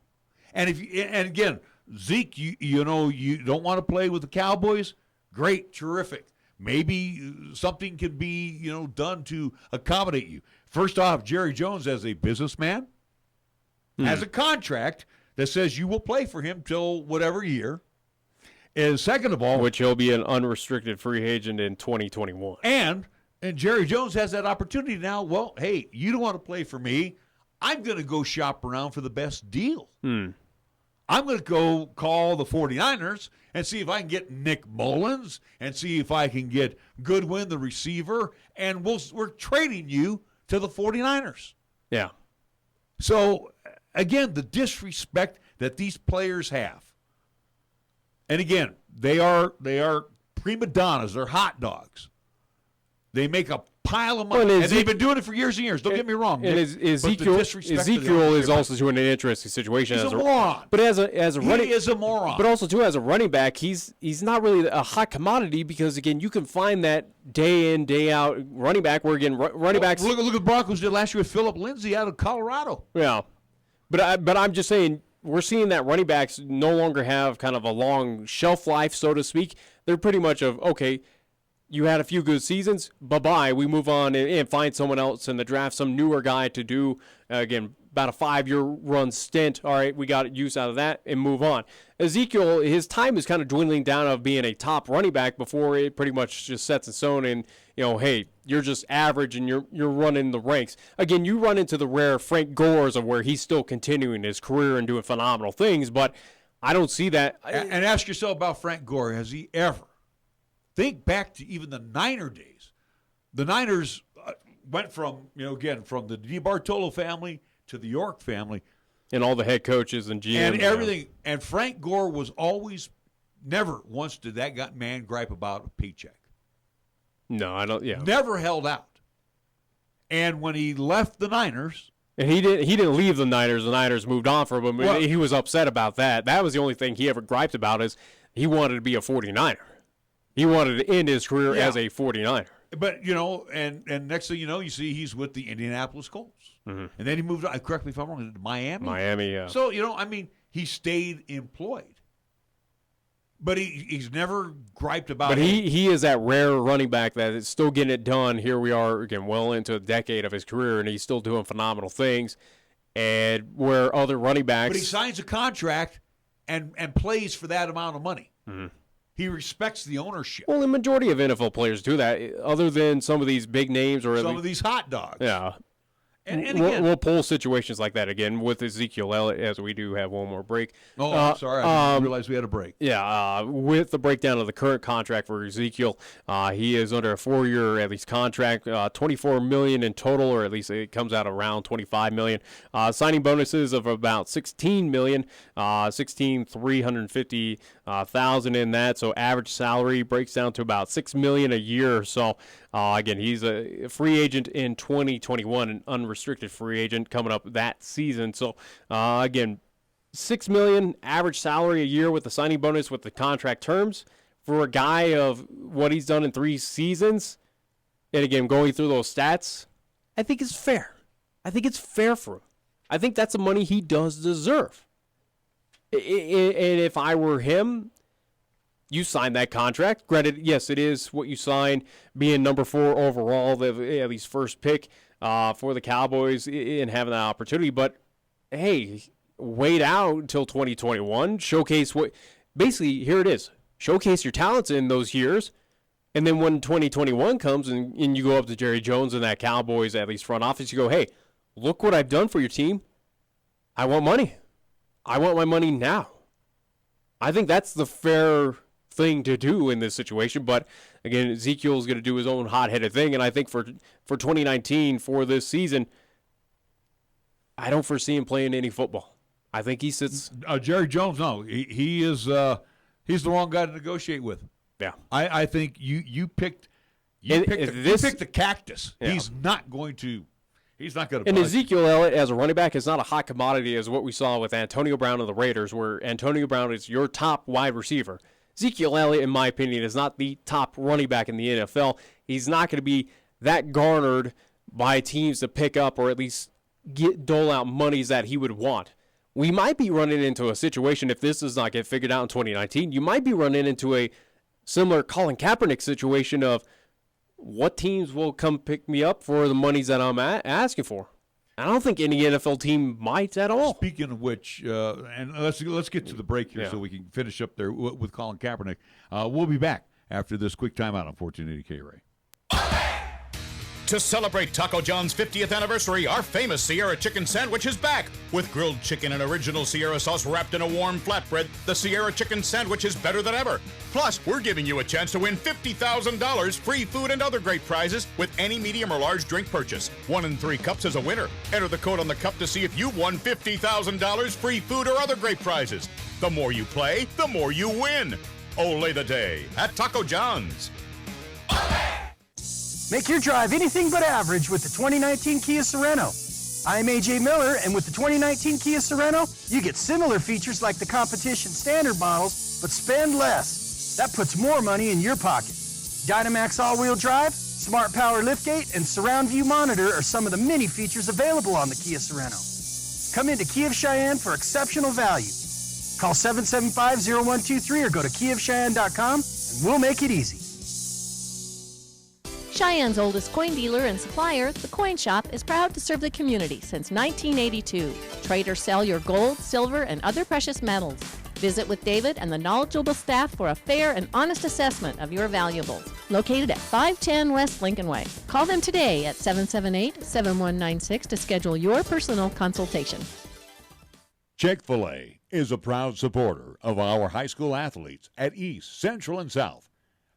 And again, Zeke, you don't want to play with the Cowboys? Great, terrific. Maybe something can be, done to accommodate you. First off, Jerry Jones, as a businessman, has a contract that says you will play for him till whatever year. And second of all, which he'll be an unrestricted free agent in 2021. And Jerry Jones has that opportunity now. Well, hey, you don't want to play for me. I'm going to go shop around for the best deal. I'm going to go call the 49ers and see if I can get Nick Mullins and see if I can get Goodwin, the receiver, and we're trading you to the 49ers. Yeah. So, again, the disrespect that these players have. And again, they are prima donnas. They're hot dogs. They make a pile of money, and they've been doing it for years and years. Don't get me wrong. And Ezekiel is also in an interesting situation. He's a moron. But as a running, he is a moron. But also too, as a running back, he's not really a hot commodity because again, you can find that day in day out running back. Where again, running backs. Look at the Broncos did last year with Phillip Lindsay out of Colorado. Yeah, but I'm just saying we're seeing that running backs no longer have kind of a long shelf life, so to speak. They're pretty much okay. You had a few good seasons, bye-bye. We move on and find someone else in the draft, some newer guy to do, again, about a 5-year run stint. All right, we got use out of that and move on. Ezekiel, his time is kind of dwindling down of being a top running back before it pretty much just sets in stone and, hey, you're just average and you're running the ranks. Again, you run into the rare Frank Gores of where he's still continuing his career and doing phenomenal things, but I don't see that. And ask yourself about Frank Gore. Has he ever? Think back to even the Niner days. The Niners went from, from the DiBartolo family to the York family. And all the head coaches and GMs. And everything. And Frank Gore was always, never once did that man gripe about a paycheck. No, I don't, yeah. Never held out. And when he left the Niners. And he didn't leave the Niners moved on from him. Well, he was upset about that. That was the only thing he ever griped about is he wanted to be a 49er. He wanted to end his career as a 49er. But, you know, and next thing you know, you see he's with the Indianapolis Colts. Mm-hmm. And then he moved on, correct me if I'm wrong, to Miami? Miami, yeah. So, you know, I mean, he stayed employed. But he's never griped about it. But he is that rare running back that is still getting it done. Here we are, again, well into a decade of his career, and he's still doing phenomenal things. And where other running backs... But he signs a contract and plays for that amount of money. Mm-hmm. He respects the ownership. Well, the majority of NFL players do that, other than some of these big names or some of these hot dogs. Yeah. And again, we'll pull situations like that again with Ezekiel Elliott as we do have one more break. Oh, I'm sorry. I didn't realize we had a break. Yeah, with the breakdown of the current contract for Ezekiel, he is under a 4-year at least contract, $24 million in total, or at least it comes out around $25 million. Signing bonuses of about $16 million, $16,350,000 in that. So average salary breaks down to about $6 million a year. So again, he's a free agent in 2021, an unrestricted free agent coming up that season. So again, $6 million average salary a year with the signing bonus with the contract terms for a guy of what he's done in 3 seasons. And again, going through those stats, I think is fair. I think it's fair for him. I think that's the money he does deserve. And if I were him, you sign that contract. Granted, yes, it is what you sign, being number 4 overall, at least first pick for the Cowboys and having that opportunity. But hey, wait out until 2021. Showcase what. Basically, here it is. Showcase your talents in those years. And then when 2021 comes and you go up to Jerry Jones and that Cowboys, at least front office, you go, hey, look what I've done for your team. I want money. I want my money now. I think that's the fair thing to do in this situation. But again, Ezekiel's going to do his own hot-headed thing. And I think for 2019, for this season, I don't foresee him playing any football. I think he sits. Jerry Jones, no. He is he's the wrong guy to negotiate with. Yeah. I think you picked the cactus. Yeah. He's not going to And budge. Ezekiel Elliott as a running back is not a hot commodity as what we saw with Antonio Brown of the Raiders, where Antonio Brown is your top wide receiver. Ezekiel Elliott, in my opinion, is not the top running back in the NFL. He's not going to be that garnered by teams to pick up or at least dole out monies that he would want. We might be running into a situation, if this does not get figured out in 2019, you might be running into a similar Colin Kaepernick situation of what teams will come pick me up for the monies that I'm asking for. I don't think any NFL team might at all. Speaking of which, and let's get to the break here so we can finish up there with Colin Kaepernick. We'll be back after this quick timeout on 1480 KRAE. To celebrate Taco John's 50th anniversary, our famous Sierra Chicken Sandwich is back. With grilled chicken and original Sierra sauce wrapped in a warm flatbread, the Sierra Chicken Sandwich is better than ever. Plus, we're giving you a chance to win $50,000, free food, and other great prizes with any medium or large drink purchase. 1 in 3 cups is a winner. Enter the code on the cup to see if you've won $50,000, free food, or other great prizes. The more you play, the more you win. Ole the day at Taco John's. Make your drive anything but average with the 2019 Kia Sorento. I'm AJ Miller, and with the 2019 Kia Sorento, you get similar features like the competition standard models, but spend less. That puts more money in your pocket. Dynamax all-wheel drive, Smart Power liftgate, and Surround View monitor are some of the many features available on the Kia Sorento. Come into Kia of Cheyenne for exceptional value. Call 775-0123 or go to kiaofcheyenne.com, and we'll make it easy. Cheyenne's oldest coin dealer and supplier, The Coin Shop, is proud to serve the community since 1982. Trade or sell your gold, silver, and other precious metals. Visit with David and the knowledgeable staff for a fair and honest assessment of your valuables. Located at 510 West Lincoln Way. Call them today at 778-7196 to schedule your personal consultation. Chick-fil-A is a proud supporter of our high school athletes at East, Central, and South.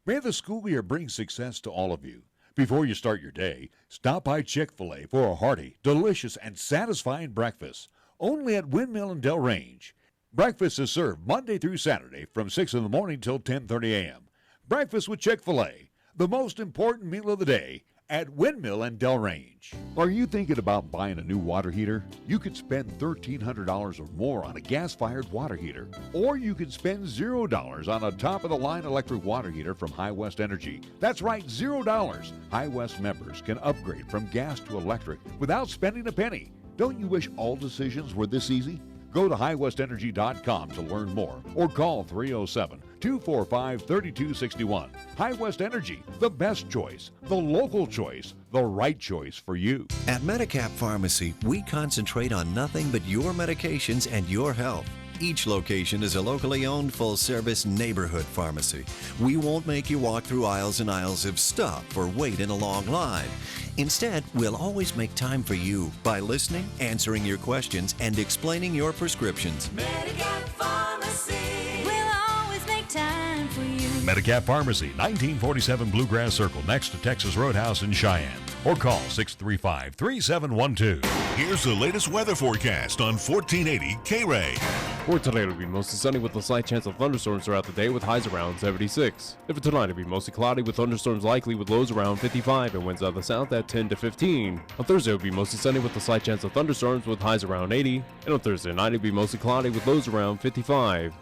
May the school year bring success to all of you. Before you start your day, stop by Chick-fil-A for a hearty, delicious, and satisfying breakfast. Only at Windmill and Del Range. Breakfast is served Monday through Saturday from 6 in the morning till 10:30 a.m. Breakfast with Chick-fil-A, the most important meal of the day at Windmill and Delrange. Are you thinking about buying a new water heater? You could spend $1,300 or more on a gas-fired water heater, or you could spend $0 on a top-of-the-line electric water heater from High West Energy. That's right, $0. High West members can upgrade from gas to electric without spending a penny. Don't you wish all decisions were this easy? Go to highwestenergy.com to learn more or call 307-245-3261. High West Energy, the best choice, the local choice, the right choice for you. At Medicap Pharmacy, we concentrate on nothing but your medications and your health. Each location is a locally owned full-service neighborhood pharmacy. We won't make you walk through aisles and aisles of stuff or wait in a long line. Instead, we'll always make time for you by listening, answering your questions, and explaining your prescriptions. Medicap Pharmacy. We'll always make time for you. Medicap Pharmacy, 1947 Bluegrass Circle, next to Texas Roadhouse in Cheyenne. Or call 635-3712. Here's the latest weather forecast on 1480 KRAE. For tonight, it'll be mostly sunny with a slight chance of thunderstorms throughout the day with highs around 76. And for tonight, it'll be mostly cloudy with thunderstorms likely with lows around 55 and winds out of the south at 10 to 15. On Thursday, it'll be mostly sunny with a slight chance of thunderstorms with highs around 80. And on Thursday night, it'll be mostly cloudy with lows around 55.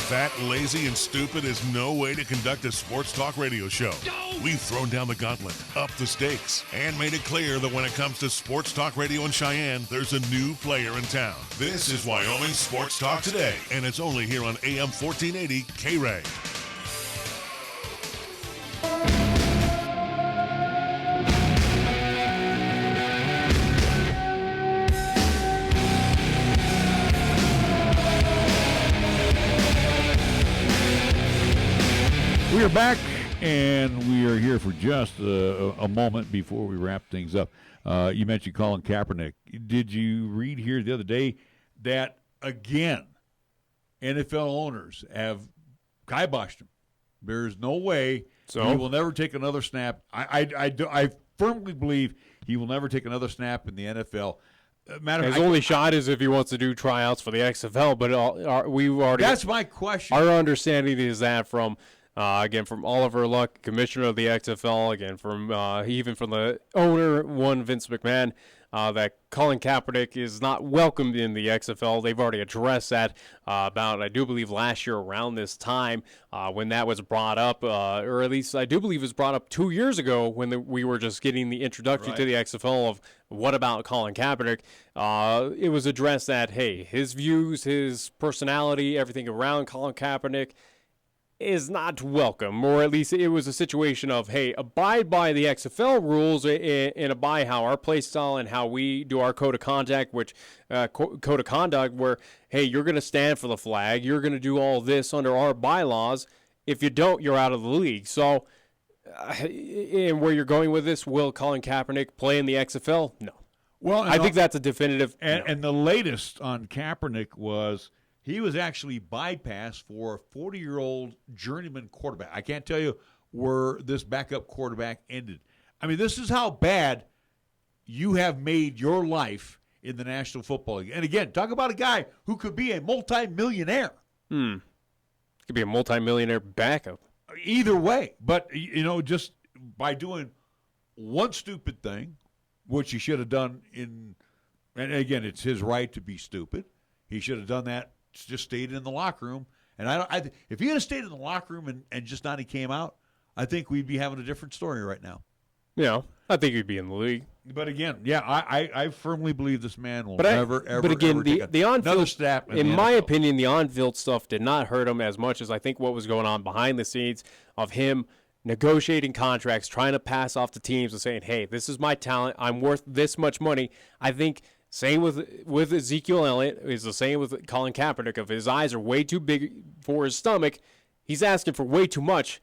Fat, lazy, and stupid is no way to conduct a sports talk radio show. We've thrown down the gauntlet, upped the stakes, and made it clear that when it comes to sports talk radio in Cheyenne, there's a new player in town. This is Wyoming Sports Talk Today, and it's only here on AM 1480 KRAE. We are back, and we are here for just a moment before we wrap things up. You mentioned Colin Kaepernick. Did you read here the other day that, again, NFL owners have kiboshed him? There's no way he will never take another snap. I firmly believe he will never take another snap in the NFL. His only shot is if he wants to do tryouts for the XFL, but we've already. That's my question. Our understanding is that from Oliver Luck, commissioner of the XFL, again from even from the owner, Vince McMahon, that Colin Kaepernick is not welcomed in the XFL. They've already addressed that about, I do believe, last year around this time when that was brought up, or at least I do believe it was brought up 2 years ago when we were just getting the introduction to the XFL of what about Colin Kaepernick. It was addressed that, hey, his views, his personality, everything around Colin Kaepernick is not welcome, or at least it was a situation of, hey, abide by the XFL rules and abide how our play style and how we do our code of conduct, where, hey, you're going to stand for the flag, you're going to do all this under our bylaws. If you don't, you're out of the league. So, and where you're going with this, will Colin Kaepernick play in the XFL? No. Well, I think that's a definitive. And the latest on Kaepernick was he was actually bypassed for a 40-year-old journeyman quarterback. I can't tell you where this backup quarterback ended. I mean, this is how bad you have made your life in the National Football League. And again, talk about a guy who could be a multimillionaire. Could be a multimillionaire backup. Either way. But, just by doing one stupid thing, which he should have done and again, it's his right to be stupid. He should have done that. Just stayed in the locker room, and if he had stayed in the locker room and just not he came out, I think we'd be having a different story right now. Yeah, I think he'd be in the league. But again, I firmly believe this man will never take the another snap. In my opinion, the on-field stuff did not hurt him as much as I think what was going on behind the scenes of him negotiating contracts, trying to pass off to teams and saying, hey, this is my talent, I'm worth this much money. I think same with Ezekiel Elliott is the same with Colin Kaepernick. If his eyes are way too big for his stomach, he's asking for way too much,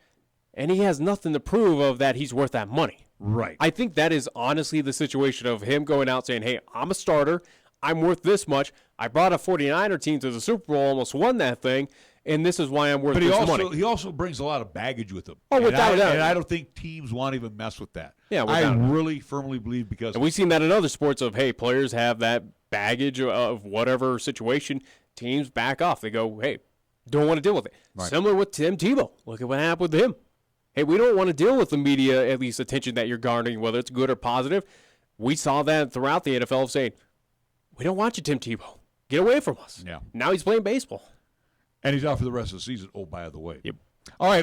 and he has nothing to prove of that he's worth that money. Right. I think that is honestly the situation of him going out saying, hey, I'm a starter, I'm worth this much, I brought a 49er team to the Super Bowl, almost won that thing, and this is why I'm worth this money. But he also brings a lot of baggage with him. Oh, without a doubt. And I don't think teams want to even mess with that. Yeah, I really firmly believe because... And we've seen that in other sports of, hey, players have that baggage of whatever situation. Teams back off. They go, hey, don't want to deal with it. Right. Similar with Tim Tebow. Look at what happened with him. Hey, we don't want to deal with the media, at least attention that you're garnering, whether it's good or positive. We saw that throughout the NFL saying, we don't want you, Tim Tebow. Get away from us. Yeah. Now he's playing baseball. And he's out for the rest of the season. Oh, by the way. Yep. All right.